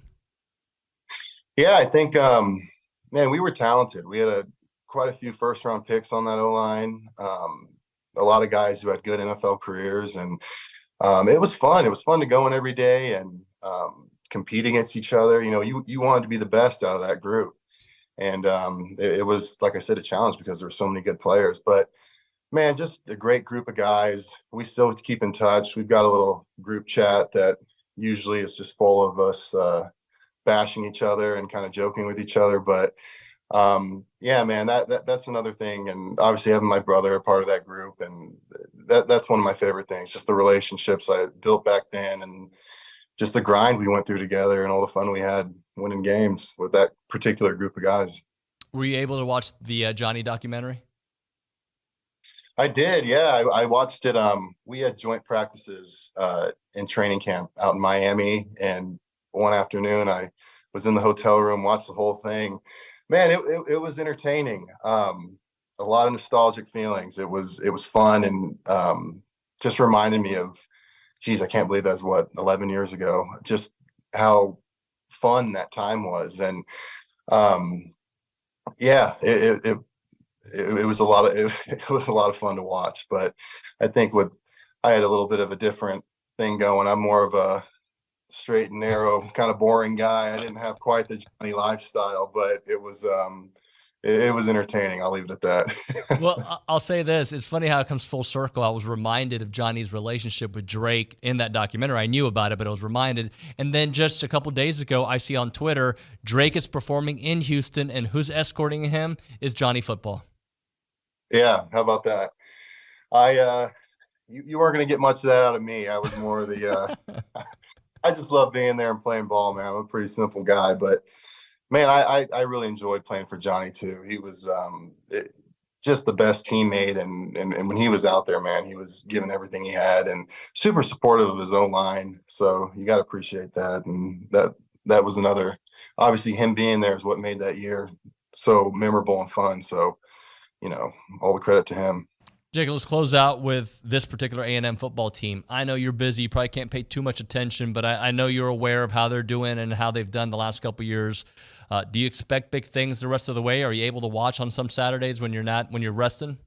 Yeah, I think, man, we were talented. We had quite a few first-round picks on that O-line. A lot of guys who had good NFL careers, and it was fun. It was fun to go in every day and compete against each other. You wanted to be the best out of that group. And it was, like I said, a challenge because there were so many good players. But, man, just a great group of guys. We still keep in touch. We've got a little group chat that usually is just full of us bashing each other and kind of joking with each other. But, yeah, man, that's another thing. And obviously having my brother a part of that group, and that's one of my favorite things, just the relationships I built back then, and just the grind we went through together and all the fun we had winning games with that particular group of guys. Were you able to watch the Johnny documentary? I did. Yeah. I watched it. We had joint practices in training camp out in Miami, and one afternoon I was in the hotel room, watched the whole thing. Man, it was entertaining. A lot of nostalgic feelings. It was fun, and just reminded me of, geez, I can't believe that's 11 years ago. Just how fun that time was, and yeah, it was a lot of fun to watch. But I think I had a little bit of a different thing going. I'm more of a straight and narrow kind of boring guy. I didn't have quite the Johnny lifestyle, but it was entertaining. I'll leave it at that. Well, I'll say this. It's funny how it comes full circle. I was reminded of Johnny's relationship with Drake in that documentary. I knew about it, but I was reminded. And then just a couple days ago, I see on Twitter, Drake is performing in Houston, and who's escorting him is Johnny Football. Yeah, how about that? You weren't going to get much of that out of me. I was more of the I just love being there and playing ball, man. I'm a pretty simple guy, but man, I really enjoyed playing for Johnny too. He was just the best teammate, and when he was out there, man, he was giving everything he had and super supportive of his own line. So you got to appreciate that, and that was another. Obviously, him being there is what made that year so memorable and fun. So all the credit to him. Jacob, let's close out with this particular A&M football team. I know you're busy. You probably can't pay too much attention, but I know you're aware of how they're doing and how they've done the last couple of years. Do you expect big things the rest of the way? Are you able to watch on some Saturdays when you're resting?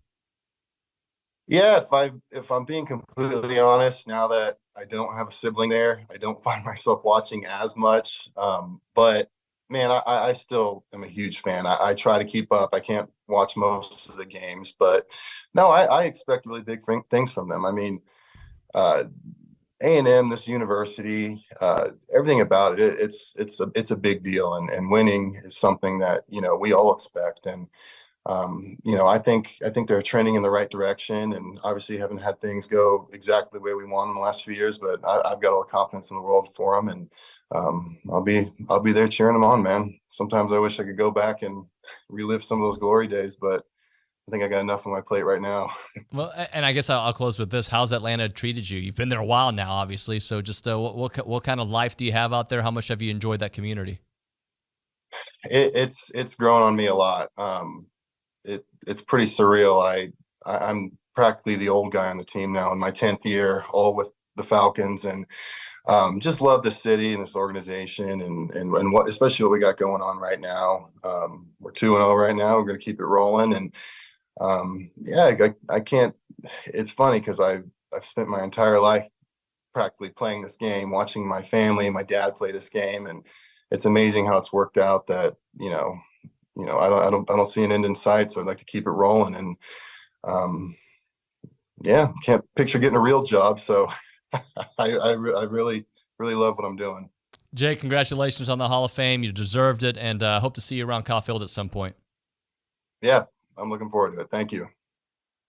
Yeah, if I'm being completely honest, now that I don't have a sibling there, I don't find myself watching as much. But man, I still am a huge fan. I try to keep up. I can't watch most of the games, but no, I expect really big things from them. I mean, A&M, this university, everything about it, it's a big deal, and winning is something that we all expect. And I think they're trending in the right direction, and obviously haven't had things go exactly the way we want in the last few years, but I've got all the confidence in the world for them, and I'll be there cheering them on, man. Sometimes I wish I could go back and relive some of those glory days, but I think I got enough on my plate right now. Well, and I guess I'll close with this. How's Atlanta treated you? You've been there a while now, obviously. So just what kind of life do you have out there? How much have you enjoyed that community? It's grown on me a lot. It's pretty surreal. I'm practically the old guy on the team now in my 10th year, all with the Falcons, and just love the city and this organization and what, especially what we got going on right now. We're 2-0 right now. We're going to keep it rolling, and I can't. It's funny because I've spent my entire life practically playing this game, watching my family and my dad play this game, and it's amazing how it's worked out. That I don't see an end in sight, so I'd like to keep it rolling. And can't picture getting a real job, so I really love what I'm doing. Jay, congratulations on the Hall of Fame. You deserved it, and hope to see you around Caulfield at some point. Yeah, I'm looking forward to it. Thank you.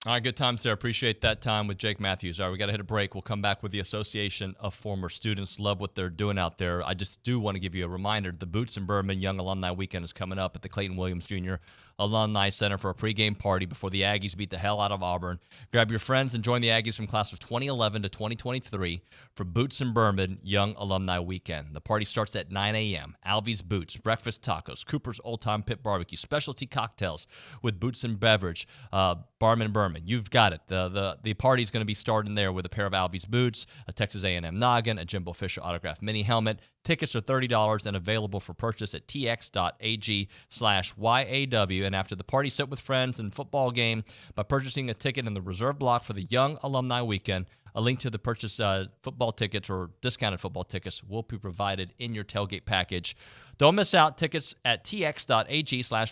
All right, good times there. Appreciate that time with Jake Matthews. All right, we got to hit a break. We'll come back with the Association of Former Students. Love what they're doing out there. I just do want to give you a reminder. The Boots and Bourbon Young Alumni Weekend is coming up at the Clayton Williams Jr. Alumni Center for a pregame party before the Aggies beat the hell out of Auburn. Grab your friends and join the Aggies from class of 2011 to 2023 for Boots and Bourbon Young Alumni Weekend. The party starts at 9 a.m. Alvy's Boots, breakfast tacos, Cooper's Old Time Pit Barbecue, specialty cocktails with Boots and Beverage, Barman Berman. You've got it. The party's going to be starting there with a pair of Alvy's boots, a Texas A&M noggin, a Jimbo Fisher autographed mini helmet. Tickets are $30 and available for purchase at tx.ag/YAW. And after the party, sit with friends and football game by purchasing a ticket in the reserve block for the Young Alumni Weekend. A link to the purchase football tickets or discounted football tickets will be provided in your tailgate package. Don't miss out. Tickets at tx.ag/YAW.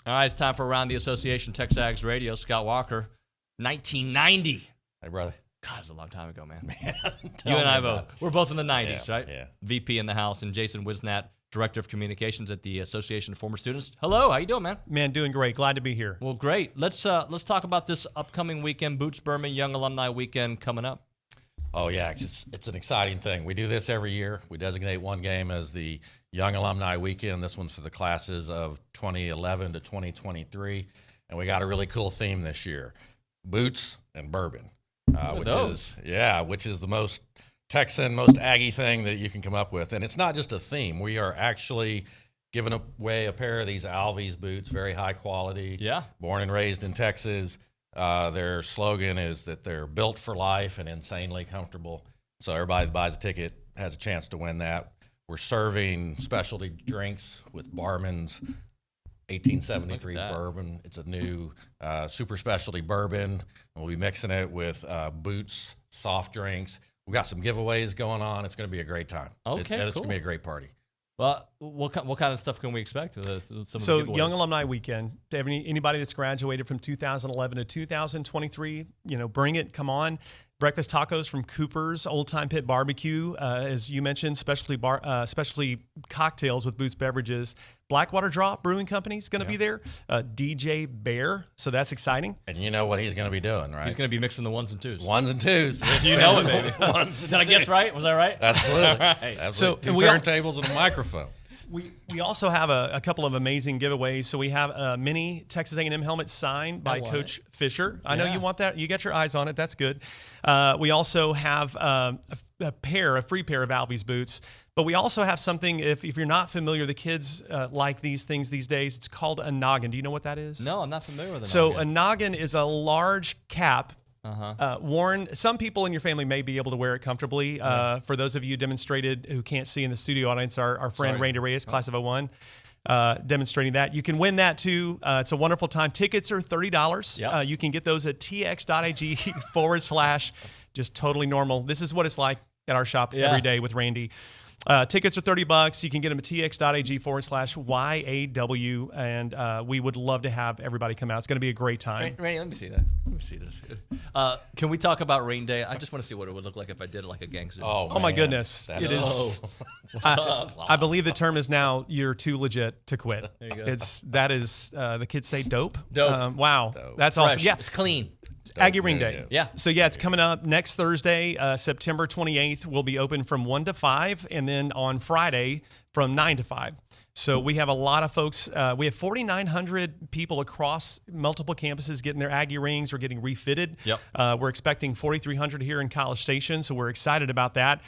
All right, it's time for Around the Association, TexAgs Radio. Scott Walker, 1990. Hey, brother. God, it's a long time ago, man. You and I we're both in the 90s, right? Yeah. VP in the house, and Jason Wisnat, Director of Communications at the Association of Former Students. Hello, how you doing, man? Man, doing great. Glad to be here. Well, great. Let's talk about this upcoming weekend, Boots Berman Young Alumni Weekend coming up. Oh, yeah, it's an exciting thing. We do this every year. We designate one game as the Young Alumni Weekend. This one's for the classes of 2011 to 2023. And we got a really cool theme this year, boots and bourbon, which is the most Texan, most Aggie thing that you can come up with. And it's not just a theme. We are actually giving away a pair of these Alves boots, very high quality. Yeah. Born and raised in Texas. Their slogan is that they're built for life and insanely comfortable. So everybody that buys a ticket has a chance to win that. We're serving specialty drinks with Barman's 1873 bourbon. It's a new super specialty bourbon. We'll be mixing it with Boots soft drinks. We've got some giveaways going on. It's going to be a great time. It's going to be a great party. Well, what kind of stuff can we expect? So, Young Alumni Weekend. Anybody that's graduated from 2011 to 2023, bring it. Come on. Breakfast tacos from Cooper's, Old Time Pit Barbecue, as you mentioned, specialty cocktails with Boots Beverages. Blackwater Drop Brewing Company is going to be there. DJ Bear, so that's exciting. And you know what he's going to be doing, right? He's going to be mixing the ones and twos. Ones and twos. You know it, baby. Did I guess right? Was I right? Absolutely. All right. Absolutely. Two turntables and a microphone. We also have a couple of amazing giveaways. So we have a mini Texas A&M helmet signed by Coach Fisher. I know you want that. You got your eyes on it. That's good. We also have a free pair of Alves boots. But we also have something, if you're not familiar, the kids like these things these days. It's called a noggin. Do you know what that is? No, I'm not familiar with a noggin. So a noggin is a large cap worn. Some people in your family may be able to wear it comfortably. For those of you demonstrated who can't see in the studio audience, our friend Randy Reyes, class of 01, demonstrating that. You can win that too. It's a wonderful time. Tickets are $30. Yep. You can get those at tx.ag / just totally normal. This is what it's like at our shop every day with Randy. Tickets are $30. You can get them at tx.ag / YAW, and we would love to have everybody come out. It's going to be a great time. Randy, let me see that. Let me see this. Can we talk about rain day? I just want to see what it would look like if I did it like a gangster. Oh my goodness. It is. I believe the term is now you're too legit to quit. There you go. The kids say dope. Dope. Wow. Dope. That's Fresh. awesome. Yeah. It's clean. Aggie Ring Day. Yeah. So, it's coming up next Thursday, September 28th. We'll be open from 1 to 5, and then on Friday from 9 to 5. So we have a lot of folks. We have 4,900 people across multiple campuses getting their Aggie rings or getting refitted. Yep. We're expecting 4,300 here in College Station, so we're excited about that.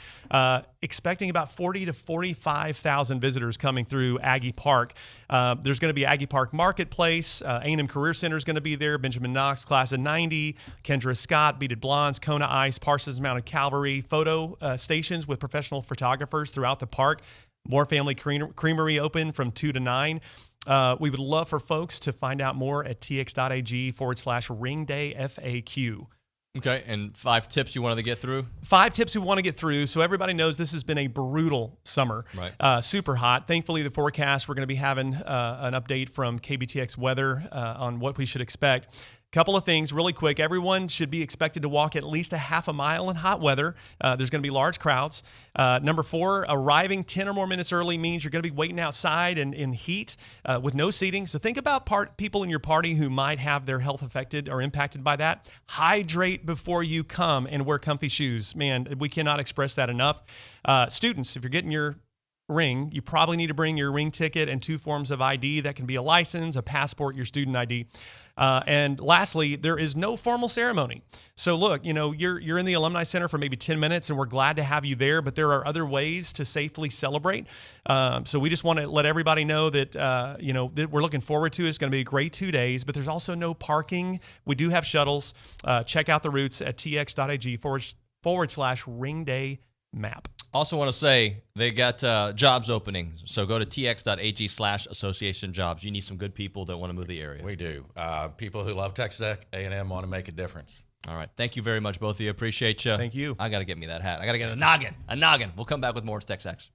Expecting about 40 to 45,000 visitors coming through Aggie Park. There's going to be Aggie Park Marketplace. A&M Career Center is going to be there. Benjamin Knox, class of 90. Kendra Scott, Beaded Blondes, Kona Ice, Parsons Mounted Cavalry. Photo stations with professional photographers throughout the park. More Family Creamery open from 2 to 9. We would love for folks to find out more at tx.ag / Ring Day FAQ. Okay, and 5 tips you wanted to get through? 5 tips we want to get through. So everybody knows this has been a brutal summer. Right. Super hot. Thankfully, the forecast, we're going to be having an update from KBTX Weather on what we should expect. Couple of things really quick. Everyone should be expected to walk at least a half a mile in hot weather. There's going to be large crowds. Number 4, arriving 10 or more minutes early means you're going to be waiting outside in heat with no seating. So think about people in your party who might have their health affected or impacted by that. Hydrate before you come and wear comfy shoes. Man, we cannot express that enough. Students, if you're getting your ring, you probably need to bring your ring ticket and 2 forms of ID. That can be a license, a passport, your student ID. And lastly, there is no formal ceremony. So look, you're in the Alumni Center for maybe 10 minutes, and we're glad to have you there, but there are other ways to safely celebrate. So we just want to let everybody know that, that we're looking forward to. It's going to be a great 2 days, but there's also no parking. We do have shuttles. Check out the routes at tx.ag / Ring Day map. Also want to say they got jobs opening, so go to tx.ag / association jobs. You need some good people that want to move the area. We do. People who love Texas A&M want to make a difference. All right. Thank you very much, both of you. Appreciate you. Thank you. I got to get me that hat. I got to get a noggin. A noggin. We'll come back with more. It's TexAgs.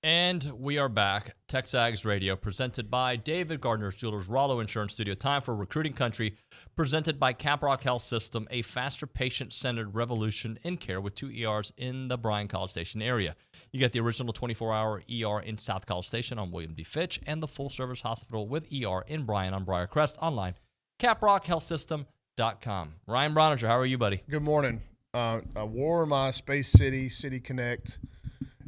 And we are back. TexAgs Radio, presented by David Gardner's Jewelers, Rollo Insurance Studio. Time for Recruiting Country, presented by Caprock Health System, a faster patient-centered revolution in care with 2 ERs in the Bryan College Station area. You get the original 24-hour ER in South College Station on William D. Fitch and the full-service hospital with ER in Bryan on Briarcrest. Online, caprockhealthsystem.com. Ryan Browninger, how are you, buddy? Good morning. I wore my Space City Connect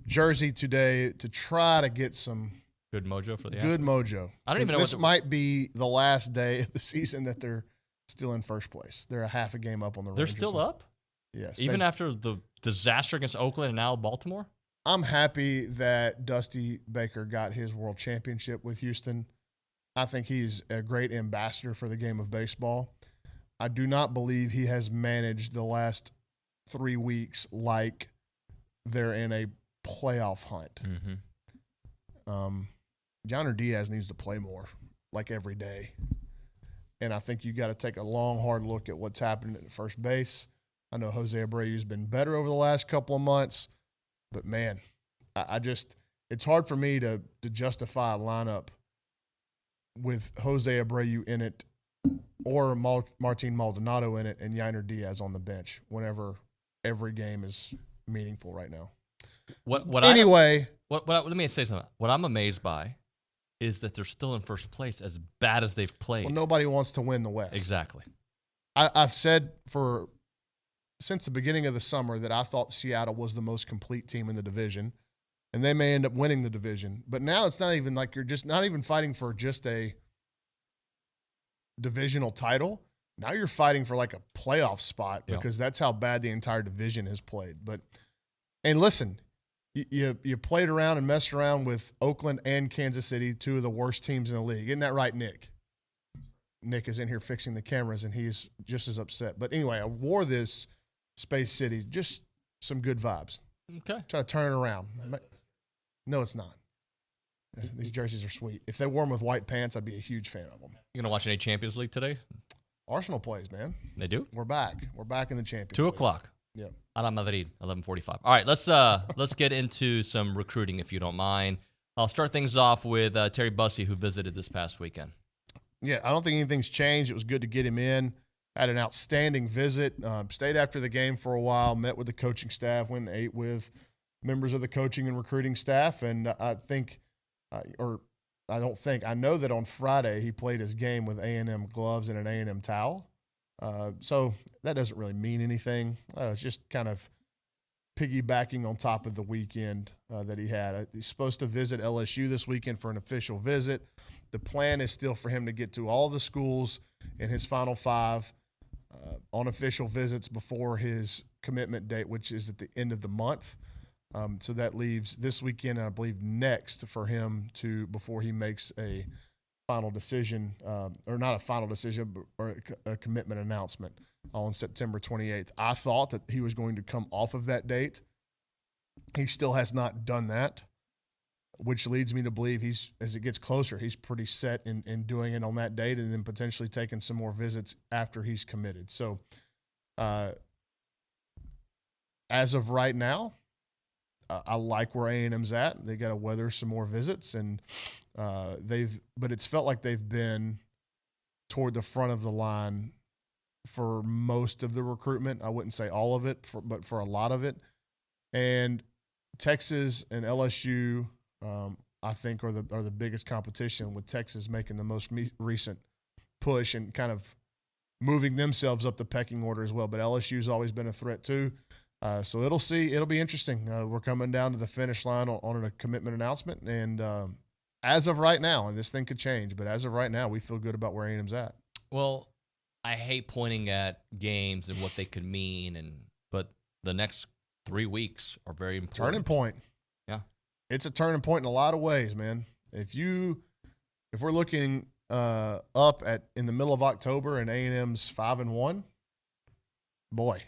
jersey today to try to get some good mojo for the good mojo. I don't even know. This might be the last day of the season that they're still in first place. They're a half a game up on the Rangers. They're still up? Yes. Even after the disaster against Oakland and now Baltimore? I'm happy that Dusty Baker got his world championship with Houston. I think he's a great ambassador for the game of baseball. I do not believe he has managed the last 3 weeks like they're in a playoff hunt. Yonder Diaz needs to play more, like every day. And I think you got to take a long, hard look at what's happening at first base. I know Jose Abreu's been better over the last couple of months, but man, I just it's hard for me to justify a lineup with Jose Abreu in it or Martin Maldonado in it and Yonder Diaz on the bench whenever every game is meaningful right now. Let me say something. What I'm amazed by is that they're still in first place as bad as they've played. Well, nobody wants to win the West. Exactly. I've said since the beginning of the summer that I thought Seattle was the most complete team in the division, and they may end up winning the division. But now it's not even like you're just not even fighting for just a divisional title. Now you're fighting for like a playoff spot because that's how bad the entire division has played. And listen, you played around and messed around with Oakland and Kansas City, 2 of the worst teams in the league. Isn't that right, Nick? Nick is in here fixing the cameras, and he's just as upset. But anyway, I wore this Space City, just some good vibes. Okay. Try to turn it around. No, it's not. These jerseys are sweet. If they wore them with white pants, I'd be a huge fan of them. You going to watch any Champions League today? Arsenal plays, man. They do? We're back. We're back in the Champions 2 League. o'clock. Yep. Ala Madrid, 11:45. All right, let's get into some recruiting, if you don't mind. I'll start things off with Terry Bussey, who visited this past weekend. Yeah, I don't think anything's changed. It was good to get him in. Had an outstanding visit. Stayed after the game for a while, met with the coaching staff, went and ate with members of the coaching and recruiting staff. And I know that on Friday he played his game with A&M gloves and an A&M towel. So that doesn't really mean anything. It's just kind of piggybacking on top of the weekend that he had. He's supposed to visit LSU this weekend for an official visit. The plan is still for him to get to all the schools in his Final 5 on official visits before his commitment date, which is at the end of the month. So that leaves this weekend, and I believe next, for him before he makes a final decision, or not a final decision, but a commitment announcement on September 28th. I thought that he was going to come off of that date. He still has not done that, which leads me to believe as it gets closer, he's pretty set in doing it on that date and then potentially taking some more visits after he's committed. So as of right now, I like where A&M's at. They got to weather some more visits, and but it's felt like they've been toward the front of the line for most of the recruitment. I wouldn't say all of it, but for a lot of it. And Texas and LSU, I think, are the biggest competition, with Texas making the most recent push and kind of moving themselves up the pecking order as well. But LSU's always been a threat too. So it'll be interesting. We're coming down to the finish line on a commitment announcement, and as of right now, and this thing could change, but as of right now, we feel good about where A&M's at. Well, I hate pointing at games and what they could mean, but the next 3 weeks are very important. Turning point. Yeah, it's a turning point in a lot of ways, man. If we're looking up in the middle of October and A&M's 5-1, boy.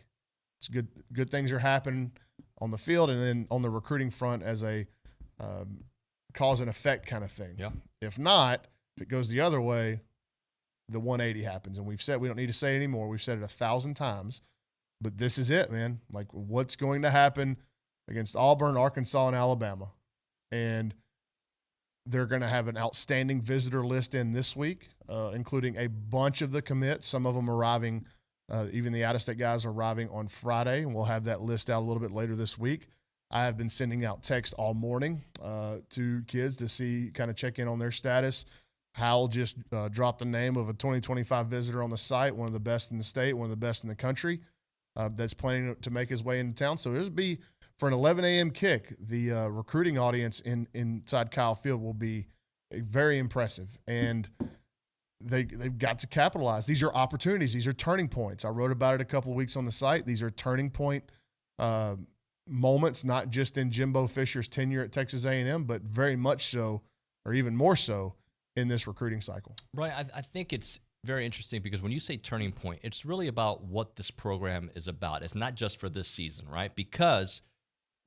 It's good things are happening on the field and then on the recruiting front as a cause and effect kind of thing. Yeah. If not, if it goes the other way, the 180 happens. And we've said, we don't need to say it anymore. We've said it 1,000 times, but this is it, man. Like, what's going to happen against Auburn, Arkansas, and Alabama? And they're going to have an outstanding visitor list in this week, including a bunch of the commits. Some of them arriving, even the out-of-state guys are arriving on Friday, and we'll have that list out a little bit later this week. I have been sending out text all morning to kids to see, kind of check in on their status. Hal just dropped the name of a 2025 visitor on the site, one of the best in the state, one of the best in the country, that's planning to make his way into town. So it'll be, for an 11 a.m. kick, the recruiting audience inside Kyle Field will be very impressive. And they've got to capitalize. These are opportunities. These are turning points. I wrote about it a couple of weeks on the site. These are turning point moments, not just in Jimbo Fisher's tenure at Texas A&M, but very much so, or even more so, in this recruiting cycle. Right. I think it's very interesting because when you say turning point, it's really about what this program is about. It's not just for this season, right? Because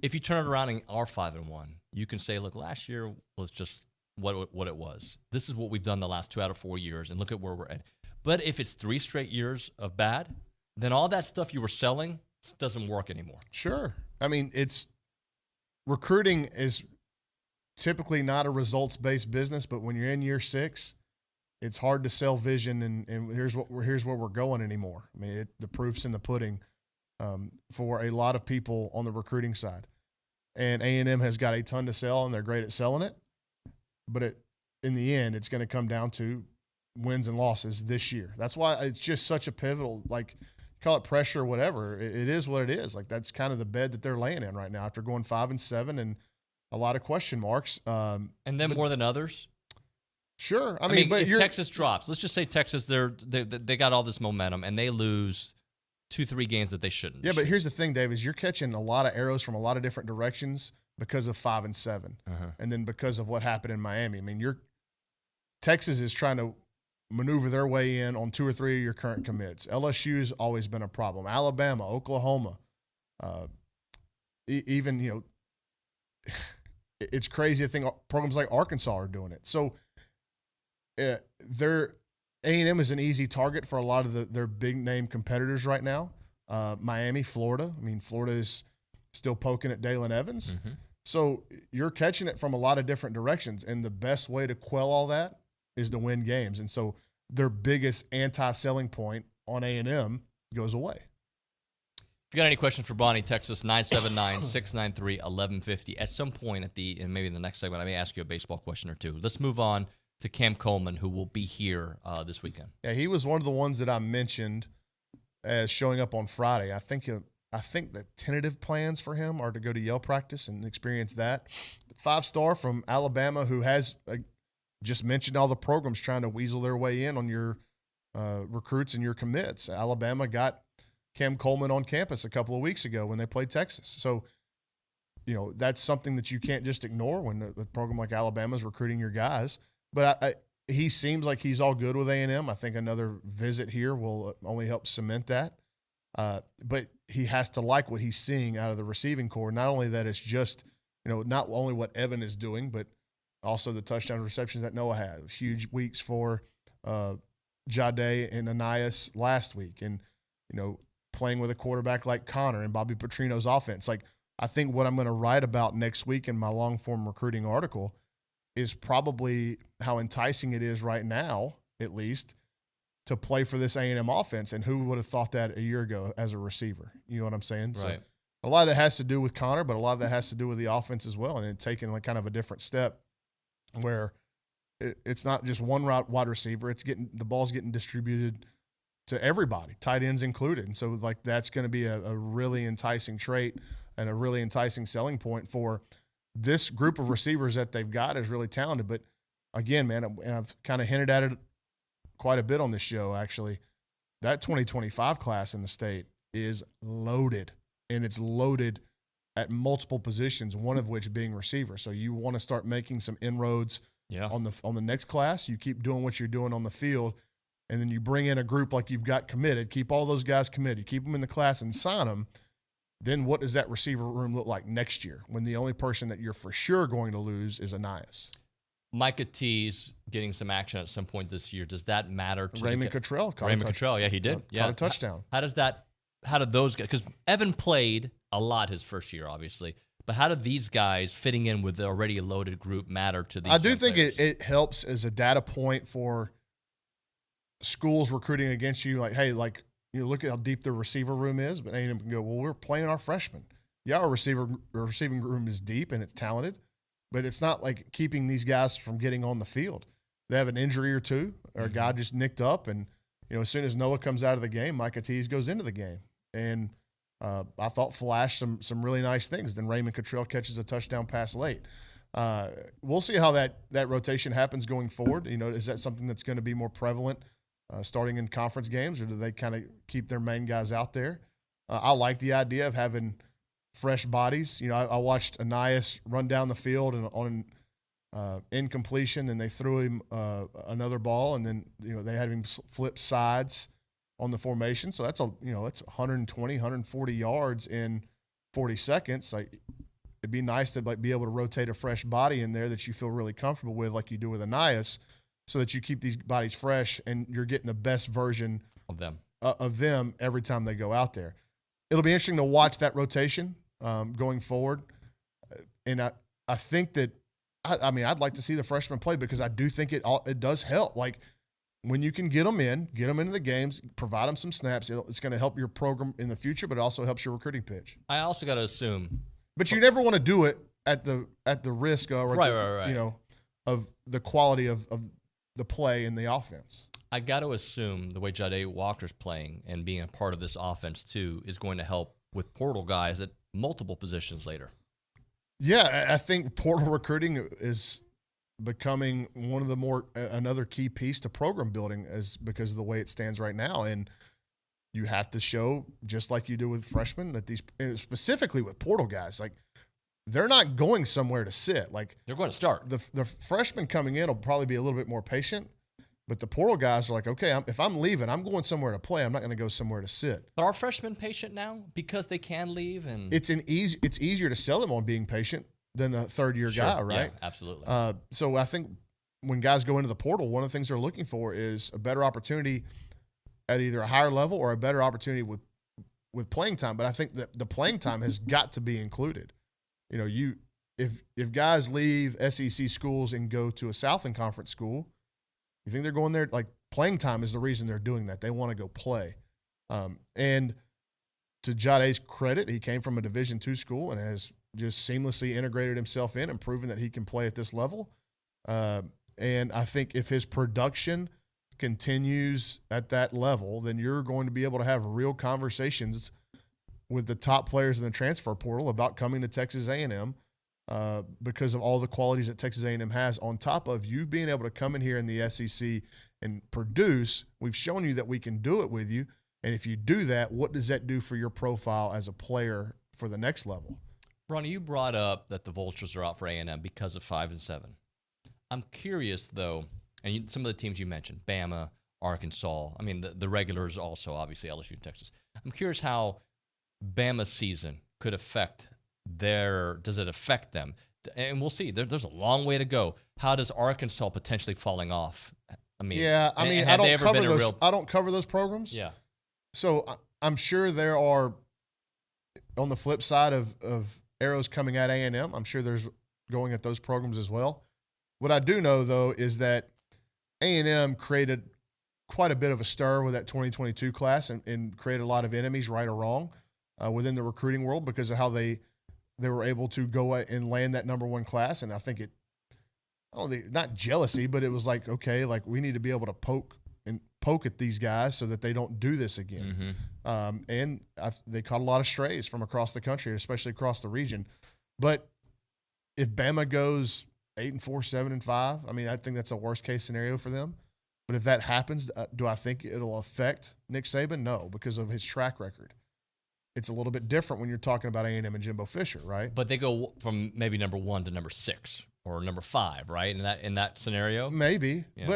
if you turn it around and are 5-1, you can say, look, last year was just what it was. This is what we've done the last 2 out of 4 years, and look at where we're at. But if it's 3 straight years of bad, then all that stuff you were selling doesn't work anymore. Sure. I mean, recruiting is typically not a results-based business, but when you're in year 6, it's hard to sell vision and here's where we're going anymore. I mean, the proof's in the pudding for a lot of people on the recruiting side. And A&M has got a ton to sell, and they're great at selling it. But in the end, it's going to come down to wins and losses this year. That's why it's just such a pivotal, like, call it pressure or whatever. It is what it is. Like, that's kind of the bed that they're laying in right now after going 5-7 and a lot of question marks. And then more than others? Sure. I mean, but if Texas drops, let's just say Texas, they got all this momentum, and they lose 2-3 games that they shouldn't. Yeah, but here's the thing, Dave, is you're catching a lot of arrows from a lot of different directions because of 5-7, and then because of what happened in Miami. I mean, Texas is trying to maneuver their way in on 2 or 3 of your current commits. LSU's always been a problem. Alabama, Oklahoma, even, it's crazy to think programs like Arkansas are doing it. So A&M is an easy target for a lot of their big-name competitors right now. Miami, Florida. I mean, Florida is still poking at Dalen Evans. So you're catching it from a lot of different directions, and the best way to quell all that is to win games. And so their biggest anti-selling point on A&M goes away. If you got any questions for Bonnie, text us 979-693-1150. At some point and maybe in the next segment, I may ask you a baseball question or two. Let's move on to Cam Coleman, who will be here this weekend. Yeah, he was one of the ones that I mentioned as showing up on Friday. I think the tentative plans for him are to go to Yale practice and experience that. 5-star from Alabama, who has just mentioned all the programs trying to weasel their way in on your recruits and your commits. Alabama got Cam Coleman on campus a couple of weeks ago when they played Texas. So, that's something that you can't just ignore when a program like Alabama is recruiting your guys. But he seems like he's all good with A&M. I think another visit here will only help cement that. But he has to like what he's seeing out of the receiving corps. Not only that, it's just, not only what Evan is doing, but also the touchdown receptions that Noah had. Huge weeks for Jade and Ananias last week. And, playing with a quarterback like Connor and Bobby Petrino's offense. Like, I think what I'm going to write about next week in my long-form recruiting article is probably how enticing it is right now, at least, to play for this A&M offense. And who would have thought that a year ago as a receiver? You know what I'm saying? Right. So a lot of that has to do with Connor, but a lot of that has to do with the offense as well. And it taking like kind of a different step where it's not just one wide receiver. The ball's getting distributed to everybody, tight ends included. And so like that's going to be a really enticing trait and a really enticing selling point for this group of receivers that they've got is really talented. But again, man, I've kind of hinted at it quite a bit on this show, actually. That 2025 class in the state is loaded, and it's loaded at multiple positions, one of which being receiver. So you want to start making some inroads on the next class. You keep doing what you're doing on the field, and then you bring in a group like you've got committed, keep all those guys committed, keep them in the class and sign them. Then what does that receiver room look like next year when the only person that you're for sure going to lose is Ananias? Micah T's getting some action at some point this year. Does that matter to Raymond Cottrell? Raymond Cottrell, yeah, he did. Caught a touchdown. How did those guys? Because Evan played a lot his first year, obviously. But how do these guys fitting in with the already loaded group matter to these? I do think players? it helps as a data point for schools recruiting against you. Like, hey, like, you look at how deep the receiver room is, but A&M can go, well, we're playing our freshmen. Yeah, our receiving room is deep and it's talented, but it's not like keeping these guys from getting on the field. They have an injury or two, or a guy just nicked up, and as soon as Noah comes out of the game, Micah Tease goes into the game. And I thought flashed some really nice things. Then Raymond Cottrell catches a touchdown pass late. We'll see how that rotation happens going forward. Is that something that's going to be more prevalent starting in conference games, or do they kind of keep their main guys out there? I like the idea of having fresh bodies. I watched Anias run down the field and on incompletion, and they threw him another ball, and then they had him flip sides on the formation. So that's it's 120, 140 yards in 40 seconds. Like, it'd be nice to be able to rotate a fresh body in there that you feel really comfortable with, like you do with Anias, so that you keep these bodies fresh and you're getting the best version of them every time they go out there. It'll be interesting to watch that rotation going forward. And I think that I'd like to see the freshmen play, because I do think it does help. Like, when you can get them into the games, provide them some snaps, it's going to help your program in the future, but it also helps your recruiting pitch. I also got to assume. But you never want to do it at the risk of, right. Of the quality of the play in the offense. I got to assume the way Jade Walker's playing and being a part of this offense too is going to help with portal guys at multiple positions later. Yeah, I think portal recruiting is becoming one of the another key piece to program building, because of the way it stands right now. And you have to show, just like you do with freshmen, that these, specifically with portal guys, like, they're not going somewhere to sit. Like, they're going to start. The freshmen coming in will probably be a little bit more patient, but the portal guys are like, okay, if I'm leaving, I'm going somewhere to play. I'm not going to go somewhere to sit. But are freshmen patient now because they can leave? And it's easier to sell them on being patient than a third-year guy, right? Yeah, absolutely. So I think when guys go into the portal, one of the things they're looking for is a better opportunity at either a higher level or a better opportunity with playing time. But I think that the playing time has got to be included. If guys leave SEC schools and go to a Southland Conference school, you think they're going there? Like, playing time is the reason they're doing that. They want to go play. And to Jade's credit, he came from a Division II school and has just seamlessly integrated himself in and proven that he can play at this level. And I think if his production continues at that level, then you're going to be able to have real conversations with the top players in the transfer portal about coming to Texas A&M because of all the qualities that Texas A&M has, on top of you being able to come in here in the SEC and produce. We've shown you that we can do it with you. And if you do that, what does that do for your profile as a player for the next level? Ronnie, you brought up that the Vultures are out for A&M because of 5 and 7. I'm curious, though, and some of the teams you mentioned, Bama, Arkansas, I mean, the regulars also, obviously, LSU and Texas. I'm curious how Bama's season could affect does it affect them? And we'll see. There's a long way to go. How does Arkansas potentially falling off? I mean, I don't cover those programs. Yeah. So I'm sure there are, on the flip side of arrows coming at A&M, I'm sure there's going at those programs as well. What I do know, though, is that A&M created quite a bit of a stir with that 2022 class and created a lot of enemies, right or wrong, within the recruiting world because of how they were able to go and land that number 1 class. And I think not jealousy, but it was like, okay, like, we need to be able to poke at these guys so that they don't do this again. And they caught a lot of strays from across the country, especially across the region. But if Bama goes 8-4, 7-5, I mean, I think that's a worst case scenario for them. But if that happens, do I think it'll affect Nick Saban? No, because of his track record. It's a little bit different when you're talking about A&M and Jimbo Fisher, right? But they go from maybe number 1 to number 6 or number 5, right? In that scenario, maybe. Yeah.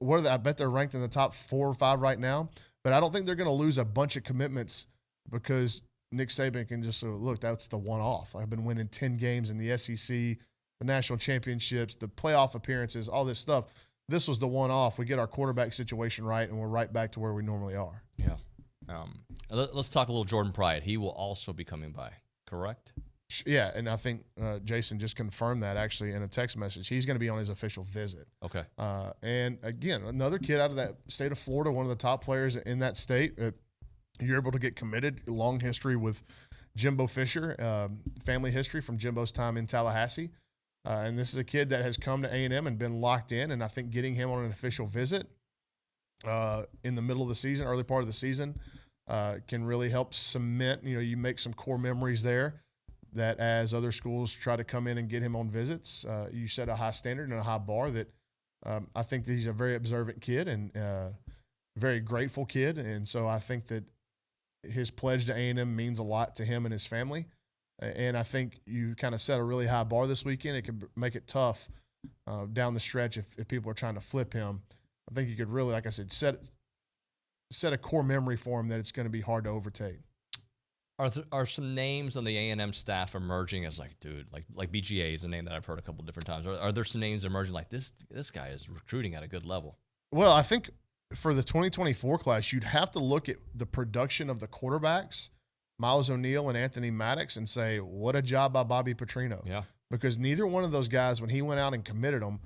But I bet they're ranked in the top 4 or 5 right now. But I don't think they're going to lose a bunch of commitments because Nick Saban can just look. That's the one-off. I've been winning 10 games in the SEC, the national championships, the playoff appearances, all this stuff. This was the one-off. We get our quarterback situation right, and we're right back to where we normally are. Yeah. Let's talk a little Jordan Pride. He will also be coming by, correct? Yeah, and I think Jason just confirmed that actually in a text message. He's going to be on his official visit. Okay. And again, another kid out of that state of Florida, one of the top players in that state. You're able to get committed. Long history with Jimbo Fisher, family history from Jimbo's time in Tallahassee. And this is a kid that has come to A&M and been locked in. And I think getting him on an official visit in the middle of the season, early part of the season, can really help cement. You make some core memories there. That as other schools try to come in and get him on visits, you set a high standard and a high bar that I think that he's a very observant kid and very grateful kid. And so I think that his pledge to A&M means a lot to him and his family. And I think you kind of set a really high bar this weekend. It could make it tough down the stretch if people are trying to flip him. I think you could really, like I said, set a core memory for him that it's going to be hard to overtake. Are some names on the A&M staff emerging as like BGA is a name that I've heard a couple different times. Are there some names emerging like this guy is recruiting at a good level? Well, I think for the 2024 class, you'd have to look at the production of the quarterbacks, Miles O'Neill and Anthony Maddox, and say, what a job by Bobby Petrino. Yeah. Because neither one of those guys, when he went out and committed them,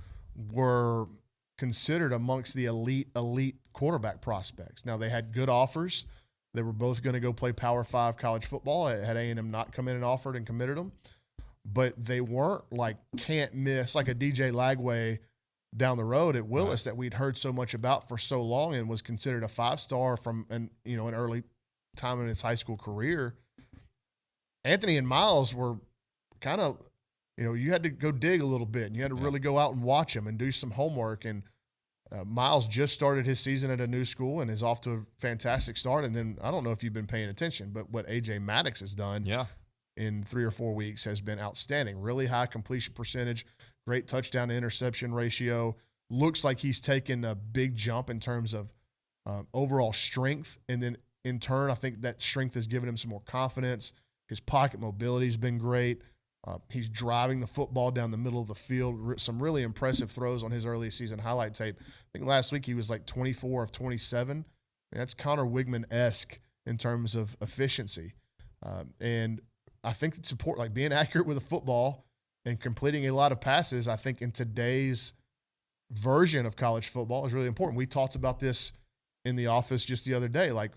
were considered amongst the elite quarterback prospects. Now, they had good offers. They were both going to go play Power 5 college football. Had A&M not come in and offered and committed them. But they weren't like can't miss, like a DJ Lagway down the road at Willis that we'd heard so much about for so long and was considered a 5-star from an early time in his high school career. Anthony and Miles were kind of, you had to go dig a little bit and you had to really go out and watch them and do some homework. And Miles just started his season at a new school and is off to a fantastic start. And then I don't know if you've been paying attention, but what A.J. Maddox has done in 3 or 4 weeks has been outstanding. Really high completion percentage, great touchdown to interception ratio. Looks like he's taken a big jump in terms of overall strength. And then in turn, I think that strength has given him some more confidence. His pocket mobility has been great. He's driving the football down the middle of the field. Some really impressive throws on his early season highlight tape. I think last week he was like 24 of 27. That's Connor Wigman-esque in terms of efficiency. And I think it's important, like being accurate with the football and completing a lot of passes, I think in today's version of college football is really important. We talked about this in the office just the other day. Like,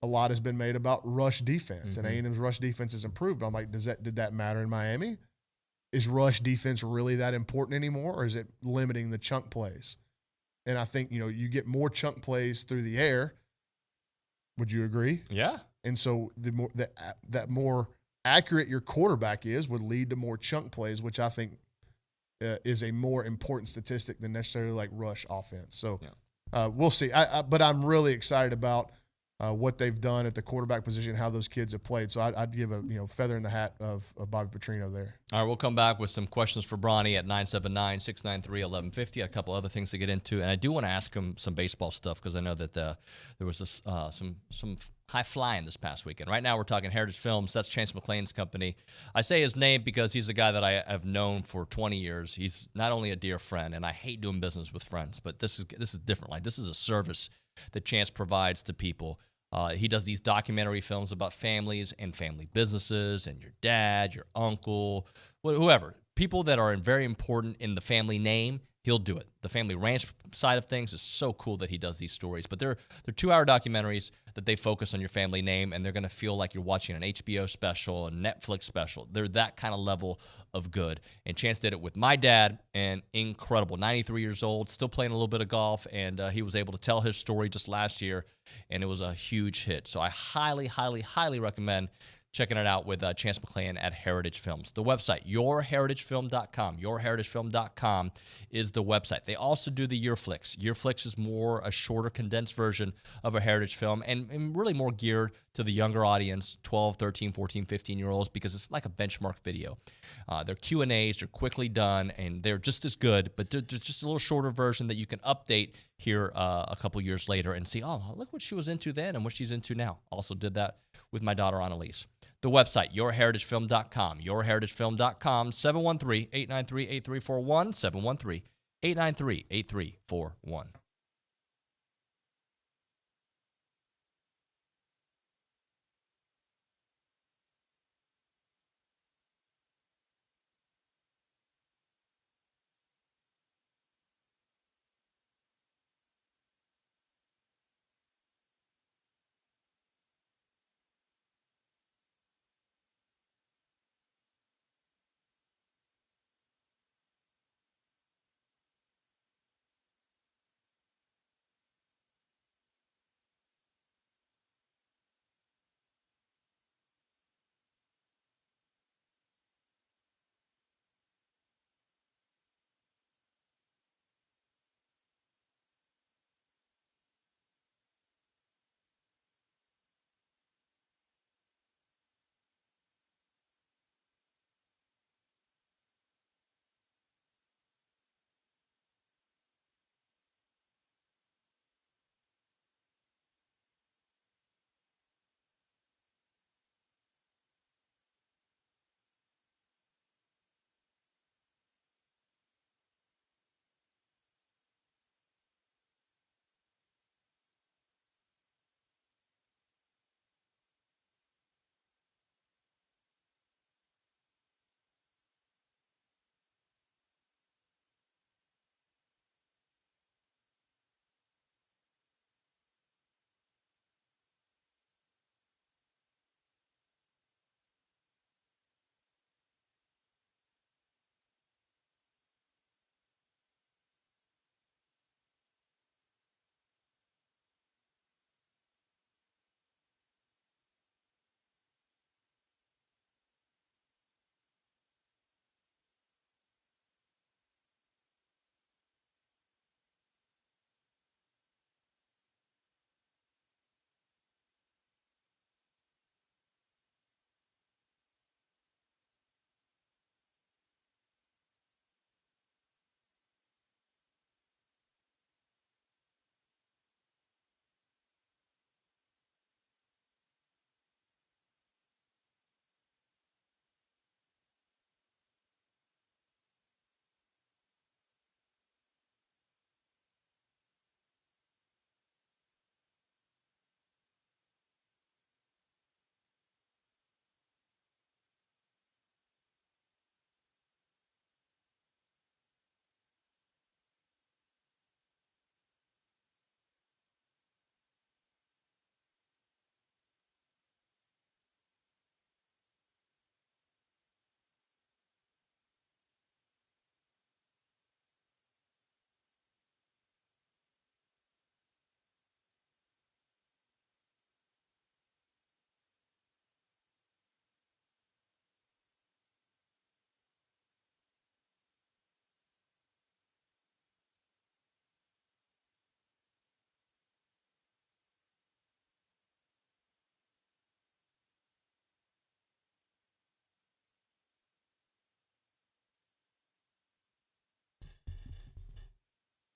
a lot has been made about rush defense, and A&M's rush defense has improved. But I'm like, did that matter in Miami? Is rush defense really that important anymore, or is it limiting the chunk plays? And I think, you get more chunk plays through the air. Would you agree? Yeah. And so the more that more accurate your quarterback is would lead to more chunk plays, which I think is a more important statistic than necessarily like rush offense. So we'll see. But I'm really excited about what they've done at the quarterback position, how those kids have played. So I'd give a feather in the hat of Bobby Petrino there. All right, we'll come back with some questions for Bronny at 979-693-1150. A couple other things to get into, and I do want to ask him some baseball stuff because I know that there was some high flying this past weekend. Right now we're talking Heritage Films. That's Chance McClain's company. I say his name because he's a guy that I have known for 20 years. He's not only a dear friend, and I hate doing business with friends, but this is different. Like, this is a service that Chance provides to people. He does these documentary films about families and family businesses and your dad, your uncle, whoever. People that are very important in the family name, he'll do it. The family ranch side of things is so cool that he does these stories. But they're 2-hour documentaries that they focus on your family name, and they're going to feel like you're watching an HBO special, a Netflix special. They're that kind of level of good. And Chance did it with my dad, and incredible. 93 years old, still playing a little bit of golf, and he was able to tell his story just last year, and it was a huge hit. So I highly, highly, highly recommend checking it out with Chance McClain at Heritage Films. The website, yourheritagefilm.com. Yourheritagefilm.com is the website. They also do the Yearflix. Yearflix is more a shorter, condensed version of a Heritage film and really more geared to the younger audience, 12, 13, 14, 15-year-olds, because it's like a benchmark video. Their Q&As are quickly done, and they're just as good, but there's just a little shorter version that you can update here a couple years later and see, oh, look what she was into then and what she's into now. Also did that with my daughter, Annalise. The website, yourheritagefilm.com. Yourheritagefilm.com, 713-893-8341, 713-893-8341.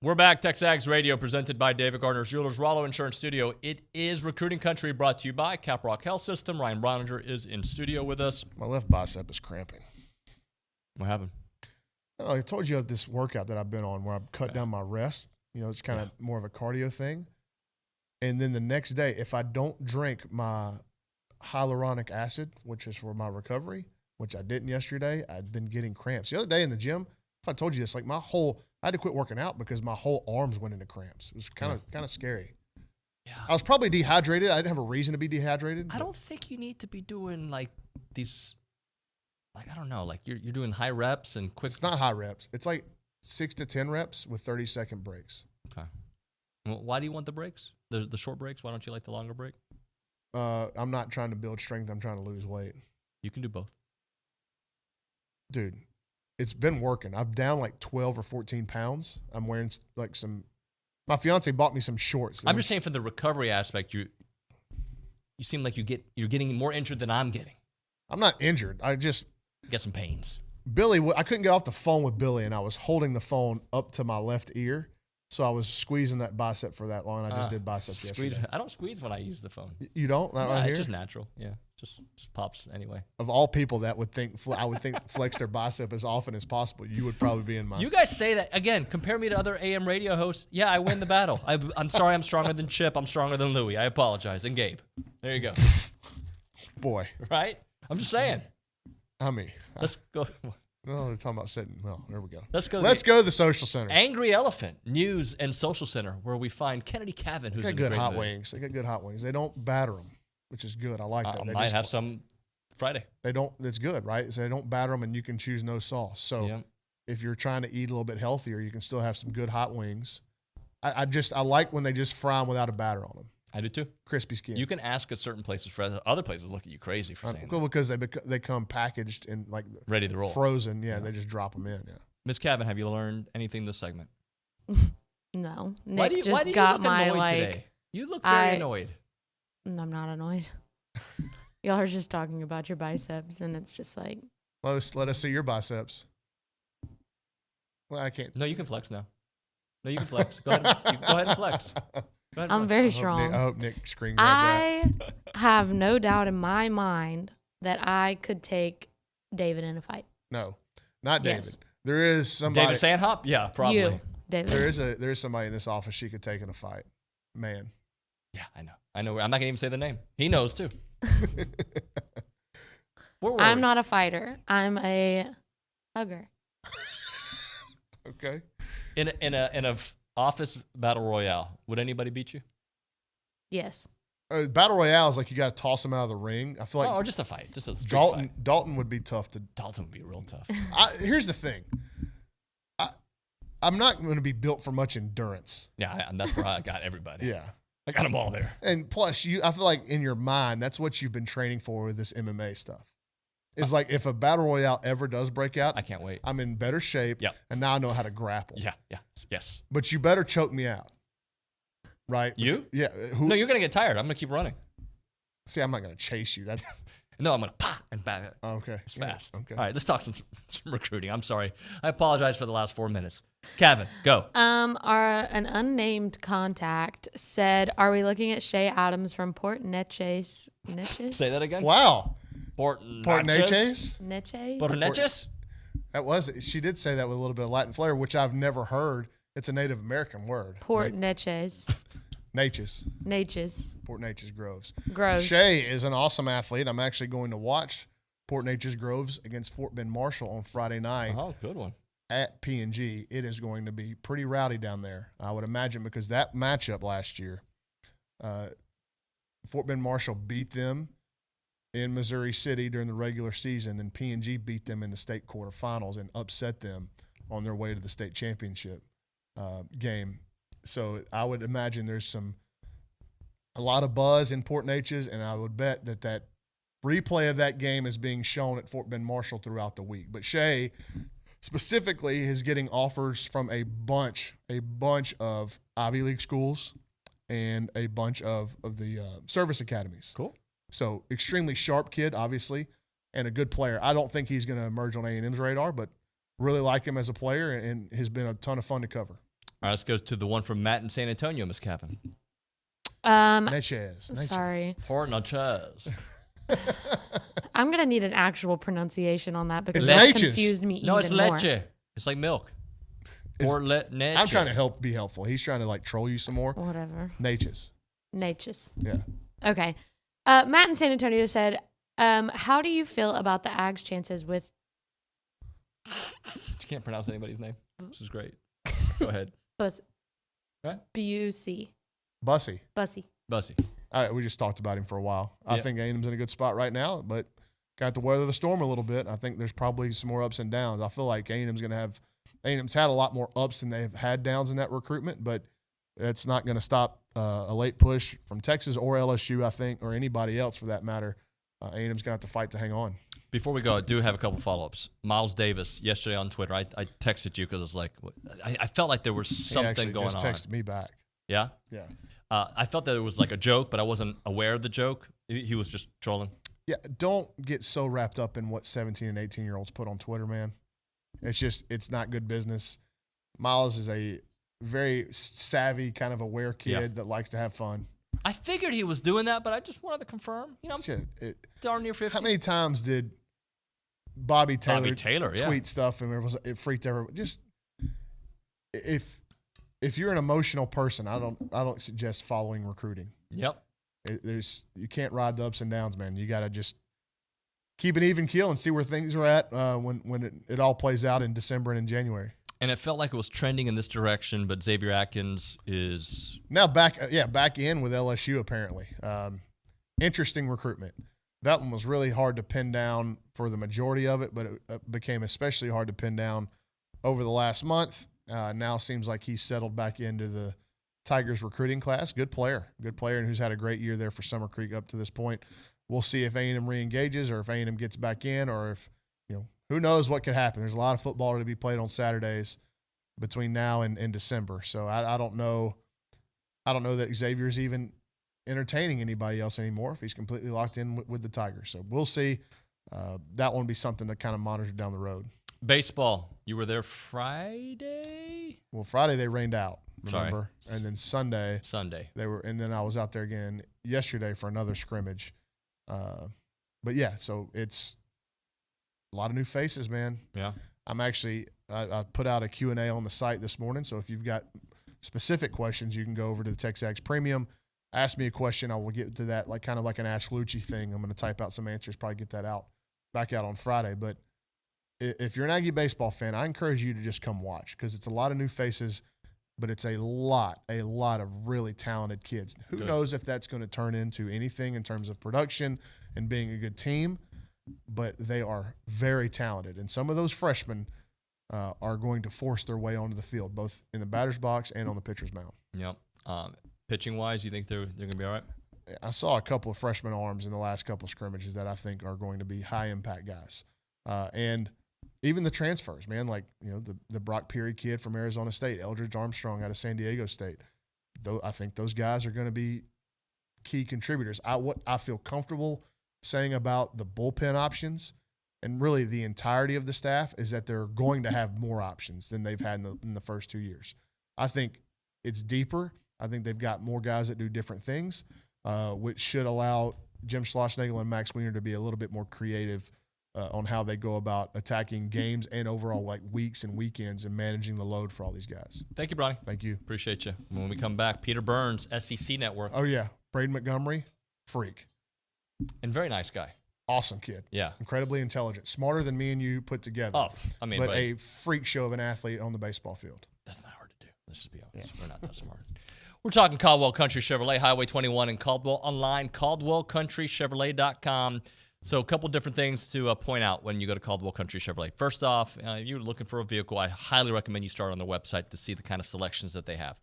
We're back. TexAgs Radio presented by David Gardner's Jewelers, Rollo Insurance Studio. It is Recruiting Country brought to you by Caprock Health System. Ryan Browninger is in studio with us. My left bicep is cramping. What happened? I told you this workout that I've been on where I've cut down my rest. It's kind of more of a cardio thing. And then the next day, if I don't drink my hyaluronic acid, which is for my recovery, which I didn't yesterday, I'd been getting cramps. The other day in the gym, if I told you this, like I had to quit working out because my whole arms went into cramps. It was kind of scary. Yeah. I was probably dehydrated. I didn't have a reason to be dehydrated. I don't think you need to be doing like these, like, I don't know, like you're doing high reps and quick. It's not high reps. It's like 6 to 10 reps with 30-second breaks. Okay. Well, why do you want the breaks? The short breaks? Why don't you like the longer break? I'm not trying to build strength. I'm trying to lose weight. You can do both. Dude, it's been working. I'm down like 12 or 14 pounds. I'm wearing like my fiance bought me some shorts. I'm just saying for the recovery aspect, you seem like you're getting more injured than I'm getting. I'm not injured. I just get some pains. Billy, I couldn't get off the phone with Billy, and I was holding the phone up to my left ear. So I was squeezing that bicep for that long. I just did biceps yesterday. I don't squeeze when I use the phone. You don't? Not right here? It's just natural. Yeah, just pops anyway. Of all people that would think, I would think flex their bicep as often as possible. You would probably be in mine. You guys say that again. Compare me to other AM radio hosts. Yeah, I win the battle. I'm sorry. I'm stronger than Chip. I'm stronger than Louie. I apologize. And Gabe. There you go. Boy. Right? I'm just saying. Let's go. Well, they're talking about sitting. Well, there we go. Let's go to the social center. Angry Elephant News and Social Center, where we find Kennedy Cavan, who's got good hot wings. They got good hot wings. They don't batter them, which is good. I like that. They might have some Friday. They don't. That's good, right? So they don't batter them, and you can choose no sauce. So if you're trying to eat a little bit healthier, you can still have some good hot wings. I like when they just fry them without a batter on them. I do too. Crispy skin. You can ask at certain places for other places look at you crazy for saying that. Because they come packaged and like ready to roll, frozen. Yeah, they just drop them in. Yeah. Ms. Cavan, have you learned anything this segment? No. Why do you look annoyed today? You look very annoyed. I'm not annoyed. Y'all are just talking about your biceps, and it's just like. Let us see your biceps. Well, I can't. No, you can flex now. No, you can flex. Go ahead. Go ahead and flex. I'm very strong. I hope Nick screen grabbed that. I have no doubt in my mind that I could take David in a fight. No, not David. Yes. There is somebody. David Sandhop? Yeah, probably. You, David. There is somebody in this office she could take in a fight. Man. Yeah, I know. I'm not going to even say the name. He knows too. I'm not a fighter. I'm a hugger. Okay. In a office battle royale, would anybody beat you? Yes. Battle royale is like you got to toss them out of the ring. I feel like or just a fight, just a street fight. Dalton would be tough to. Dalton would be real tough. Here's the thing. I'm not going to be built for much endurance. Yeah, and that's where I got everybody. Yeah, I got them all there. And plus, I feel like in your mind, that's what you've been training for with this MMA stuff. Is like if a battle royale ever does break out, I can't wait. I'm in better shape. Yep. And now I know how to grapple. Yeah. Yes. But you better choke me out. Right? You? Yeah. No, you're going to get tired. I'm going to keep running. See, I'm not going to chase you. No, I'm going to pop and back it. Okay. It's fast. Okay. All right, let's talk some recruiting. I'm sorry. I apologize for the last 4 minutes. Cavan, go. An unnamed contact said, "Are we looking at Shea Adams from Port Neches?" Say that again. Wow. Port Neches? Neches? That was it. She did say that with a little bit of Latin flair, which I've never heard. It's a Native American word. Port Neches. Neches. Port Neches Groves. Groves. Shea is an awesome athlete. I'm actually going to watch Port Neches Groves against Fort Bend Marshall on Friday night. Oh, good one. At P&G. It is going to be pretty rowdy down there, I would imagine, because that matchup last year, Fort Bend Marshall beat them in Missouri City during the regular season, then P&G beat them in the state quarterfinals and upset them on their way to the state championship game. So I would imagine there's a lot of buzz in Port Neches, and I would bet that replay of that game is being shown at Fort Bend Marshall throughout the week. But Shea specifically is getting offers from a bunch of Ivy League schools and a bunch of the service academies. Cool. So extremely sharp kid, obviously, and a good player. I don't think he's going to emerge on A&M's radar, but really like him as a player and has been a ton of fun to cover. All right, let's go to the one from Matt in San Antonio, Miss Captain. Natchez. Sorry. Port Natchez. I'm going to need an actual pronunciation on that because It's that Natchez. confused me No, even it's more. leche. It's like milk. Port Natchez. I'm trying to be helpful. He's trying to troll you some more. Whatever. Natchez. Natchez. Yeah. Okay. Matt in San Antonio said, how do you feel about the Ags' chances with... You can't pronounce anybody's name. This is great. Go ahead. Right? B-U-C. Bussy. Bussy. We just talked about him for a while. I think A&M's in a good spot right now, but got to weather the storm a little bit. I think there's probably some more ups and downs. I feel like A&M's had a lot more ups than they've had downs in that recruitment, but it's not going to stop a late push from Texas or LSU, I think, or anybody else for that matter. A&M's going to have to fight to hang on. Before we go, I do have a couple follow-ups. Miles Davis, yesterday on Twitter, I texted you because it's like, I felt like there was something going on. He just texted me back. Yeah? Yeah. I felt that it was like a joke, but I wasn't aware of the joke. He was just trolling. Yeah, don't get so wrapped up in what 17 and 18-year-olds put on Twitter, man. It's not good business. Miles is a very savvy, kind of aware kid that likes to have fun. I figured he was doing that, but I just wanted to confirm. You know, darn near 50. How many times did Bobby Taylor yeah. tweet stuff and it freaked everyone? Just if you're an emotional person, I don't suggest following recruiting. Yep. You can't ride the ups and downs, man. You got to just keep an even keel and see where things are at when it all plays out in December and in January. And it felt like it was trending in this direction, but Xavier Atkins is now back in with LSU apparently. Interesting recruitment. That one was really hard to pin down for the majority of it, but it became especially hard to pin down over the last month. Now seems like he's settled back into the Tigers recruiting class. Good player, and who's had a great year there for Summer Creek up to this point. We'll see if A&M re-engages or if A&M gets back in or if, who knows what could happen. There's a lot of football to be played on Saturdays between now and December. So I don't know. I don't know that Xavier's even entertaining anybody else anymore if he's completely locked in with the Tigers. So we'll see. That one will be something to kind of monitor down the road. Baseball. You were there Friday? Well, Friday they rained out, remember? Sorry. And then Sunday they were, and then I was out there again yesterday for another scrimmage. But yeah, so it's a lot of new faces, man. Yeah. I'm actually I put out a Q&A on the site this morning, so if you've got specific questions, you can go over to the TexAgs Premium. Ask me a question. I will get to that, kind of like an Ask Lucci thing. I'm going to type out some answers, probably get that back out on Friday. But if you're an Aggie baseball fan, I encourage you to just come watch because it's a lot of new faces, but it's a lot of really talented kids. Who knows if that's going to turn into anything in terms of production and being a good team, but they are very talented. And some of those freshmen are going to force their way onto the field, both in the batter's box and on the pitcher's mound. Yep. Pitching-wise, you think they're going to be all right? I saw a couple of freshman arms in the last couple of scrimmages that I think are going to be high-impact guys. And even the transfers, man, the Brock Peary kid from Arizona State, Eldridge Armstrong out of San Diego State. I think those guys are going to be key contributors. What I feel comfortable saying about the bullpen options and really the entirety of the staff is that they're going to have more options than they've had in the first 2 years. I think it's deeper. I think they've got more guys that do different things, which should allow Jim Schlossnagle and Max Wiener to be a little bit more creative on how they go about attacking games and overall weeks and weekends and managing the load for all these guys. Thank you, Bronny. Thank you. Appreciate you. When we come back, Peter Burns, SEC Network. Oh, yeah. Braden Montgomery, freak. And very nice guy. Awesome kid. Yeah. Incredibly intelligent. Smarter than me and you put together. Oh, but a freak show of an athlete on the baseball field. That's not hard to do. Let's just be honest. Yeah. We're not that smart. We're talking Caldwell Country Chevrolet, Highway 21 in Caldwell. Online, CaldwellCountryChevrolet.com. So a couple different things to point out when you go to Caldwell Country Chevrolet. First off, you're looking for a vehicle, I highly recommend you start on their website to see the kind of selections that they have.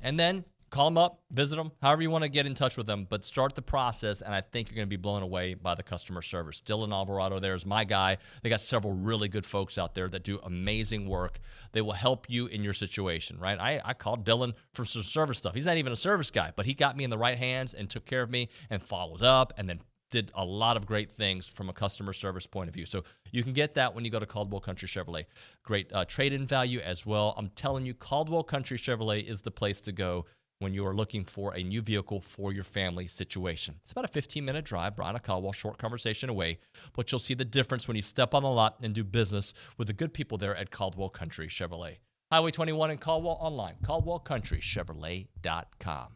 And then call them up, visit them, however you want to get in touch with them, but start the process, and I think you're going to be blown away by the customer service. Dylan Alvarado there is my guy. They got several really good folks out there that do amazing work. They will help you in your situation, right? I called Dylan for some service stuff. He's not even a service guy, but he got me in the right hands and took care of me and followed up and then did a lot of great things from a customer service point of view. So you can get that when you go to Caldwell Country Chevrolet. Great trade-in value as well. I'm telling you, Caldwell Country Chevrolet is the place to go when you are looking for a new vehicle for your family situation. It's about a 15-minute drive, Brian Caldwell, short conversation away, but you'll see the difference when you step on the lot and do business with the good people there at Caldwell Country Chevrolet. Highway 21 in Caldwell, online, caldwellcountrychevrolet.com.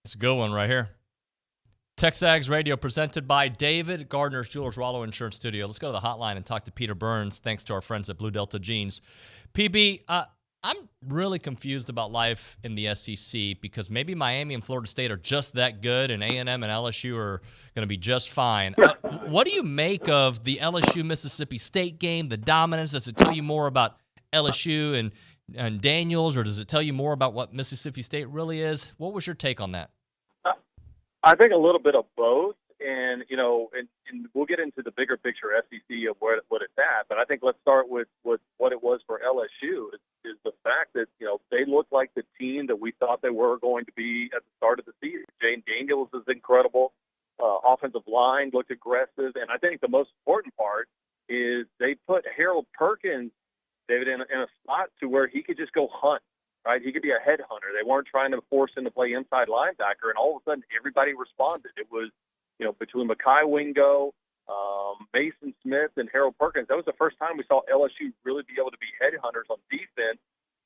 It's a good one right here. TexAgs Radio presented by David Gardner's Jewelers Rollo Insurance Studio. Let's go to the hotline and talk to Peter Burns, thanks to our friends at Blue Delta Jeans. PB, I'm really confused about life in the SEC because maybe Miami and Florida State are just that good and A&M and LSU are going to be just fine. What do you make of the LSU-Mississippi State game, the dominance? Does it tell you more about LSU and Daniels, or does it tell you more about what Mississippi State really is? What was your take on that? I think a little bit of both, and we'll get into the bigger picture SEC of what it's at. But I think let's start with what it was for LSU is the fact that they look like the team that we thought they were going to be at the start of the season. Jane Daniels is incredible. Offensive line looked aggressive, and I think the most important part is they put Harold Perkins, David, in a spot to where he could just go hunt. Right, he could be a headhunter. They weren't trying to force him to play inside linebacker, and all of a sudden everybody responded. It was, between Mekhi Wingo, Mason Smith and Harold Perkins. That was the first time we saw LSU really be able to be headhunters on defense.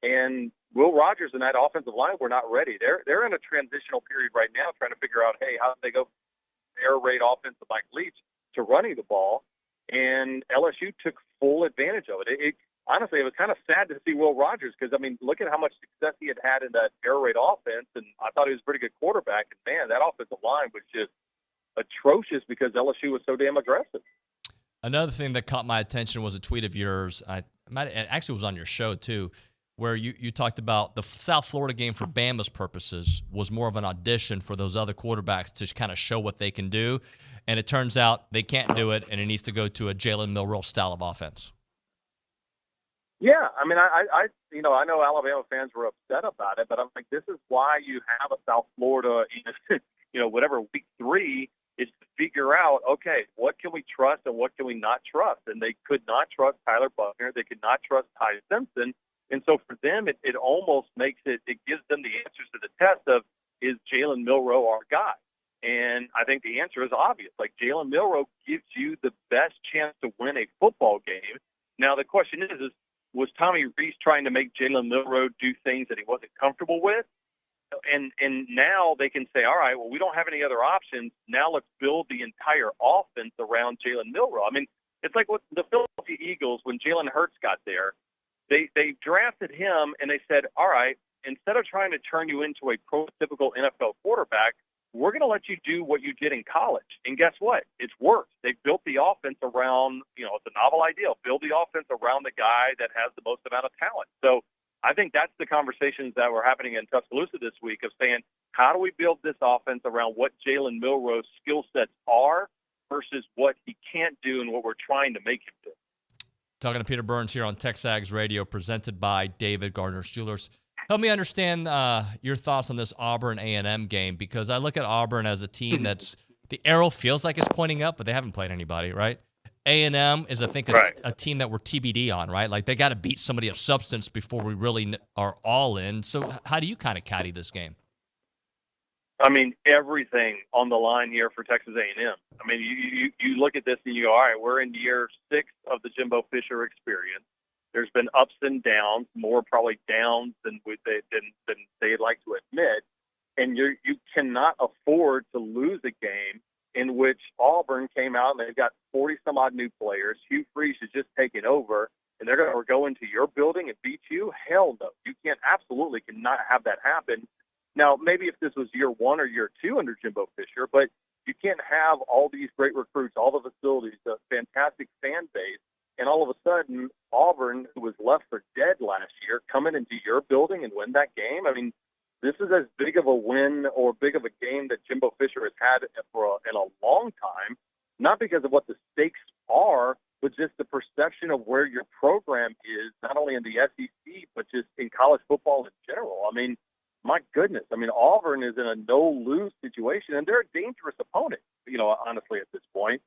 And Will Rogers and that offensive line were not ready. They're in a transitional period right now, trying to figure out, hey, how do they go from air raid offense of Mike Leach to running the ball? And LSU took full advantage of it. Honestly, it was kind of sad to see Will Rogers because, I mean, look at how much success he had in that air raid offense, and I thought he was a pretty good quarterback. And, man, that offensive line was just atrocious because LSU was so damn aggressive. Another thing that caught my attention was a tweet of yours. It actually was on your show, too, where you talked about the South Florida game for Bama's purposes was more of an audition for those other quarterbacks to kind of show what they can do. And it turns out they can't do it, and it needs to go to a Jalen Milroe style of offense. Yeah, I mean, I know Alabama fans were upset about it, but I'm like, this is why you have a South Florida, whatever, week 3 is to figure out, okay, what can we trust and what can we not trust? And they could not trust Tyler Buckner. They could not trust Ty Simpson. And so for them, it almost makes it gives them the answers to the test of, is Jalen Milroe our guy? And I think the answer is obvious. Like, Jalen Milroe gives you the best chance to win a football game. Now, the question is was Tommy Rees trying to make Jalen Milroe do things that he wasn't comfortable with? And now they can say, all right, well, we don't have any other options. Now let's build the entire offense around Jalen Milroe. I mean, it's like with the Philadelphia Eagles when Jalen Hurts got there. They drafted him, and they said, all right, instead of trying to turn you into a prototypical NFL quarterback, we're going to let you do what you did in college. And guess what? It's worked. They built the offense around, it's a novel idea. Build the offense around the guy that has the most amount of talent. So I think that's the conversations that were happening in Tuscaloosa this week of saying, how do we build this offense around what Jalen Milroe's skill sets are versus what he can't do and what we're trying to make him do. Talking to Peter Burns here on TexAgs Radio, presented by David Gardner's Jewelers. Help me understand your thoughts on this Auburn A&M game, because I look at Auburn as a team that's the arrow feels like it's pointing up, but they haven't played anybody, right? A&M is, I think, a team that we're TBD on, right? Like, they got to beat somebody of substance before we really are all in. So how do you kind of caddy this game? I mean, everything on the line here for Texas A&M. I mean, you look at this and you go, all right, we're in year 6 of the Jimbo Fisher experience. There's been ups and downs, more probably downs than they'd like to admit. And you cannot afford to lose a game in which Auburn came out and they've got 40-some-odd new players. Hugh Freeze has just taken over, and they're going to go into your building and beat you? Hell no. You cannot have that happen. Now, maybe if this was year 1 or year 2 under Jimbo Fisher, but you can't have all these great recruits, all the facilities, the fantastic fan base, and all of a sudden Auburn, who was left for dead last year, come into your building and win that game. I mean, this is as big of a win or big of a game that Jimbo Fisher has had in a long time, not because of what the stakes are, but just the perception of where your program is, not only in the SEC, but just in college football in general. I mean, my goodness. I mean, Auburn is in a no-lose situation, and they're a dangerous opponent, honestly, at this point,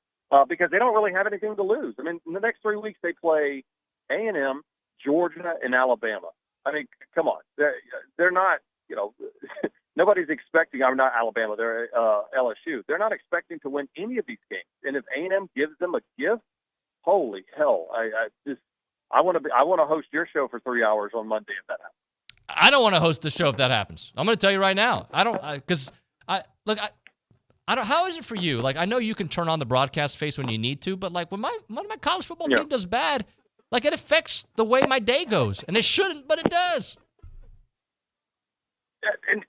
because they don't really have anything to lose. I mean, in the next 3 weeks, they play A&M, Georgia, and Alabama. I mean, come on. They're not, nobody's expecting, I'm not Alabama, they're LSU. They're not expecting to win any of these games. And if A&M gives them a gift, holy hell. I want to host your show for 3 hours on Monday if that happens. I don't want to host the show if that happens. I'm going to tell you right now. I don't, because I don't. How is it for you? Like, I know you can turn on the broadcast face when you need to, but like when my college football team does bad, like it affects the way my day goes, and it shouldn't, but it does.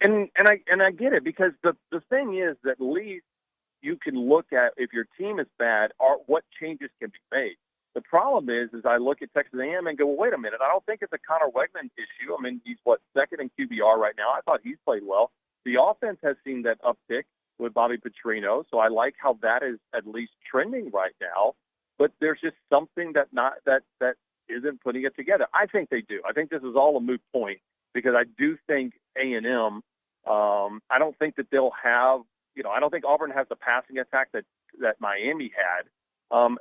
And I get it, because the thing is that at least you can look at, if your team is bad, what changes can be made. The problem is I look at Texas A&M and go, well, wait a minute. I don't think it's a Connor Wegman issue. I mean, he's, second in QBR right now. I thought he's played well. The offense has seen that uptick with Bobby Petrino, so I like how that is at least trending right now. But there's just something that isn't putting it together. I think they do. I think this is all a moot point, because I do think A&M, I don't think that they'll have, I don't think Auburn has the passing attack that Miami had.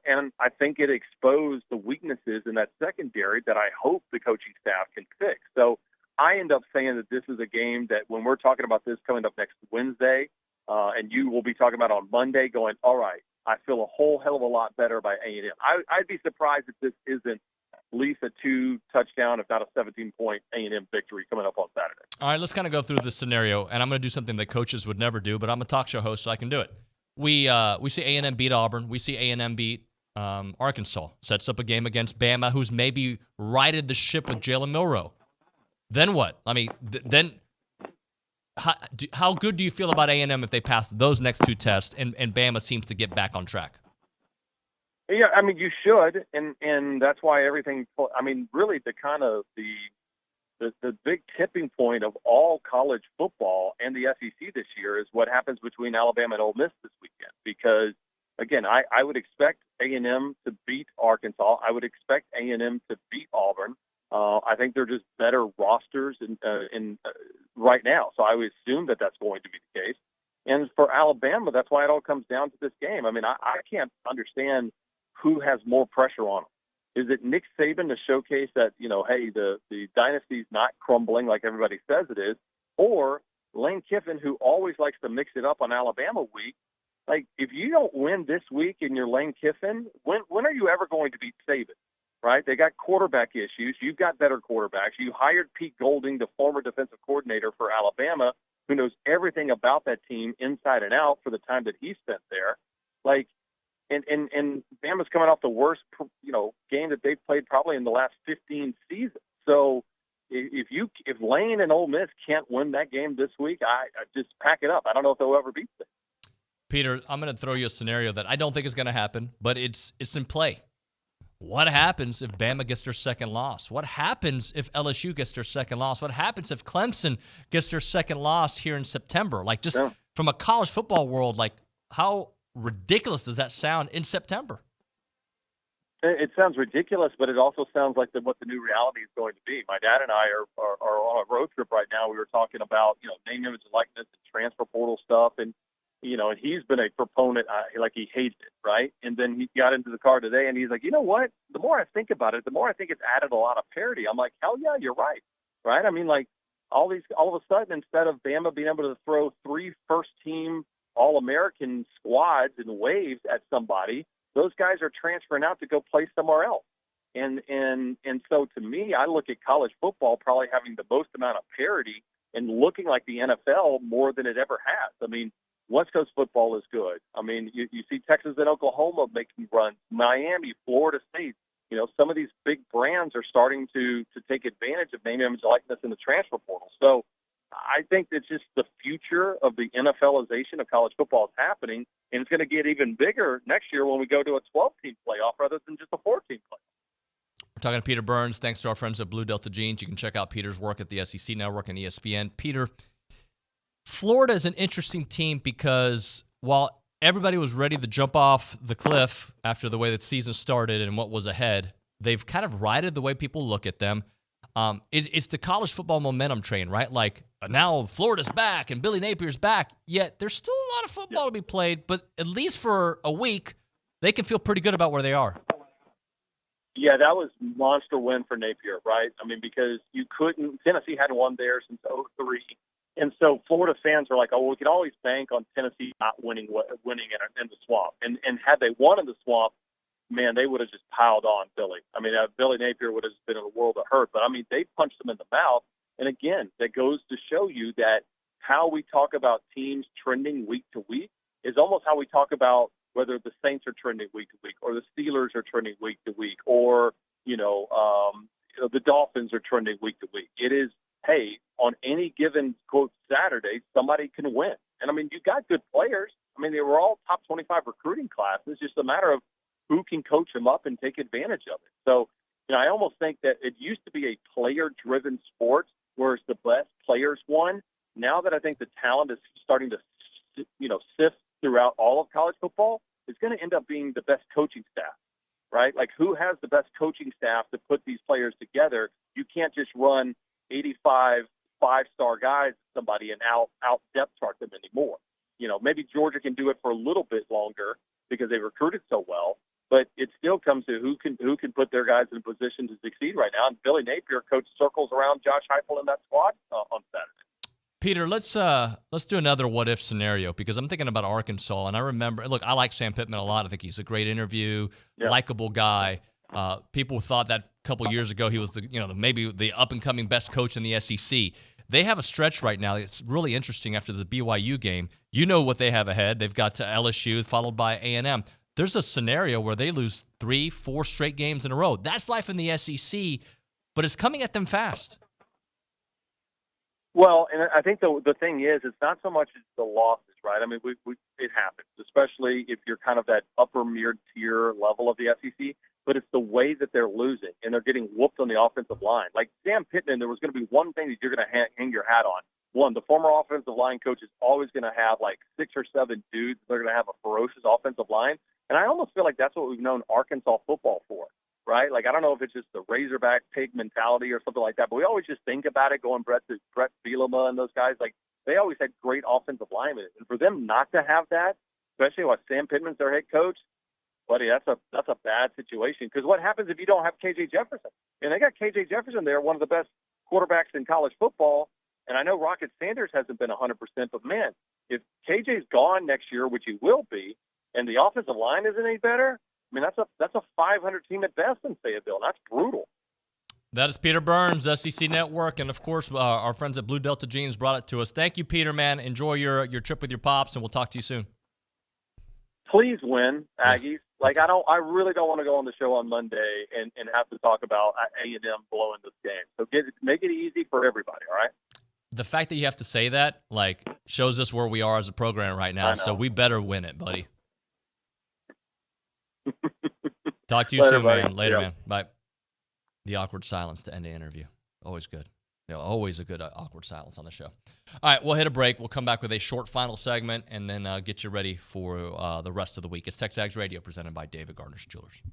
And I think it exposed the weaknesses in that secondary that I hope the coaching staff can fix. So I end up saying that this is a game that when we're talking about this coming up next Wednesday, and you will be talking about on Monday going, all right, I feel a whole hell of a lot better by A&M. I'd be surprised if this isn't at least a 2-touchdown, if not a 17-point A&M victory coming up on Saturday. All right, let's kind of go through this scenario, and I'm going to do something that coaches would never do, but I'm a talk show host, so I can do it. We see A&M beat Auburn. We see A&M beat Arkansas. Sets up a game against Bama, who's maybe righted the ship with Jalen Milroe. Then what? I mean, then how good do you feel about A&M if they pass those next two tests and Bama seems to get back on track? Yeah, I mean, you should, and that's why everything. I mean, really, the big tipping point of all college football and the SEC this year is what happens between Alabama and Ole Miss this weekend. Because again, I would expect A&M to beat Arkansas. I would expect A&M to beat Auburn. I think they're just better rosters in right now, so I would assume that that's going to be the case. And for Alabama, that's why it all comes down to this game. I mean, I can't understand who has more pressure on them. Is it Nick Saban to showcase that, hey, the dynasty's not crumbling like everybody says it is, or Lane Kiffin, who always likes to mix it up on Alabama week? Like, if you don't win this week and you're Lane Kiffin, when are you ever going to beat Saban, right? They got quarterback issues. You've got better quarterbacks. You hired Pete Golding, the former defensive coordinator for Alabama, who knows everything about that team inside and out for the time that he spent there. Like, and Bama's coming off the worst, game that they've played probably in the last 15 seasons. So if Lane and Ole Miss can't win that game this week, I just pack it up. I don't know if they'll ever beat them. Peter, I'm going to throw you a scenario that I don't think is going to happen, but it's in play. What happens if Bama gets their second loss? What happens if LSU gets their second loss? What happens if Clemson gets their second loss here in September? Like, just from a college football world, like, how ridiculous does that sound in September? It sounds ridiculous, but it also sounds like what the new reality is going to be. My dad and I are on a road trip right now. We were talking about, name, image, and likeness and transfer portal stuff. And, and he's been a proponent, like he hates it, right? And then he got into the car today and he's like, you know what? The more I think about it, the more I think it's added a lot of parity. I'm like, hell yeah, you're right. Right? I mean, like, all of a sudden, instead of Bama being able to throw 3 first-team All-American squads and waves at somebody, those guys are transferring out to go play somewhere else. And so to me, I look at college football probably having the most amount of parity and looking like the NFL more than it ever has. I mean, West Coast football is good. I mean, you see Texas and Oklahoma making runs, Miami, Florida State. Some of these big brands are starting to take advantage of name, image, likeness in the transfer portal. So I think it's just the future of the NFLization of college football is happening, and it's going to get even bigger next year when we go to a 12-team playoff rather than just a 4-team playoff. We're talking to Peter Burns. Thanks to our friends at Blue Delta Jeans. You can check out Peter's work at the SEC Network and ESPN. Peter, Florida is an interesting team because while everybody was ready to jump off the cliff after the way the season started and what was ahead, they've kind of righted the way people look at them. It's the college football momentum train, right? Like, now Florida's back and Billy Napier's back, yet there's still a lot of football to be played, but at least for a week, they can feel pretty good about where they are. Yeah, that was a monster win for Napier, right? I mean, because Tennessee hadn't won there since 2003. And so Florida fans were like, oh, well, we can always bank on Tennessee not winning in the Swamp. And had they won in the Swamp, man, they would have just piled on Billy. I mean, Billy Napier would have been in a world of hurt. But, I mean, they punched them in the mouth. And, again, that goes to show you that how we talk about teams trending week to week is almost how we talk about whether the Saints are trending week to week or the Steelers are trending week to week or, the Dolphins are trending week to week. It is, hey, on any given, quote, Saturday, somebody can win. And, I mean, you got good players. I mean, they were all top 25 recruiting classes. It's just a matter of who can coach them up and take advantage of it. So, I almost think that it used to be a player-driven sport where it's the best players won. Now that I think the talent is starting to, sift throughout all of college football, it's going to end up being the best coaching staff, right? Like, who has the best coaching staff to put these players together? You can't just run 85 five-star guys at somebody and out depth chart them anymore. Maybe Georgia can do it for a little bit longer because they recruited so well, but it still comes to who can put their guys in a position to succeed right now. And Billy Napier coached circles around Josh Heupel in that squad on Saturday. Peter, let's do another what if scenario because I'm thinking about Arkansas, and I remember. Look, I like Sam Pittman a lot. I think he's a great interview, likable guy. People thought that a couple years ago he was maybe the up and coming best coach in the SEC. They have a stretch right now. It's really interesting after the BYU game. You know what they have ahead. They've got to LSU followed by A&M. There's a scenario where they lose 3-4 straight games in a row. That's life in the SEC, but it's coming at them fast. Well, and I think the thing is, it's not so much as the losses, right? I mean, it happens, especially if you're kind of that upper mid-tier level of the SEC, but it's the way that they're losing, and they're getting whooped on the offensive line. Like Sam Pittman, there was going to be one thing that you're going to hang your hat on. One, the former offensive line coach is always going to have like 6 or 7 dudes. They're going to have a ferocious offensive line, and I almost feel like that's what we've known Arkansas football for. Right? Like, I don't know if it's just the Razorback pig mentality or something like that, but we always just think about it going Brett Bielema and those guys. Like, they always had great offensive linemen. And for them not to have that, especially when Sam Pittman's their head coach, buddy, that's a bad situation. Because what happens if you don't have K.J. Jefferson? And they got K.J. Jefferson there, one of the best quarterbacks in college football. And I know Rocket Sanders hasn't been 100%, but, man, if K.J.'s gone next year, which he will be, and the offensive line isn't any better, I mean, that's a 500 team at best in Fayetteville. That's brutal. That is Peter Burns, SEC Network, and, of course, our friends at Blue Delta Jeans brought it to us. Thank you, Peter, man. Enjoy your trip with your pops, and we'll talk to you soon. Please win, Aggies. Like, I really don't want to go on the show on Monday and have to talk about A&M blowing this game. So make it easy for everybody, all right? The fact that you have to say that, like, shows us where we are as a program right now, so we better win it, buddy. Talk to you soon, man. Later, man. Bye. The awkward silence to end the interview. Always good. Always a good awkward silence on the show. All right, we'll hit a break. We'll come back with a short final segment and then get you ready for the rest of the week. It's TexAgs Radio presented by David Gardner's Jewelers.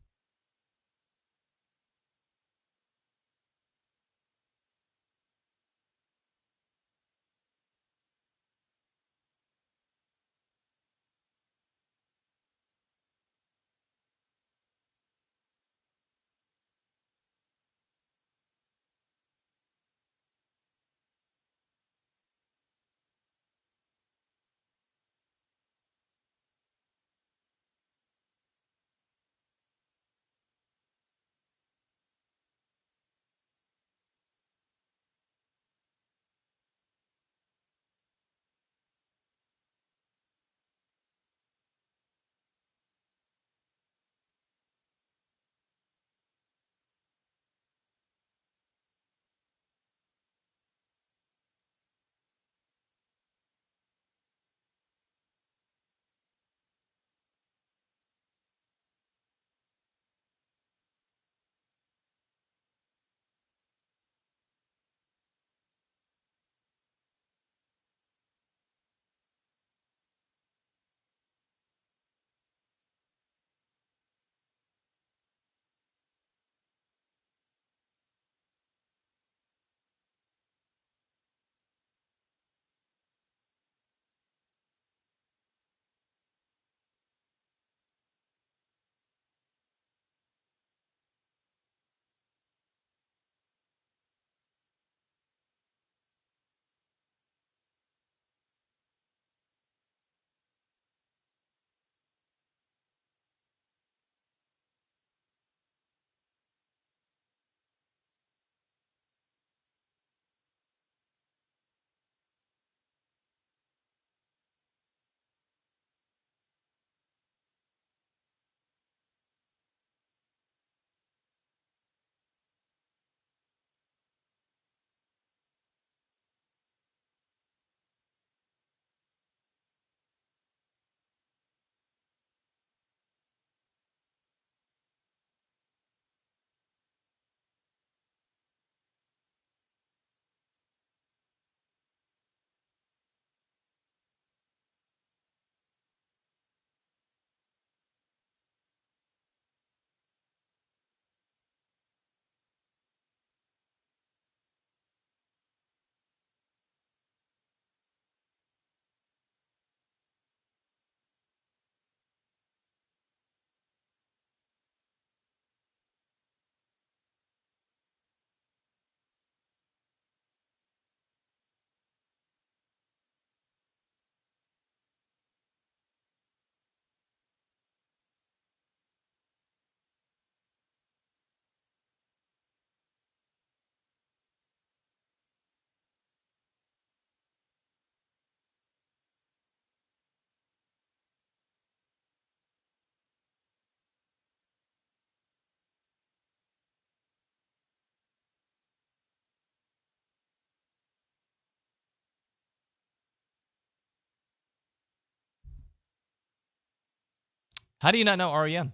How do you not know REM?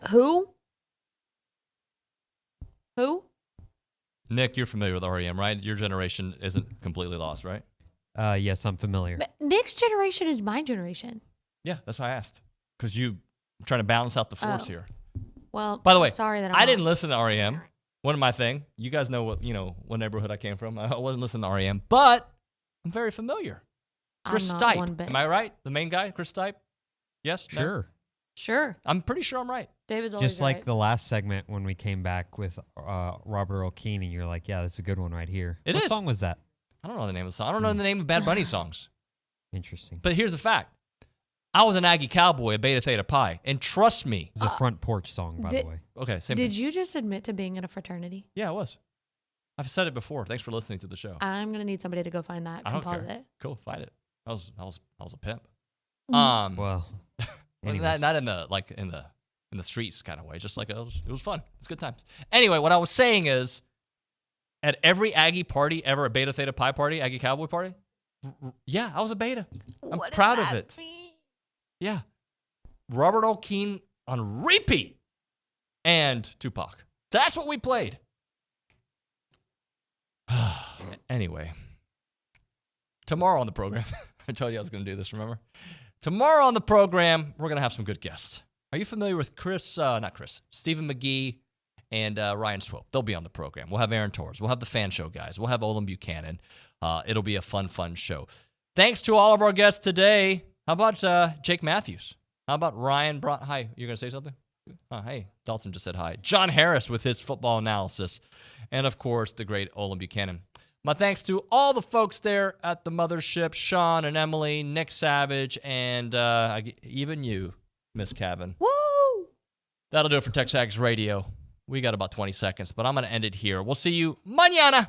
Who? Who? Nick, you're familiar with REM, right? Your generation isn't completely lost, right? Yes, I'm familiar. But Nick's generation is my generation. Yeah, that's why I asked. Because I'm trying to balance out the force Oh. here. Well, By the way, sorry that I didn't listen to REM. One of my thing. You guys know what neighborhood I came from. I wasn't listening to REM, but I'm very familiar. Chris I'm not Stipe. one bit. Am I right? The main guy, Chris Stipe? Yes? No? Sure. Sure. I'm pretty sure I'm right. David's always Just like right. the last segment when we came back with Robert Earl Keen, and you're like, yeah, that's a good one right here. It What is. song was that? I don't know the name of the song. I don't know the name of Bad Bunny songs. Interesting. But here's the fact. I was an Aggie Cowboy, a Beta Theta Pi. And trust me. It's a front porch song, by the way. Okay, same Did thing. you just admit to being in a fraternity? Yeah, it was. I've said it before. Thanks for listening to the show. I'm gonna need somebody to go find that. I don't Compose care. it. Cool, find it. I was a pimp. Well, anyways. not in the streets kind of way. Just like it was fun. It's good times. Anyway, what I was saying is, at every Aggie party ever, a Beta Theta Pi party, Aggie Cowboy party, yeah, I was a Beta. I'm proud of it. Yeah, Robert Earl Keen on repeat, and Tupac. That's what we played. Anyway, tomorrow on the program, I told you I was going to do this, remember? Tomorrow on the program, we're going to have some good guests. Are you familiar with Stephen McGee and Ryan Swope? They'll be on the program. We'll have Aaron Torres. We'll have the Fan Show guys. We'll have Olin Buchanan. It'll be a fun show. Thanks to all of our guests today. How about Jake Matthews? How about Ryan Hi, you're going to say something? Hey, Dalton just said hi. John Harris with his football analysis. And, of course, the great Olin Buchanan. My thanks to all the folks there at the mothership, Sean and Emily, Nick Savage, and even you, Miss Cavan. Woo! That'll do it for TexAgs Radio. We got about 20 seconds, but I'm going to end it here. We'll see you mañana.